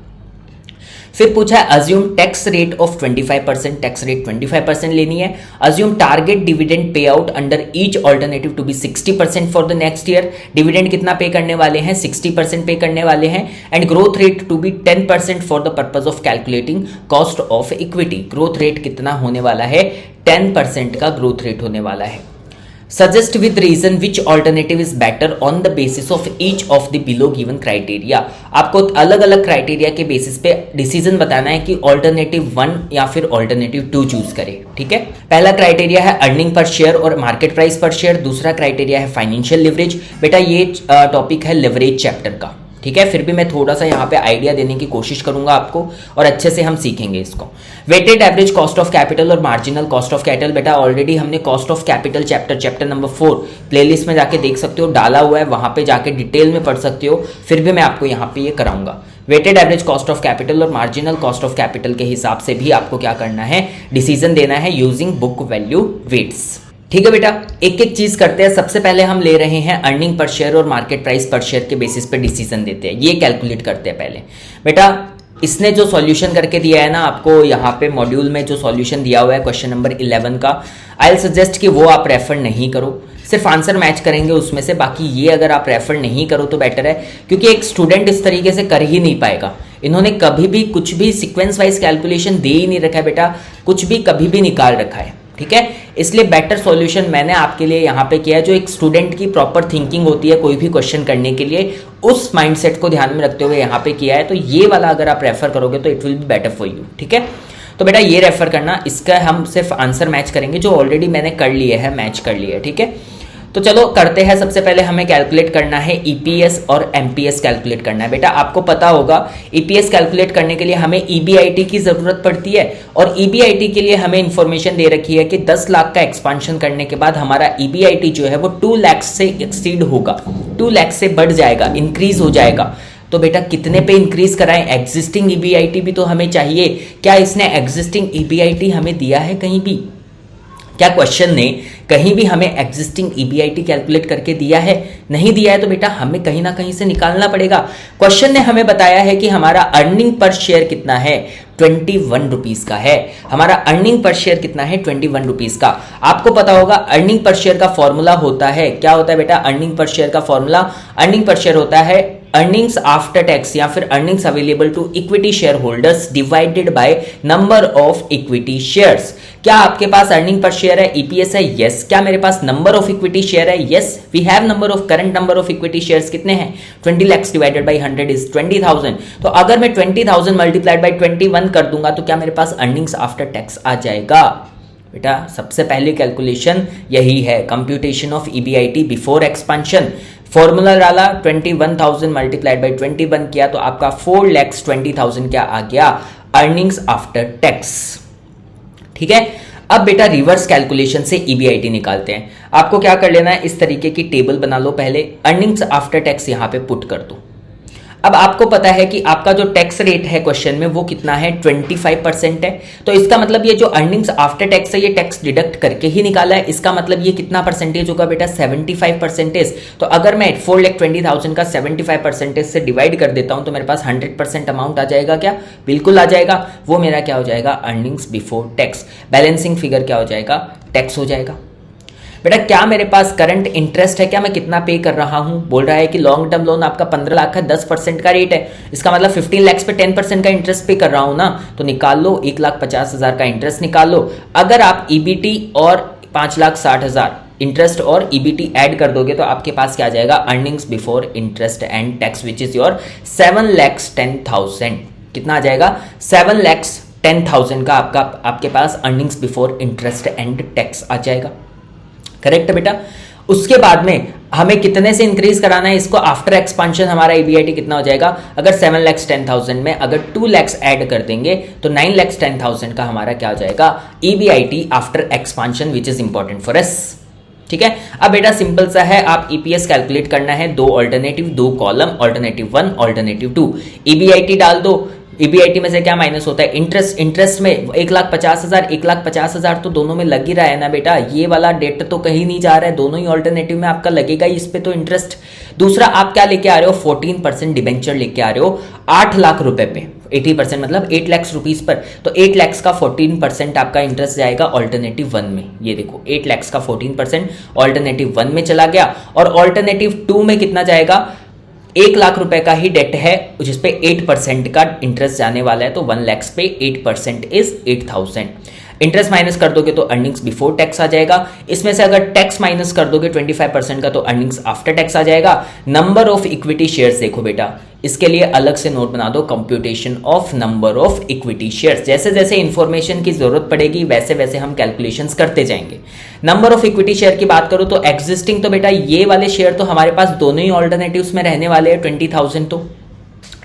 फिर पूछा है assume tax rate of 25%, tax rate 25% लेनी है। Assume target dividend pay out under each alternative to be 60% for the next year. Dividend कितना पे करने वाले हैं? 60% पे करने वाले हैं। And growth rate to be 10% for the purpose of calculating cost of equity. Growth rate कितना होने वाला है? 10% का ग्रोथ रेट होने वाला है। Suggest with reason which alternative is better on the basis of each of the below given criteria. आपको अलग अलग क्राइटेरिया के बेसिस पे डिसीजन बताना है कि ऑल्टरनेटिव 1 या फिर ऑल्टरनेटिव 2 चूज करे, ठीक है। पहला क्राइटेरिया है अर्निंग पर शेयर और मार्केट प्राइस पर शेयर। दूसरा क्राइटेरिया है फाइनेंशियल लिवरेज। बेटा ये टॉपिक है लिवरेज चैप्टर का, ठीक है। फिर भी मैं थोड़ा सा यहाँ पे आइडिया देने की कोशिश करूंगा आपको और अच्छे से हम सीखेंगे इसको। Weighted average cost of capital और मार्जिनल कॉस्ट ऑफ कैपिटल। बेटा ऑलरेडी हमने cost of capital chapter number 4 playlist में जाके देख सकते हो, डाला हुआ है, वहां पे जाके डिटेल में पढ़ सकते हो। फिर भी मैं आपको यहाँ पे ये कराऊंगा। Weighted average cost of capital और मार्जिनल कॉस्ट ऑफ कैपिटल के हिसाब से भी आपको क्या करना है? डिसीजन देना है यूजिंग बुक वैल्यू वेट्स। ठीक है बेटा, एक एक चीज करते हैं। सबसे पहले हम ले रहे हैं अर्निंग पर शेयर और मार्केट प्राइस पर शेयर के बेसिस पे डिसीजन देते हैं। ये कैलकुलेट करते हैं पहले। बेटा इसने जो सॉल्यूशन करके दिया है ना आपको यहाँ पे मॉड्यूल में, जो सॉल्यूशन दिया हुआ है क्वेश्चन नंबर 11 का, आई विल सजेस्ट कि वो आप रेफर नहीं करो, सिर्फ आंसर मैच करेंगे उसमें से। बाकी ये अगर आप रेफर नहीं करो तो बेटर है, क्योंकि एक स्टूडेंट इस तरीके से कर ही नहीं पाएगा। इन्होंने कभी भी कुछ भी सीक्वेंस वाइज कैलकुलेशन दे ही नहीं रखा है बेटा, कुछ भी कभी भी निकाल रखा है, ठीक है। इसलिए बेटर सॉल्यूशन मैंने आपके लिए यहाँ पे किया है, जो एक स्टूडेंट की प्रॉपर थिंकिंग होती है कोई भी क्वेश्चन करने के लिए, उस माइंडसेट को ध्यान में रखते हुए यहाँ पे किया है। तो ये वाला अगर आप रेफर करोगे तो it will be better for you, ठीक है। तो बेटा ये रेफर करना, इसका हम सिर्फ आंसर मैच करेंगे जो ऑलरेडी मैंने कर लिए है, मैच कर लिए है, ठीक है। तो चलो करते हैं। सबसे पहले हमें कैलकुलेट करना है ईपीएस और एमपीएस कैलकुलेट करना है। बेटा आपको पता होगा ईपीएस कैलकुलेट करने के लिए हमें ईबीआईटी की जरूरत पड़ती है, और ईबीआईटी के लिए हमें इंफॉर्मेशन दे रखी है कि 10 लाख का एक्सपांशन करने के बाद हमारा ईबीआईटी जो है वो 2 लाख से एक्सीड होगा, 2 लाख से बढ़ जाएगा, इंक्रीज हो जाएगा। तो बेटा कितने पे इंक्रीज कराएं? एग्जिस्टिंग ईबीआईटी भी तो हमें चाहिए। क्या इसने एग्जिस्टिंग ईबीआईटी हमें दिया है कहीं भी? क्या क्वेश्चन ने कहीं भी हमें एग्जिस्टिंग ईबीआईटी कैलकुलेट करके दिया है? नहीं दिया है, तो बेटा हमें कहीं ना कहीं से निकालना पड़ेगा। क्वेश्चन ने हमें बताया है कि हमारा अर्निंग पर शेयर कितना है, 21 रुपीज का है। हमारा अर्निंग पर शेयर कितना है, 21 रुपीज का। आपको पता होगा अर्निंग पर शेयर का फॉर्मूला होता है, क्या होता है बेटा? अर्निंग पर शेयर का फॉर्मूला, अर्निंग पर शेयर होता है अर्निंग्स आफ्टर टैक्स या फिर earnings available to equity share holders divided by number of equity shares. क्या आपके पास अर्निंग पर शेयर है, ईपीएस है? यस। क्या मेरे पास नंबर ऑफ इक्विटी शेयर है? Yes, we have number of current number of equity shares कितने हैं? 20 lakhs डिवाइडेड बाय 100 इज 20,000। तो अगर मैं 20,000 मल्टीप्लाइड बाय 21 कर दूंगा तो क्या मेरे पास अर्निंग्स आफ्टर टैक्स आ जाएगा? बेटा सबसे पहली कैलकुलेशन यही है, computation of EBIT before expansion. Formula डाला, 21,000 मल्टीप्लाइड बाई 21 किया तो आपका 4,20,000 क्या आ गया? अर्निंग्स आफ्टर टैक्स, ठीक है। अब बेटा रिवर्स कैलकुलेशन से ईबीआईटी निकालते हैं। आपको क्या कर लेना है, इस तरीके की टेबल बना लो पहले, अर्निंग्स आफ्टर टैक्स यहां पे पुट कर दो। अब आपको पता है कि आपका जो टैक्स रेट है क्वेश्चन में वो कितना है, 25% है। तो इसका मतलब ये जो अर्निंग्स आफ्टर टैक्स है ये टैक्स डिडक्ट करके ही निकाला है। इसका मतलब ये कितना परसेंटेज होगा बेटा, 75%। तो अगर मैं 4,20,000 का 75% से डिवाइड कर देता हूं तो मेरे पास 100% अमाउंट आ जाएगा। क्या? बिल्कुल आ जाएगा। वो मेरा क्या हो जाएगा, earnings before tax. Balancing figure क्या हो जाएगा, टैक्स हो जाएगा। बेटा क्या मेरे पास करंट इंटरेस्ट है, क्या मैं कितना पे कर रहा हूं? बोल रहा है कि लॉन्ग टर्म लोन आपका 15 लाख का 10% का रेट है, इसका मतलब 15 लाख पे 10% का इंटरेस्ट पे कर रहा हूं ना, तो निकाल लो 1,50,000 का इंटरेस्ट निकाल लो। अगर आप ईबीटी और 5,60,000 इंटरेस्ट और ईबीटी ऐड कर दोगे तो आपके पास क्या आ जाएगा, earnings before interest and tax which is your 7,10,000। कितना आ जाएगा, 7,10,000 का आपके पास earnings before interest and tax आ जाएगा। करेक्ट बेटा। उसके बाद में हमें कितने से इंक्रीज कराना है इसको, आफ्टर एक्सपांशन हमारा ईबीआईटी कितना हो जाएगा, अगर 7,10,000 में अगर 2 लाख ऐड कर देंगे तो 9,10,000 का हमारा क्या हो जाएगा, EBIT after expansion which is important for us. ठीक है। अब बेटा सिंपल सा है, आप ईपीएस कैलकुलेट करना है, 2 alternative, 2 column, alternative 1 alternative 2, EBIT डाल दो। ईबीआईटी में से क्या माइनस होता है, इंटरेस्ट। इंटरेस्ट में 1,50,000 1,50,000 तो दोनों में लग ही रहा है ना बेटा, ये वाला डेट तो कहीं नहीं जा रहा है, दोनों ही ऑल्टरनेटिव में आपका लगेगा ही इस पे तो इंटरेस्ट। दूसरा आप क्या लेके आ रहे हो, 14% डिबेंचर लेके आ रहे हो 8 लाख रुपए पे, 80% मतलब 8 लाख रुपीस पर, तो 8 लाख का 14% आपका इंटरेस्ट जाएगा ऑल्टरनेटिव 1 में। ये देखो 8 लाख का 14% ऑल्टरनेटिव 1 में चला गया, और ऑल्टरनेटिव 2 में कितना जाएगा, 1 लाख रुपए का ही डेट है जिसपे 8% का इंटरेस्ट जाने वाला है, तो 1 लाख पे 8% इज 8,000। इंटरेस्ट माइनस कर दोगे तो अर्निंग्स बिफोर टैक्स आ जाएगा। इसमें से अगर टैक्स माइनस कर दोगे 25% का तो अर्निंग्स आफ्टर टैक्स आ जाएगा। नंबर ऑफ इक्विटी शेयर्स देखो बेटा, इसके लिए अलग से नोट बना दो, computation of number of equity shares. जैसे जैसे इंफॉर्मेशन की जरूरत पड़ेगी वैसे वैसे हम कैलकुलेशंस करते जाएंगे। नंबर ऑफ इक्विटी शेयर की बात करो तो एग्जिस्टिंग, तो बेटा ये वाले शेयर तो हमारे पास दोनों ही ऑल्टरनेटिव्स में रहने वाले हैं 20,000। तो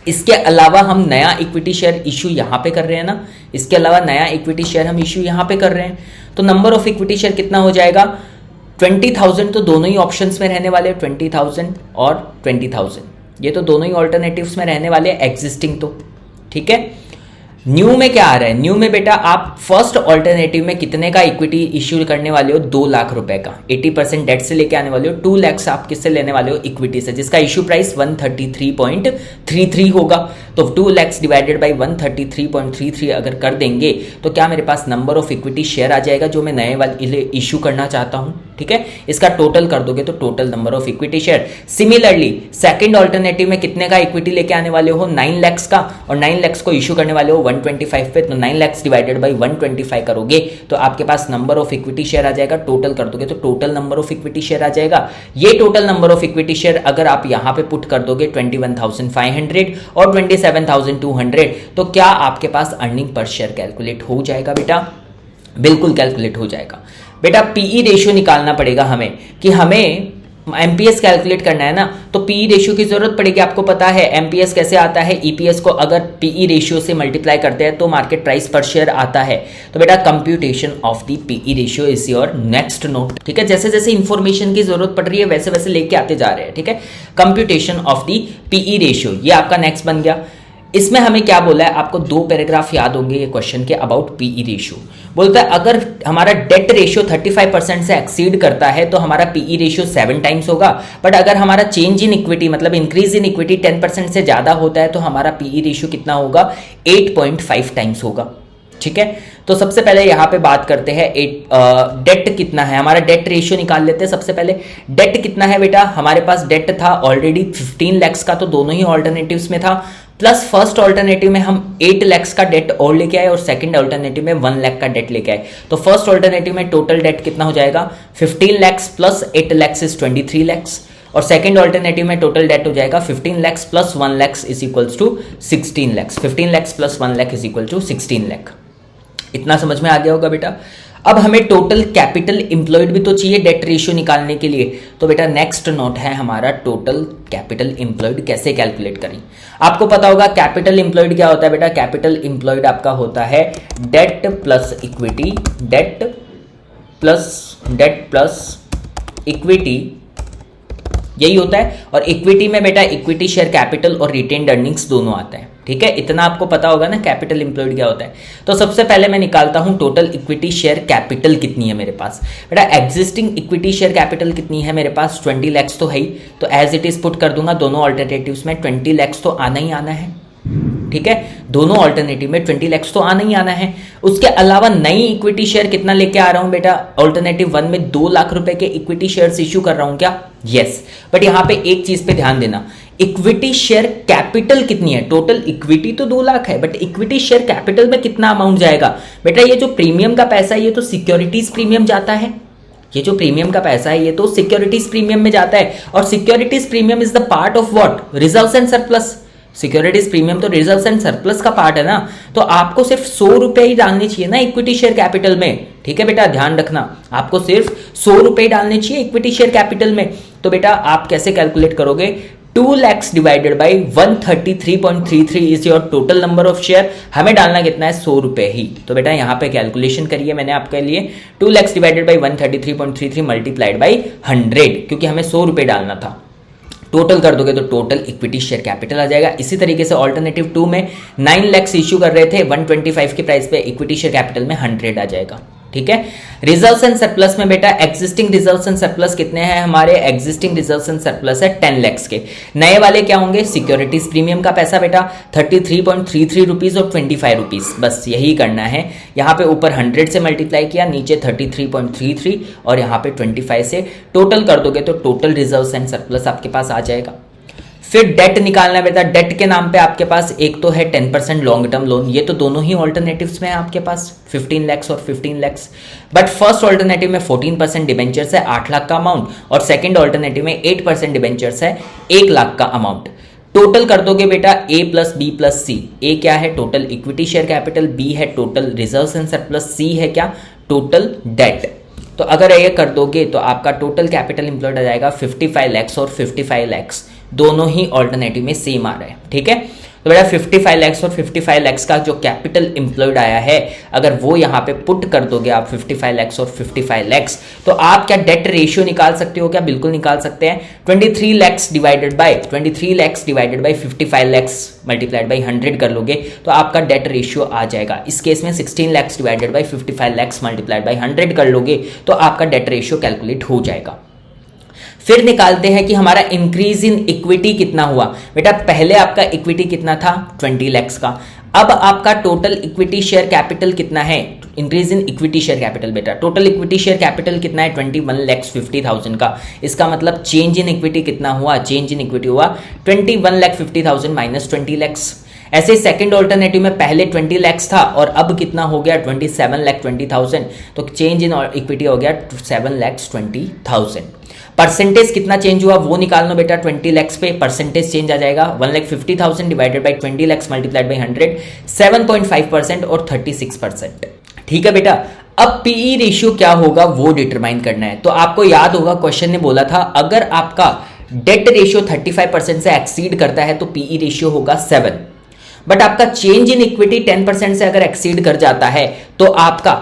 इसके अलावा हम नया इक्विटी शेयर इशू यहां पे कर रहे हैं ना, इसके अलावा नया इक्विटी शेयर हम इशू यहां पे कर रहे हैं, तो नंबर ऑफ इक्विटी शेयर कितना हो जाएगा, 20,000 तो दोनों ही ऑप्शंस में रहने वाले हैं, 20,000 और 20,000, ये तो दोनों ही ऑल्टरनेटिव्स में रहने वाले हैं एग्जिस्टिंग तो। ठीक है। न्यू में क्या आ रहा है, न्यू में बेटा आप फर्स्ट ऑल्टरनेटिव में कितने का इक्विटी इश्यू करने वाले हो, 2 लाख रुपए का, 80% डेट से लेके आने वाले हो, 2 लाख आप किससे लेने वाले हो, इक्विटी से, जिसका इश्यू प्राइस 133.33 होगा। तो 2 लाख डिवाइडेड बाई 133.33 अगर कर देंगे तो क्या मेरे पास नंबर ऑफ इक्विटी शेयर आ जाएगा जो मैं नए वाले इश्यू करना चाहता हूं, ठीक है। इसका टोटल कर दोगे तो total number of equity share. Similarly second alternative में कितने का इक्विटी लेके आने वाले हो, 9 लाख का, और 9 लाख को इश्यू करने वाले हो 125 पे, तो 9 लाख डिवाइडेड बाई 125 करोगे तो आपके पास नंबर ऑफ इक्विटी शेयर आ जाएगा। टोटल कर दोगे तो total number of equity share आ जाएगा। ये total number of equity share अगर आप यहां पे पुट कर दोगे 21,500 और 27,200, तो क्या आपके पास अर्निंग पर शेयर कैलकुलेट हो जाएगा बेटा, बिल्कुल कैलकुलेट हो जाएगा। बेटा पीई रेशियो निकालना पड़ेगा हमें, कि हमें एमपीएस कैलकुलेट करना है ना, तो पीई रेशियो की जरूरत पड़ेगी। आपको पता है एमपीएस कैसे आता है, ईपीएस को अगर पीई रेशियो से मल्टीप्लाई करते हैं तो मार्केट प्राइस पर शेयर आता है। तो बेटा computation of the PE ratio is your next note, ठीक है। जैसे जैसे इंफॉर्मेशन की जरूरत पड़ रही है वैसे वैसे लेके आते जा रहे हैं, ठीक है। Computation of the PE ratio, ये आपका नेक्स्ट बन गया। इसमें हमें क्या बोला है, आपको 2 पैराग्राफ याद होंगे ये क्वेश्चन के अबाउट पीई रेशियो। बोलता है अगर हमारा डेट रेशियो 35% से एक्सीड करता है तो हमारा पीई रेशियो 7 टाइम्स होगा, बट अगर हमारा चेंज इन इक्विटी मतलब इंक्रीज इन इक्विटी 10% से ज्यादा होता है तो हमारा पीई रेशियो कितना होगा, 8.5 टाइम्स होगा, ठीक है। तो सबसे पहले यहां पे बात करते हैं डेट कितना है, हमारा डेट रेशियो निकाल लेते हैं। सबसे पहले डेट कितना है बेटा, हमारे पास डेट था ऑलरेडी 15 लाख का, तो दोनों ही ऑल्टरनेटिव्स में था, प्लस फर्स्ट ऑल्टरनेटिव में हम 8 लाख का डेट और लेके आए और सेकंड ऑल्टरनेटिव में 1 लाख का डेट लेके आए। तो फर्स्ट ऑल्टरनेटिव में टोटल डेट कितना हो जाएगा, 15 लाख प्लस 8 लाख इज 23 लाख, और सेकंड ऑल्टरनेटिव में टोटल डेट हो जाएगा 15 lakh plus 1 lakh is equals to 16 lakh, 15 lakh plus 1 lakh is equal to 16 lakh. इतना समझ में आ गया होगा बेटा। अब हमें टोटल कैपिटल इंप्लॉयड भी तो चाहिए डेट रेशियो निकालने के लिए, तो बेटा नेक्स्ट नोट है हमारा टोटल कैपिटल इंप्लॉयड कैसे कैलकुलेट करें। आपको पता होगा कैपिटल इंप्लॉयड क्या होता है बेटा, कैपिटल इंप्लॉयड आपका होता है debt plus equity, debt plus equity, यही होता है। और इक्विटी में बेटा इक्विटी शेयर कैपिटल और रिटेन्ड अर्निंग्स दोनों आते हैं, ठीक है। इतना आपको पता होगा ना कैपिटल इंप्लॉयड क्या होता है। तो सबसे पहले मैं निकालता हूं टोटल इक्विटी शेयर कैपिटल कितनी है मेरे पास। बेटा एग्जिस्टिंग इक्विटी शेयर कैपिटल कितनी है मेरे पास, 20 लाख तो है ही, तो एज इट इज पुट कर दूंगा दोनों ऑल्टरनेटिव्स में। 20 लाख तो आना ही आना है, ठीक है। दोनों ऑल्टरनेटिव में 20 लाख तो आना ही आना है। उसके अलावा नई इक्विटी शेयर कितना लेके आ रहा हूं बेटा, ऑल्टरनेटिव 1 में 2 लाख रुपए के इक्विटी शेयर्स इश्यू कर रहा हूं क्या, यस। बट यहां पे एक चीज पे ध्यान देना, इक्विटी शेयर कैपिटल कितनी है, टोटल इक्विटी तो 2 लाख है, बट इक्विटी शेयर कैपिटल में कितना अमाउंट जाएगा बेटा। ये जो प्रीमियम का पैसा है ये तो सिक्योरिटीज प्रीमियम जाता है, ये जो प्रीमियम का पैसा है ये तो सिक्योरिटीज प्रीमियम में जाता है, और securities premium is the part of what, reserves and surplus. Securities premium तो रिजर्व्स एंड सरप्लस का पार्ट है ना, तो आपको सिर्फ 100 रुपए ही डालने चाहिए ना इक्विटी शेयर कैपिटल में, ठीक है बेटा। ध्यान रखना, आपको सिर्फ 100 रुपए डालने चाहिए इक्विटी शेयर कैपिटल में। तो बेटा आप कैसे कैलकुलेट करोगे, 2 lakhs divided by 133.33 is your total number of share. हमें डालना कितना है, 100 रुपए ही। तो बेटा यहां पे कैलकुलेशन करिए मैंने आपके लिए, 2 lakhs divided by 133.33 multiplied by 100, क्योंकि हमें 100 रुपए डालना था। टोटल कर दोगे तो टोटल इक्विटी शेयर कैपिटल आ जाएगा। इसी तरीके से ऑल्टरनेटिव 2 में 9 लाख इश्यू कर रहे थे 125 के प्राइस पे, इक्विटी शेयर कैपिटल में 100 आ जाएगा, ठीक है। रिजर्व्स एंड सरप्लस में बेटा एक्जिस्टिंग रिजर्व्स एंड सरप्लस कितने हैं हमारे, एक्जिस्टिंग रिजर्व्स एंड सरप्लस है 10 लाख के। नए वाले क्या होंगे, सिक्योरिटीज प्रीमियम का पैसा बेटा 33.33 रुपीज और 25 रुपीज, बस यही करना है। यहाँ पे ऊपर 100 से मल्टीप्लाई किया, नीचे 33.33 और यहाँ पे 25 से टोटल कर दोगे तो टोटल रिजर्व्स एंड सरप्लस आपके पास आ जाएगा। फिर डेट निकालना है बेटा, डेट के नाम पे आपके पास एक तो है 10% लॉन्ग टर्म लोन, ये तो दोनों ही ऑल्टरनेटिव्स में है आपके पास 15 लाख और 15 लाख। बट फर्स्ट ऑल्टरनेटिव में 14% डिबेंचर्स है 8 लाख का अमाउंट, और सेकंड ऑल्टरनेटिव में 8% डिबेंचर्स है 1 लाख का अमाउंट। टोटल कर दोगे बेटा A plus B plus C. A क्या है, total equity share capital, B है total reserves and surplus, C है क्या, टोटल डेट। तो अगर ये कर दोगे तो आपका टोटल कैपिटल इंप्लॉयड आ जाएगा 55 लाख और 55 लाख, दोनों ही ऑल्टरनेटिव में सेम आ रहा है, ठीक है। तो बेटा 55 लैक्स और 55 लैक्स का जो कैपिटल एम्प्लॉयड आया है, अगर वो यहाँ पे पुट कर दोगे आप 55 लैक्स और 55 लैक्स, तो आप क्या डेट रेशियो निकाल सकते हो? क्या बिल्कुल निकाल सकते हैं। 23 lakhs divided by 55 lakhs multiplied by 100 कर लोगे तो आपका डेट रेशियो आ जाएगा। इस केस में 16 lakhs divided by 55 lakhs multiplied by 100 कर लोगे तो आपका डेट रेशियो कैलकुलेट हो जाएगा। फिर निकालते हैं कि हमारा इंक्रीज इन इक्विटी कितना हुआ। बेटा पहले आपका इक्विटी कितना था? 20 लैक्स का। अब आपका टोटल इक्विटी शेयर कैपिटल कितना है? Increase in equity share capital बेटा टोटल इक्विटी शेयर कैपिटल कितना है? 21,50,000 का। इसका मतलब चेंज इन इक्विटी कितना हुआ? चेंज इन इक्विटी हुआ 21,50,000 माइनस 20 लैक्स। ऐसे सेकंड ऑल्टरनेटिव में पहले 20 लैक्स था और अब कितना हो गया? 27,20,000। तो चेंज इन इक्विटी हो गया 7,20,000। परसेंटेज कितना चेंज हुआ वो निकालना बेटा 20 लैक्स पे परसेंटेज चेंज आ जाएगा 1,50,000 divided by 20 lakhs multiplied by 100 7.5% और 36%। ठीक है बेटा। अब पीई रेशियो क्या होगा वो डिटरमाइन करना है। तो आपको याद होगा क्वेश्चन ने बोला था अगर आपका डेट रेशियो 35% से एक्सीड करता है तो पीई रेशियो होगा 7, बट आपका चेंज इन इक्विटी 10% से अगर एक्सीड कर जाता है तो आपका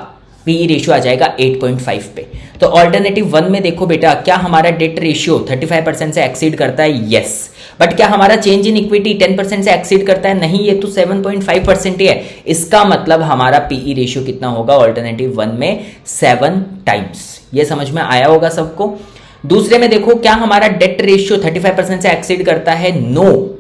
पीई रेशियो आ जाएगा 8.5 पे। तो ऑल्टरनेटिव 1 में देखो बेटा क्या हमारा डेट रेशियो 35% से एक्सीड करता है? यस। बट क्या हमारा चेंज इन इक्विटी 10% से एक्सीड करता है? नहीं, ये तो 7.5% ही है। इसका मतलब हमारा पीई रेशियो कितना होगा ऑल्टरनेटिव 1 में? 7 टाइम्स। ये समझ में आया होगा सबको। दूसरे में देखो क्या हमारा डेट रेशियो 35% से एक्सीड करता है? नो।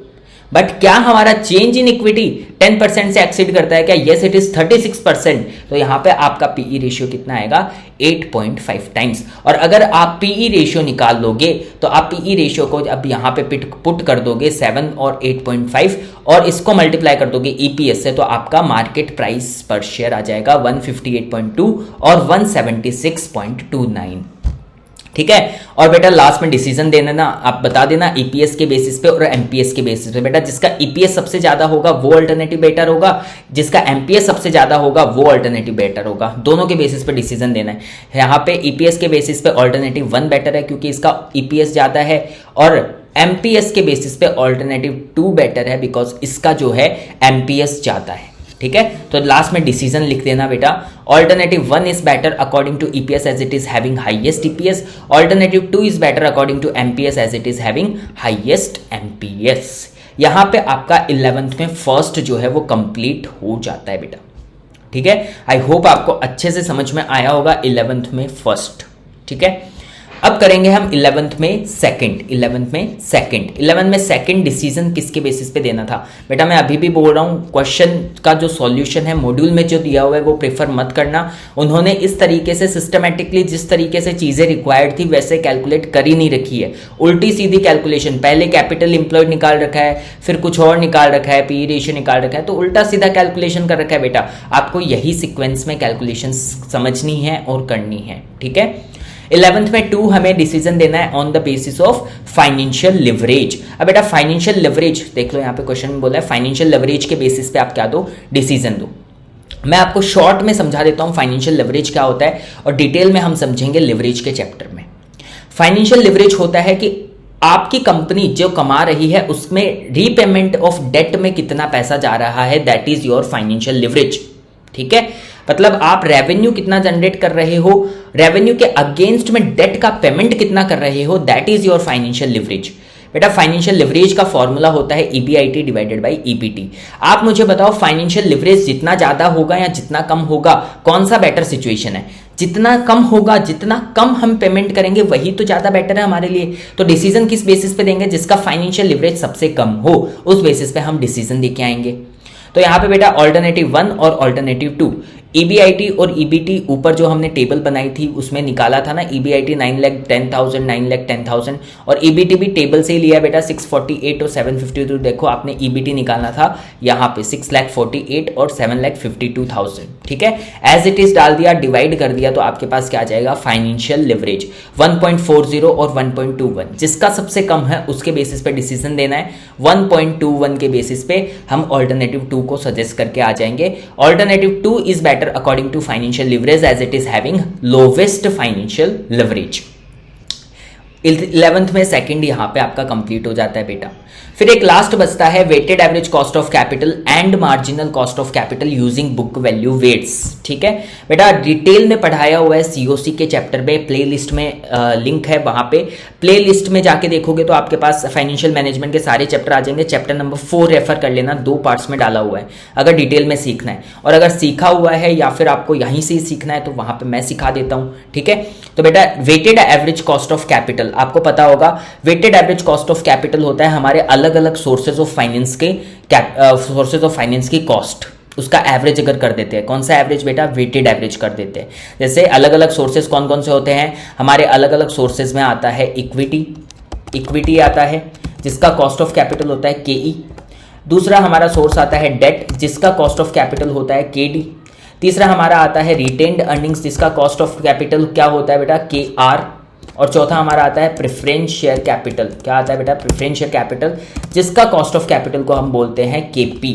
बट क्या हमारा चेंज इन इक्विटी 10% से एक्सीड करता है क्या? Yes it is 36%। तो यहां पे आपका पीई रेशियो कितना आएगा? 8.5 टाइम्स। और अगर आप पीई रेशियो निकाल लोगे तो आप पीई रेशियो को अब यहां पे पुट कर दोगे 7 और 8.5 और इसको मल्टीप्लाई कर दोगे ईपीएस से तो आपका मार्केट प्राइस पर शेयर आ जाएगा 158.2 और 176.29। ठीक है। और बेटा लास्ट में डिसीजन देना ना आप बता देना ईपीएस के बेसिस पे और एमपीएस के बेसिस पे। बेटा जिसका ईपीएस सबसे ज्यादा होगा वो अल्टरनेटिव बेटर होगा, जिसका एमपीएस सबसे ज्यादा होगा वो अल्टरनेटिव बेटर होगा। दोनों के बेसिस पे डिसीजन देना है। यहाँ पे ईपीएस के बेसिस पे अल्टरनेटिव 1 बेटर है क्योंकि इसका ईपीएस ज्यादा है और एमपीएस के बेसिस पे अल्टरनेटिव 2 बेटर है बिकॉज इसका जो है एमपीएस ज्यादा है। ठीक है। तो लास्ट में डिसीजन लिख देना बेटा alternative 1 is better according to EPS as it is having highest EPS, alternative 2 is better according to MPS as it is having highest MPS. यहां पे आपका 11th में फर्स्ट जो है वो कंप्लीट हो जाता है बेटा। ठीक है। आई होप आपको अच्छे से समझ में आया होगा 11th में फर्स्ट। ठीक है। अब करेंगे हम 11th में सेकंड। 11th में सेकंड डिसीजन किसके बेसिस पे देना था? बेटा मैं अभी भी बोल रहा हूं क्वेश्चन का जो सॉल्यूशन है मॉड्यूल में जो दिया हुआ है वो प्रेफर मत करना। उन्होंने इस तरीके से सिस्टमैटिकली जिस तरीके से चीजें रिक्वायर्ड थी वैसे कैलकुलेट कर ही नहीं रखी है। उल्टी सीधी कैलकुलेशन, पहले कैपिटल एम्प्लॉयड निकाल रखा है फिर कुछ और निकाल रखा है, पीई रेशियो निकाल रखा है, तो उल्टा सीधा कैलकुलेशन कर रखा है। बेटा आपको यही सिक्वेंस में कैलकुलेशन समझनी है और करनी है। ठीक है। 11th में 2 हमें डिसीजन देना है on the basis of financial leverage. अब बेटा फाइनेंशियल लिवरेज देख लो, यहाँ पे क्वेश्चन में बोला है फाइनेंशियल लिवरेज के बेसिस पे आप क्या दो? डिसीजन दो। मैं आपको शॉर्ट में समझा देता हूं फाइनेंशियल लिवरेज क्या होता है और डिटेल में हम समझेंगे लिवरेज के चैप्टर में। फाइनेंशियल लिवरेज होता है कि आपकी कंपनी जो कमा रही है उसमें रीपेमेंट ऑफ डेट में कितना पैसा जा रहा है, that is your financial leverage. ठीक है। मतलब आप रेवेन्यू कितना जनरेट कर रहे हो, रेवेन्यू के अगेंस्ट में डेट का पेमेंट कितना कर रहे हो, that is your financial leverage. बेटा फाइनेंशियल लिवरेज का फॉर्मूला होता है ईबीआईटी डिवाइडेड बाय ईपीटी। आप मुझे बताओ फाइनेंशियल लिवरेज जितना ज्यादा होगा या जितना कम होगा, कौन सा बेटर सिचुएशन है? जितना कम होगा, जितना कम हम पेमेंट करेंगे वही तो ज्यादा बेटर है हमारे लिए। तो डिसीजन किस बेसिस पे देंगे? जिसका फाइनेंशियल लिवरेज सबसे कम हो उस बेसिस पे हम डिसीजन देके आएंगे। तो यहां पे बेटा ऑल्टरनेटिव 1 और ऑल्टरनेटिव 2 ईबीआईटी और ईबीटी ऊपर जो हमने टेबल बनाई थी उसमें निकाला था ना। ईबीआईटी 9,10,000 9,10,000 और ईबीटी भी टेबल से ही लिया बेटा 648 और 752। देखो आपने ईबीटी निकालना था यहाँ पे 6,48 और 7,52,000। ठीक है। एज इट इज डाल दिया, डिवाइड कर दिया तो आपके पास क्या आ जाएगा? फाइनेंशियल लिवरेज 1.40 और 1.21। जिसका सबसे कम है उसके बेसिस पे डिसीजन देना है। 1.21 के बेसिस पे हम ऑल्टरनेटिव 2 को सजेस्ट करके आ जाएंगे। Alternative 2 is better according to financial leverage as it is having lowest financial leverage। 11th में सेकंड यहाँ पे आपका कंप्लीट हो जाता है बेटा। फिर एक लास्ट बचता है weighted average cost of capital and marginal cost of capital using book value weights. ठीक है बेटा, डिटेल में पढ़ाया हुआ है सीओसी के चैप्टर में, प्लेलिस्ट में लिंक है, वहां पे प्लेलिस्ट में जाके देखोगे तो आपके पास फाइनेंशियल मैनेजमेंट के सारे चैप्टर आ जाएंगे। चैप्टर नंबर 4 रेफर कर लेना, 2 पार्ट्स में डाला हुआ है अगर डिटेल में सीखना है, और अगर सीखा हुआ है या फिर आपको यहीं से ही सीखना है तो वहां पे मैं सिखा देता हूं। ठीक है, तो बेटा weighted average cost of capital आपको पता होगा, weighted average cost of capital होता है हमारे अलग अलग सोर्सेज ऑफ फाइनेंस के सोर्सेज ऑफ फाइनेंस की कॉस्ट, उसका एवरेज अगर कर देते हैं। कौन सा एवरेज बेटा? वेटेड एवरेज कर देते हैं। जैसे अलग अलग सोर्सेज कौन कौन से होते हैं हमारे, अलग अलग सोर्सेज में आता है इक्विटी आता है जिसका कॉस्ट ऑफ कैपिटल होता है केई। दूसरा हमारा सोर्स आता है डेट जिसका कॉस्ट ऑफ कैपिटल होता है केडी। तीसरा हमारा आता है रिटेन्ड अर्निंग्स जिसका कॉस्ट ऑफ कैपिटल क्या होता है बेटा? के आर। और चौथा हमारा आता है प्रेफरेंस शेयर कैपिटल। क्या आता है बेटा? प्रेफरेंस शेयर कैपिटल जिसका कॉस्ट ऑफ कैपिटल को हम बोलते हैं केपी।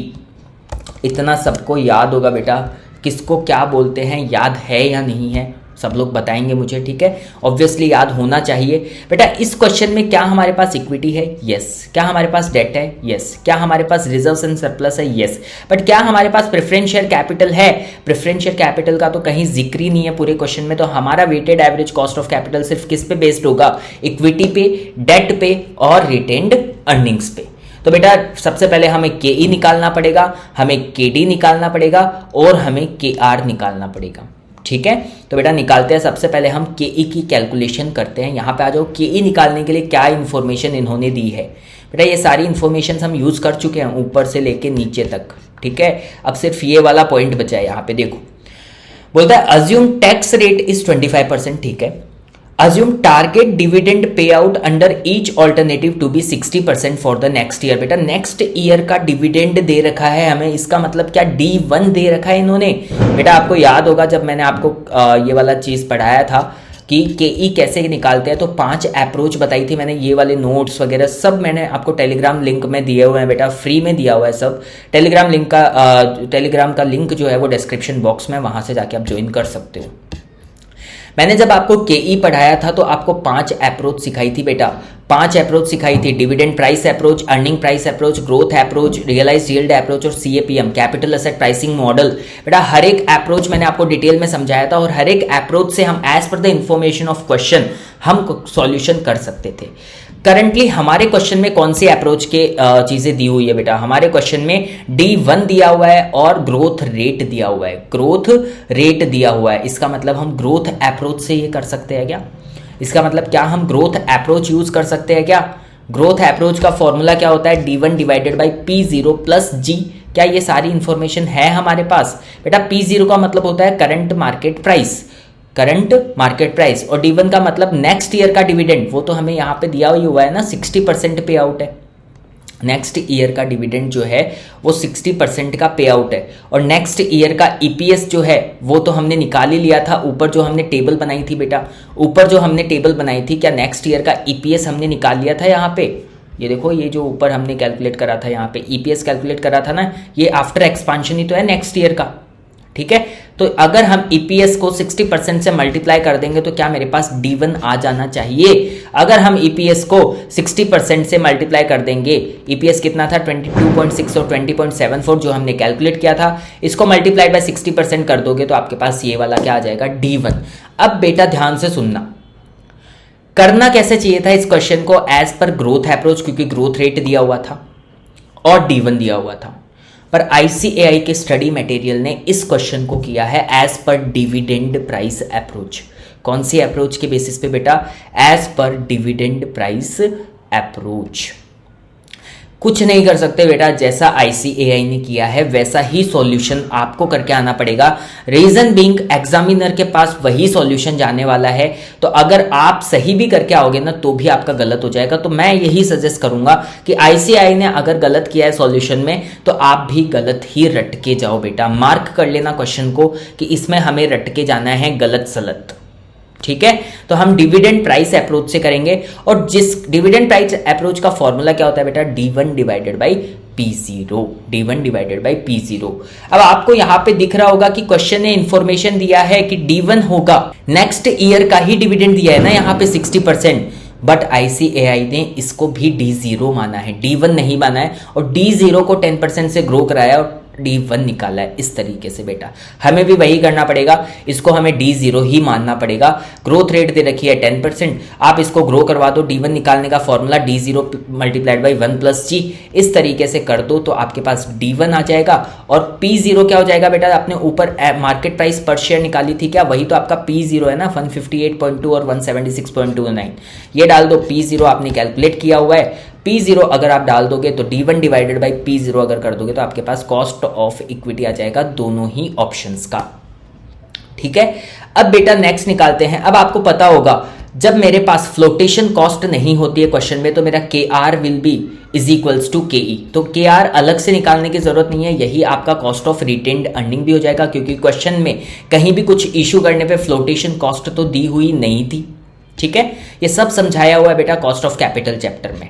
इतना सबको याद होगा बेटा, किसको क्या बोलते हैं याद है या नहीं है सब लोग बताएंगे मुझे। ठीक है, ऑब्वियसली याद होना चाहिए बेटा। इस क्वेश्चन में क्या हमारे पास इक्विटी है? यस। क्या हमारे पास डेट है? यस। क्या हमारे पास रिजर्व्स एंड सरप्लस है? यस। बट क्या हमारे पास प्रेफरेंस शेयर कैपिटल है? प्रेफरेंस शेयर कैपिटल का तो कहीं जिक्र ही नहीं है पूरे क्वेश्चन में। तो हमारा weighted average cost of capital सिर्फ किस पे बेस्ड होगा? इक्विटी पे, डेट पे और रिटेन्ड अर्निंग्स पे। तो बेटा सबसे पहले हमें के ई निकालना पड़ेगा, हमें के डी निकालना पड़ेगा और हमें के आर निकालना पड़ेगा। ठीक है, तो बेटा निकालते हैं। सबसे पहले हम के ई की कैलकुलेशन करते हैं। यहाँ पे आ जाओ। के ई निकालने के लिए क्या इन्फॉर्मेशन इन्होंने दी है बेटा? ये सारी इन्फॉर्मेशन हम यूज कर चुके हैं ऊपर से लेके नीचे तक। ठीक है, अब सिर्फ ये वाला पॉइंट बचा है। यहाँ पे देखो, बोलता है अज्यूम टैक्स रेट इज 25%। ठीक है, assume target dividend payout under each alternative to be 60% for the next year। बेटा नेक्स्ट ईयर का डिविडेंड दे रखा है हमें, इसका मतलब क्या? D1 दे रखा है इन्होंने। बेटा आपको याद होगा जब मैंने आपको ये वाला चीज पढ़ाया था कि के कैसे निकालते हैं, तो 5 अप्रोच बताई थी मैंने। ये वाले नोट्स वगैरह सब मैंने आपको टेलीग्राम लिंक में दिए हुए हैं बेटा, फ्री में दिया हुआ है सब। टेलीग्राम का लिंक जो है वो डिस्क्रिप्शन बॉक्स में, वहां से जाके आप ज्वाइन कर सकते हो। मैंने जब आपको केई पढ़ाया था तो आपको 5 अप्रोच सिखाई थी बेटा। 5 अप्रोच सिखाई थी, dividend price approach, earning price approach, growth approach, realise yield approach और CAPM, capital asset pricing model. बेटा हर एक अप्रोच मैंने आपको डिटेल में समझाया था और हर एक अप्रोच से हम as per the information of question हम सॉल्यूशन कर सकते थे। करंटली हमारे क्वेश्चन में कौन सी अप्रोच के चीजें दी हुई है बेटा? हमारे क्वेश्चन में D1 दिया हुआ है और ग्रोथ रेट दिया हुआ है। ग्रोथ रेट दिया हुआ है, इसका मतलब हम ग्रोथ अप्रोच से ये कर सकते हैं क्या? इसका मतलब क्या हम ग्रोथ अप्रोच यूज कर सकते हैं क्या? ग्रोथ अप्रोच का फॉर्मूला क्या होता है? D1 divided by P0 plus G। क्या ये सारी इंफॉर्मेशन है हमारे पास? बेटा P0 का मतलब होता है current market price, current market price, और D1 का मतलब नेक्स्ट ईयर का डिविडेंड। वो तो हमें यहाँ पे दिया ही हुआ है ना, 60% पे आउट है। नेक्स्ट ईयर का डिविडेंड जो है वो 60% का पे आउट है। और नेक्स्ट ईयर का ईपीएस जो है वो तो हमने निकाल ही लिया था। ऊपर जो हमने टेबल बनाई थी बेटा, ऊपर जो हमने टेबल बनाई थी, क्या नेक्स्ट ईयर का ईपीएस हमने निकाल लिया था? यहाँ पे ये देखो, ये जो ऊपर हमने कैलकुलेट करा था, यहाँ पे ईपीएस कैलकुलेट करा था ना, ये आफ्टर एक्सपांशन ही तो है नेक्स्ट ईयर का। ठीक है, तो अगर हम ईपीएस को 60% से मल्टीप्लाई कर देंगे तो क्या मेरे पास D1 आ जाना चाहिए? अगर हम ईपीएस को 60% से मल्टीप्लाई कर देंगे, ईपीएस कितना था? 22.6 और 20.74 जो हमने कैलकुलेट किया था, इसको मल्टीप्लाई बाय 60% कर दोगे तो आपके पास ये वाला क्या आ जाएगा? D1। अब बेटा ध्यान से सुनना, करना कैसे चाहिए था इस क्वेश्चन को? एज पर ग्रोथ अप्रोच, क्योंकि ग्रोथ रेट दिया हुआ था और D1 दिया हुआ था। पर आईसीएआई के स्टडी मटेरियल ने इस क्वेश्चन को किया है as per dividend price approach. कौन सी अप्रोच के बेसिस पे बेटा? As per dividend price approach. कुछ नहीं कर सकते बेटा, जैसा आईसीएआई ने किया है वैसा ही सॉल्यूशन आपको करके आना पड़ेगा। रीजन बीइंग एग्जामिनर के पास वही सॉल्यूशन जाने वाला है, तो अगर आप सही भी करके आओगे ना तो भी आपका गलत हो जाएगा। तो मैं यही सजेस्ट करूंगा कि आईसीएआई ने अगर गलत किया है सॉल्यूशन में तो आप भी गलत ही रट के जाओ बेटा। मार्क कर लेना क्वेश्चन को कि इसमें हमें रट के जाना है गलत सलत। ठीक है, तो हम डिविडेंड प्राइस अप्रोच से करेंगे, और जिस डिविडेंड प्राइस अप्रोच का फॉर्मूला क्या होता है बेटा? D1 divided by P0, D1 divided by P0। अब आपको यहां पे दिख रहा होगा कि क्वेश्चन ने इंफॉर्मेशन दिया है कि D1 होगा, नेक्स्ट ईयर का ही डिविडेंड दिया है ना यहाँ पे 60%। बट ICAI ने इसको भी D0 माना है, D1 नहीं माना है, और D0 को 10% से ग्रो कराया और D1 निकाला है। इस तरीके से बेटा हमें भी वही करना पड़ेगा, इसको हमें D0 ही मानना पड़ेगा। ग्रोथ रेट दे रखी है 10%, आप इसको ग्रो करवा दो। D1 निकालने का formula D0 multiplied by 1 + G, इस तरीके से कर दो तो आपके पास D1 आ जाएगा। और P0 क्या हो जाएगा बेटा, आपने ऊपर मार्केट प्राइस पर शेयर निकाली थी क्या, वही तो आपका P0 है ना, 158.2 और 176.29, ये डाल दो। P0 आपने कैलकुलेट किया हुआ है, P0 अगर आप डाल दोगे तो D1 डिवाइडेड बाई P0 अगर कर दोगे तो आपके पास कॉस्ट ऑफ इक्विटी आ जाएगा दोनों ही ऑप्शंस का। ठीक है, अब बेटा नेक्स्ट निकालते हैं। अब आपको पता होगा जब मेरे पास फ्लोटेशन कॉस्ट नहीं होती है क्वेश्चन में तो मेरा KR will be is equals to KE, तो KR अलग से निकालने की जरूरत नहीं है, यही आपका कॉस्ट ऑफ रिटेन्ड अर्निंग भी हो जाएगा, क्योंकि क्वेश्चन में कहीं भी कुछ इशू करने पे फ्लोटेशन कॉस्ट तो दी हुई नहीं थी। ठीक है, ये सब समझाया हुआ है बेटा कॉस्ट ऑफ कैपिटल चैप्टर में।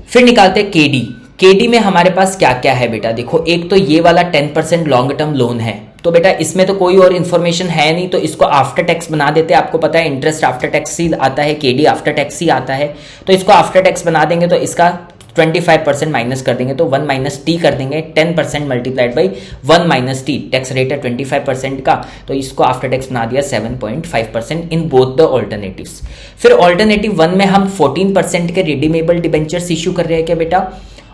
फिर निकालते हैं KD। KD में हमारे पास क्या क्या है बेटा, देखो एक तो ये वाला 10% लॉन्ग टर्म लोन है, तो बेटा इसमें तो कोई और इन्फॉर्मेशन है नहीं, तो इसको आफ्टर टैक्स बना देते हैं। आपको पता है इंटरेस्ट आफ्टर टैक्स ही आता है, KD आफ्टर टैक्स ही आता है, तो इसको आफ्टर टैक्स बना देंगे तो इसका 25% माइनस कर देंगे तो 1 - T कर देंगे। 10% multiplied by 1 - T, tax rate है 25% का, तो इसको आफ्टर टैक्स बना दिया 7.5% इन बोथ द ऑल्टरनेटिव्स। फिर ऑल्टरनेटिव 1 में हम 14% के रिडीमेबल डिबेंचर्स इशू कर रहे हैं क्या बेटा,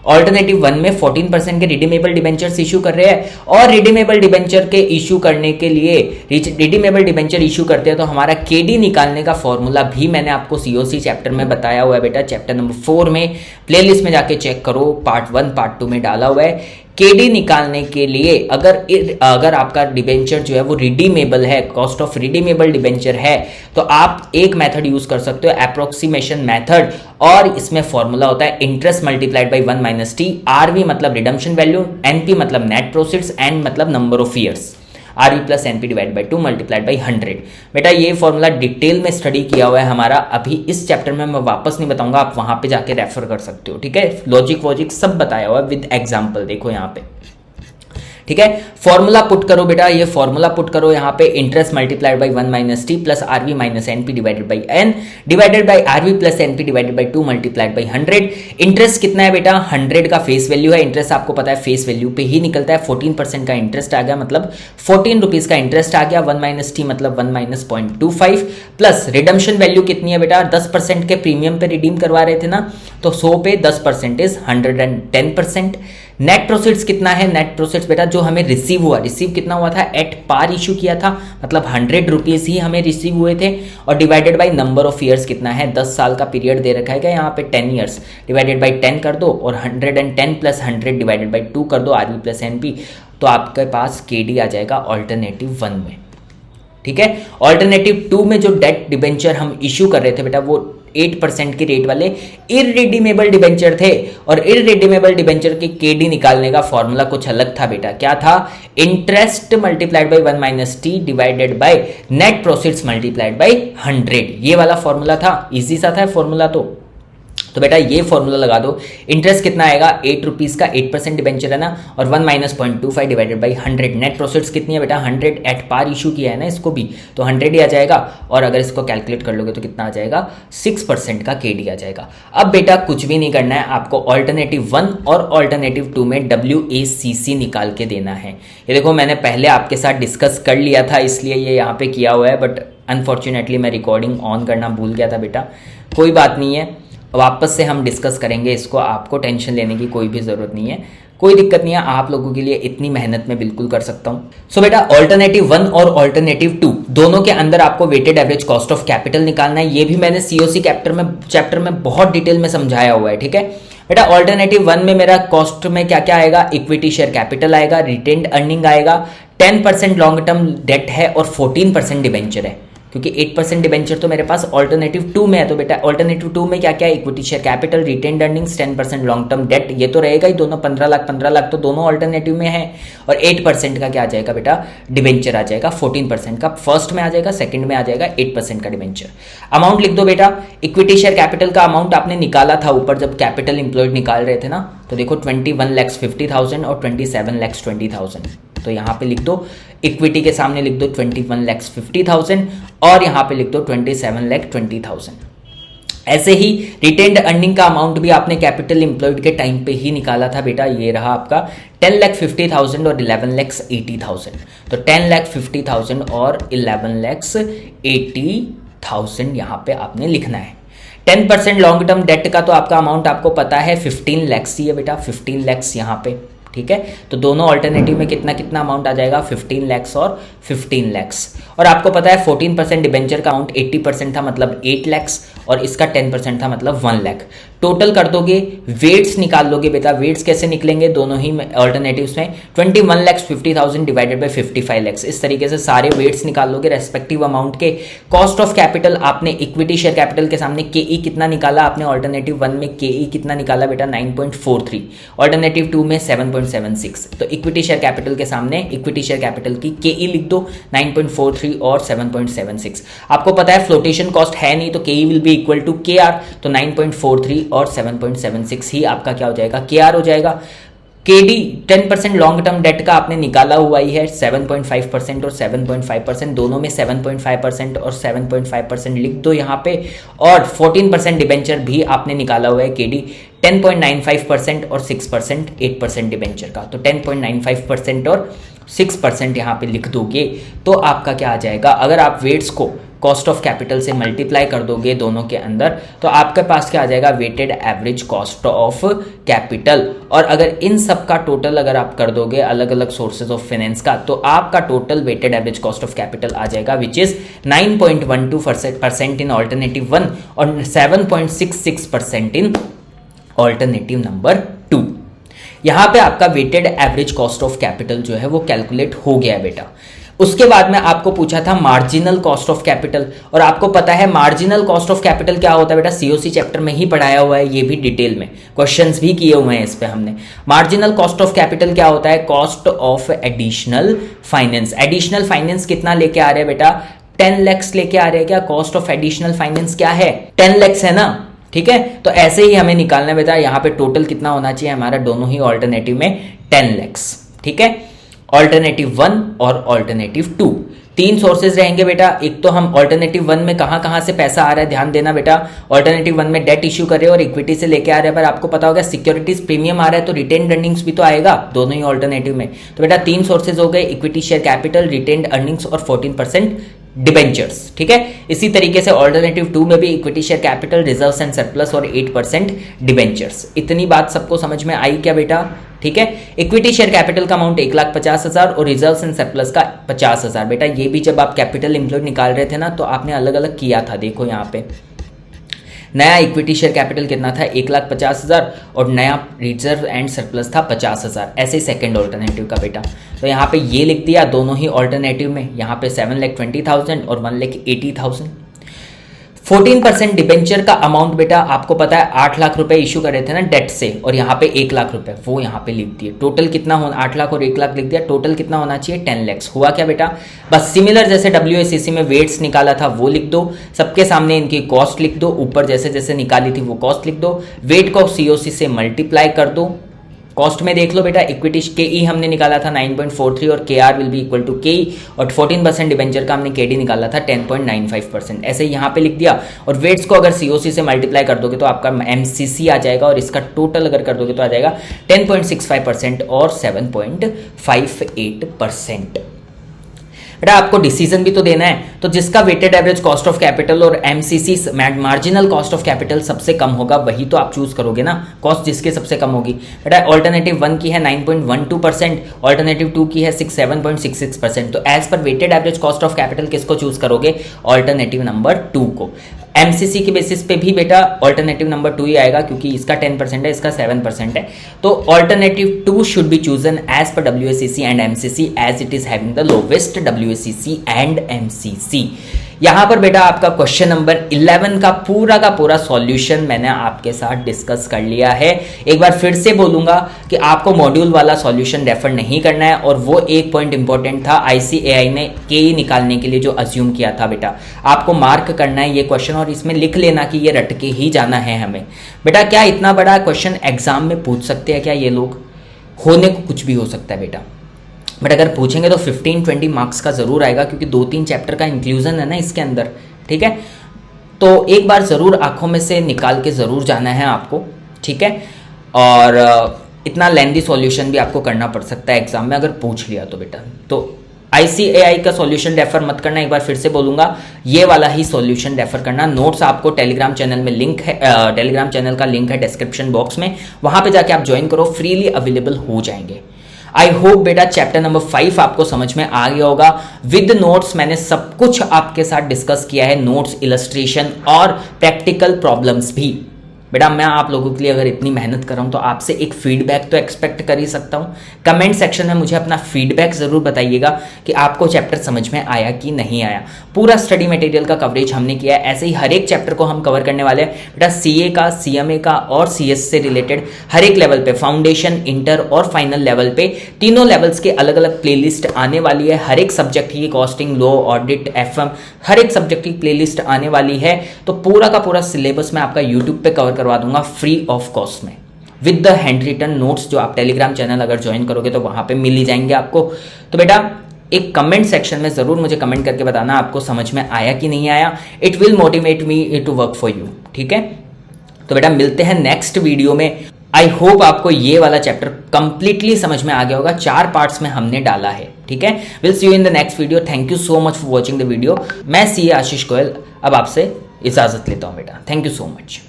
ऑल्टरनेटिव 1 में 14% के रिडीमेबल डिबेंचर्स इशू कर रहे हैं, और रिडीमेबल डिबेंचर के इशू करने के लिए रिडीमेबल डिबेंचर इशू करते हैं तो हमारा KD निकालने का फॉर्मूला भी मैंने आपको COC चैप्टर में बताया हुआ है बेटा, चैप्टर नंबर 4 में प्लेलिस्ट में जाके चेक करो, पार्ट 1 पार्ट 2 में डाला हुआ है। KD निकालने के लिए अगर आपका डिबेंचर जो है वो रिडीमेबल है, कॉस्ट ऑफ रिडीमेबल डिबेंचर है, तो आप एक मेथड यूज कर सकते हो, अप्रोक्सीमेशन मेथड, और इसमें फॉर्मूला होता है interest multiplied by 1 - T, RV मतलब रिडम्पशन वैल्यू, NP मतलब नेट प्रोसीड्स, एंड मतलब number of years, RV + NP divide by 2 multiplied by 100। बेटा ये फॉर्मूला डिटेल में स्टडी किया हुआ है हमारा, अभी इस चैप्टर में मैं वापस नहीं बताऊंगा, आप वहां पे जाके रेफर कर सकते हो। ठीक है, लॉजिक वॉजिक सब बताया हुआ है विद एग्जाम्पल, देखो यहाँ पे। ठीक है, फॉर्मूला पुट करो बेटा, ये फॉर्मूला पुट करो यहाँ पे, interest multiplied by 1 - T plus RV - NP divided by N divided by RV + NP divided by 2 multiplied by 100। Interest कितना है बेटा, 100 का फेस वैल्यू है, इंटरेस्ट आपको पता है फेस वैल्यू पे ही निकलता है, 14% का इंटरेस्ट आ गया, मतलब 14 रुपीज का इंटरेस्ट आ गया। 1 - T मतलब 1 - 0.25 प्लस रिडम्पशन वैल्यू कितनी है बेटा, 10% के प्रीमियम पे रिडीम करवा रहे थे ना, तो 100 पे 10% इज 110%। नेट प्रोसीड्स कितना है, नेट प्रोसीड्स बेटा जो हमें रिसीव हुआ, रिसीव कितना हुआ था, एट पार इशू किया था, मतलब 100 रुपीज ही हमें रिसीव हुए थे, और divided by number of years कितना है, 10 साल का पीरियड दे रखा है क्या यहाँ पे, 10 ईयर्स, डिवाइडेड बाई 10 कर दो, और 110 + 100 डिवाइडेड बाई 2 कर दो, RV + NP, तो आपके पास KD आ जाएगा ऑल्टरनेटिव 1 में। ठीक है, ऑल्टरनेटिव 2 में जो डेट डिबेंचर हम इश्यू कर रहे थे बेटा वो 8% के रेट वाले इररिडीमेबल डिबेंचर थे, और इररिडीमेबल डिबेंचर के KD निकालने का फॉर्मूला कुछ अलग था बेटा, क्या था, interest multiplied by 1 - T divided by net proceeds multiplied by 100, ये वाला फॉर्मूला था, इजी सा था फॉर्मूला। तो बेटा ये फॉर्मूला लगा दो, इंटरेस्ट कितना आएगा, 8 रुपीज का 8% डिबेंचर है ना, और 1 - 0.25 डिवाइडेड बाई 100, नेट प्रोसीड्स कितनी है बेटा, 100 एट पार इशू किया है ना इसको भी, तो 100 ही आ जाएगा, और अगर इसको कैलकुलेट कर लोगे तो कितना आ जाएगा, 6% का KD आ जाएगा। अब बेटा कुछ भी नहीं करना है, आपको ऑल्टरनेटिव 1 और ऑल्टरनेटिव 2 में WACC निकाल के देना है। ये देखो मैंने पहले आपके साथ डिस्कस कर लिया था, इसलिए ये यहाँ पे किया हुआ है, बट अनफॉर्चुनेटली मैं रिकॉर्डिंग ऑन करना भूल गया था बेटा, कोई बात नहीं है, वापस से हम डिस्कस करेंगे इसको, आपको टेंशन लेने की कोई भी जरूरत नहीं है, कोई दिक्कत नहीं है, आप लोगों के लिए इतनी मेहनत मैं बिल्कुल कर सकता हूं। सो बेटा ऑल्टरनेटिव 1 और ऑल्टरनेटिव 2 दोनों के अंदर आपको weighted average cost of capital निकालना है, ये भी मैंने COC चैप्टर में बहुत डिटेल में समझाया हुआ है। ठीक है बेटा, ऑल्टरनेटिव 1 में मेरा कॉस्ट में क्या क्या आएगा, इक्विटी शेयर कैपिटल आएगा, रिटेन्ड अर्निंग आएगा, 10% लॉन्ग टर्म डेट है, और 14% डिबेंचर है, क्योंकि 8% डिबेंचर तो मेरे पास ऑल्टरनेटिव 2 में है। तो बेटा ऑल्टरनेटिव 2 में क्या क्या है, equity share capital, retained earnings, 10% long term debt, ये तो रहेगा ही, दोनों 15 लाख तो दोनों ऑल्टरनेटिव में है, और 8% का क्या आ जाएगा बेटा, डिबेंचर आ जाएगा, 14% का फर्स्ट में आ जाएगा, सेकंड में आ जाएगा 8% का डिबेंचर। अमाउंट लिख दो बेटा, इक्विटी शेयर कैपिटल का अमाउंट आपने निकाला था ऊपर जब कैपिटल इंप्लॉयड निकाल रहे थे ना, तो देखो 21,50,000 और 27,20,000, तो यहाँ पे लिख दो, इक्विटी के सामने लिख दो 21,50,000 और यहाँ पे लिख दो 27,20,000। ऐसे ही रिटेन्ड अर्निंग का अमाउंट भी आपने कैपिटल एम्प्लॉयड के टाइम पे ही निकाला था बेटा, ये रहा आपका 10,50,000 और 11,80,000। तो 10,50,000 और 11,80,000 यहाँ पे आपने लिखना है। 10% लॉन्ग टर्म डेट का तो आपका अमाउंट आपको पता है 15 लैक्स ही है बेटा, 15 लैक्स यहाँ पे, ठीक है। तो दोनों ऑल्टरनेटिव में कितना कितना अमाउंट आ जाएगा, 15 लैक्स और 15 लैक्स। और आपको पता है 14% डिबेंचर का अमाउंट 80% था, मतलब 8 लैक्स, और इसका 10% था, मतलब 1 लाख। टोटल कर दोगे, वेट्स निकाल लोगे बेटा। वेट्स कैसे निकलेंगे दोनों ही ऑल्टरनेटिव्स में, 21,50,000 डिवाइडेड बाय 55 लैक्स, इस तरीके से सारे वेट्स निकाल लोगे रेस्पेक्टिव अमाउंट के। कॉस्ट ऑफ कैपिटल आपने इक्विटी शेयर कैपिटल के सामने केई कितना निकाला आपने, ऑल्टरनेटिव 1 में केई कितना निकाला बेटा, 9.43, ऑल्टरनेटिव 2 में 7.76। तो इक्विटी शेयर कैपिटल के सामने इक्विटी शेयर कैपिटल की केई लिख दो, 9.43 और 7.76। आपको पता है फ्लोटेशन कॉस्ट है नहीं, तो KE will be equal to KR, तो 9.43 और 7.76 ही आपका क्या हो जाएगा, केआर हो जाएगा। केडी 10% लॉन्ग टर्म डेट का आपने निकाला हुआ ही है, 7.5% और 7.5%, दोनों में 7.5% और 7.5% लिख दो यहाँ पे। और 14% डिबेंचर भी आपने निकाला हुआ है केडी, 10.95% और 6%, 8% डिबेंचर का। तो 10.95% और 6% यहाँ पे लिख दोगे तो आपका क्या आ जाएगा, अगर आप वेट्स को कॉस्ट ऑफ कैपिटल से मल्टीप्लाई कर दोगे दोनों के अंदर, तो आपके पास क्या आ जाएगा, weighted average cost of capital. और अगर इन सब का टोटल अगर आप कर दोगे अलग अलग सोर्सेज ऑफ फाइनेंस का, तो आपका total weighted average cost of capital आ जाएगा विच इज 9.12% इन ऑल्टरनेटिव 1 और 7.66% इन ऑल्टरनेटिव नंबर 2। यहां पे आपका weighted average cost of capital जो है वो कैलकुलेट हो गया है बेटा। उसके बाद में आपको पूछा था मार्जिनल कॉस्ट ऑफ कैपिटल, और आपको पता है मार्जिनल कॉस्ट ऑफ कैपिटल क्या होता है बेटा, सीओसी चैप्टर में ही पढ़ाया हुआ है, ये भी डिटेल में क्वेश्चंस भी किए हुए हैं इस पे हमने। मार्जिनल कॉस्ट ऑफ कैपिटल क्या होता है, cost of additional finance. Additional finance कितना लेके आ रहे हैं बेटा, 10 लैक्स लेके आ रहे हैं क्या। कॉस्ट ऑफ एडिशनल फाइनेंस क्या है, 10 लैक्स है ना, ठीक है। तो ऐसे ही हमें निकालना है बेटा, यहाँ पे टोटल कितना होना चाहिए हमारा दोनों ही ऑल्टरनेटिव में, 10 लैक्स, ठीक है। ऑल्टरनेटिव 1 और ऑल्टरनेटिव 2 तीन सोर्सेज रहेंगे बेटा। एक तो हम ऑल्टरनेटिव 1 में कहां से पैसा आ रहा है, ध्यान देना बेटा। ऑल्टरनेटिव 1 में डेट इश्यू कर रहे हो और इक्विटी से लेके आ रहे हैं, पर आपको पता होगा सिक्योरिटीज प्रीमियम आ रहा है, तो रिटेन्ड अर्निंग्स भी तो आएगा दोनों ही ऑल्टरनेटिव में। तो बेटा तीन सोर्सेज हो गए, equity share capital, retained earnings और 14% डिबेंचर्स, ठीक है। इसी तरीके से ऑल्टरनेटिव 2 में भी equity share capital, reserves and surplus और 8% डिबेंचर्स। इतनी बात सबको समझ में आई क्या बेटा, ठीक है। इक्विटी शेयर कैपिटल का अमाउंट 1,50,000 और रिजर्व्स एंड सरप्लस का 50,000। बेटा ये भी जब आप कैपिटल एम्प्लॉयड निकाल रहे थे ना, तो आपने अलग अलग किया था, देखो यहाँ पे नया इक्विटी शेयर कैपिटल कितना था, 1,50,000 और नया रिजर्व एंड सरप्लस था 50,000। ऐसे ही सेकंड ऑल्टरनेटिव का बेटा, तो यहाँ पे ये लिख दिया दोनों ही ऑल्टरनेटिव में, यहाँ पे 7,20,000 और 1,80,000। 14% डिबेंचर का अमाउंट बेटा आपको पता है 8 लाख रुपए इश्यू कर रहे थे ना डेट से, और यहाँ पे 1 लाख रुपए, वो यहाँ पे लिख दिए। टोटल कितना होना, 8 लाख और 1 लाख लिख दिया, टोटल कितना होना चाहिए 10 लैक्स। हुआ क्या बेटा, बस सिमिलर जैसे WACC में वेट्स निकाला था वो लिख दो, सबके सामने इनकी कॉस्ट लिख दो, ऊपर जैसे जैसे निकाली थी वो कॉस्ट लिख दो, वेट को COC से मल्टीप्लाई कर दो। कॉस्ट में देख लो बेटा, इक्विटी KE हमने निकाला था 9.43 और KR will be equal to KE, और 14% डिबेंचर का हमने KD निकाला था 10.95%। ऐसे ही यहाँ पे लिख दिया, और वेट्स को अगर COC से मल्टीप्लाई कर दोगे तो आपका MCC आ जाएगा, और इसका टोटल अगर कर दोगे तो आ जाएगा 10.65% और 7.58%। बेटा आपको डिसीजन भी तो देना है, तो जिसका weighted average cost of capital और MCC marginal cost of capital सबसे कम होगा वही तो आप चूज करोगे ना, कॉस्ट जिसके सबसे कम होगी। बेटा ऑल्टरनेटिव 1 की है 9.12%, ऑल्टरनेटिव 2 की है 7.66%। तो as per weighted average cost of capital किसको चूज करोगे, ऑल्टरनेटिव नंबर 2 को। MCC के बेसिस पे भी बेटा ऑल्टरनेटिव नंबर 2 ही आएगा, क्योंकि इसका 10% है, इसका 7% है। तो alternative 2 should be chosen as per WACC and MCC as it is having the lowest WACC and MCC। यहां पर बेटा आपका क्वेश्चन नंबर 11 का पूरा सॉल्यूशन मैंने आपके साथ डिस्कस कर लिया है। एक बार फिर से बोलूंगा कि आपको मॉड्यूल वाला सॉल्यूशन रेफर नहीं करना है, और वो एक पॉइंट इंपॉर्टेंट था ICAI ने KE निकालने के लिए जो अज्यूम किया था बेटा, आपको मार्क करना है ये क्वेश्चन, और इसमें लिख लेना कि ये रट के ही जाना है हमें। बेटा क्या इतना बड़ा क्वेश्चन एग्जाम में पूछ सकते हैं क्या ये लोग, होने को कुछ भी हो सकता है बेटा, बट अगर पूछेंगे तो 15-20 मार्क्स का जरूर आएगा, क्योंकि 2-3 चैप्टर का इंक्लूजन है ना इसके अंदर, ठीक है। तो एक बार ज़रूर आंखों में से निकाल के ज़रूर जाना है आपको, ठीक है। और इतना लेंदी सॉल्यूशन भी आपको करना पड़ सकता है एग्जाम में अगर पूछ लिया तो बेटा। तो ICAI का सॉल्यूशन रेफर मत करना, एक बार फिर से बोलूंगा, ये वाला ही सॉल्यूशन रेफर करना। नोट्स आपको टेलीग्राम चैनल में लिंक है, टेलीग्राम चैनल का लिंक है डिस्क्रिप्शन बॉक्स में, वहां पे जाके आप ज्वाइन करो, फ्रीली अवेलेबल हो जाएंगे। आई होप बेटा चैप्टर नंबर 5 आपको समझ में आ गया होगा। विद नोट्स मैंने सब कुछ आपके साथ डिस्कस किया है, नोट्स, इलस्ट्रेशन और प्रैक्टिकल प्रॉब्लम्स भी। बेटा मैं आप लोगों के लिए अगर इतनी मेहनत कर रहा हूं तो आपसे एक फीडबैक तो एक्सपेक्ट कर ही सकता हूं। कमेंट सेक्शन में मुझे अपना फीडबैक जरूर बताइएगा कि आपको चैप्टर समझ में आया कि नहीं आया। पूरा स्टडी मटेरियल का कवरेज हमने किया है, ऐसे ही हर एक चैप्टर को हम कवर करने वाले हैं बेटा। CA का, CMA का और CS से रिलेटेड हर एक लेवल पे, फाउंडेशन, इंटर और फाइनल लेवल पे, तीनों लेवल्स के अलग अलग प्लेलिस्ट आने वाली है। हर एक सब्जेक्ट की, कॉस्टिंग, लॉ, ऑडिट, FM, हर एक सब्जेक्ट की प्लेलिस्ट आने वाली है। तो पूरा का पूरा सिलेबस मैं आपका यूट्यूब पे कवर करवा दूंगा फ्री ऑफ कॉस्ट में, with the hand written notes, जो आप टेलीग्राम चैनल अगर ज्वाइन करोगे तो वहां पे मिल ही जाएंगे आपको। तो बेटा एक कमेंट सेक्शन में जरूर मुझे कमेंट करके बताना आपको समझ में आया कि नहीं आया। It will motivate me to work for you, ठीक है। तो बेटा मिलते हैं नेक्स्ट वीडियो में। आई होप आपको ये वाला चैप्टर कंप्लीटली समझ में आ गया होगा, 4 पार्ट्स में हमने डाला है, ठीक है। Will see you in the next video. Thank you so much for watching the video. मैं CA आशीष गोयल अब आपसे इजाजत लेता हूं बेटा। Thank you so much.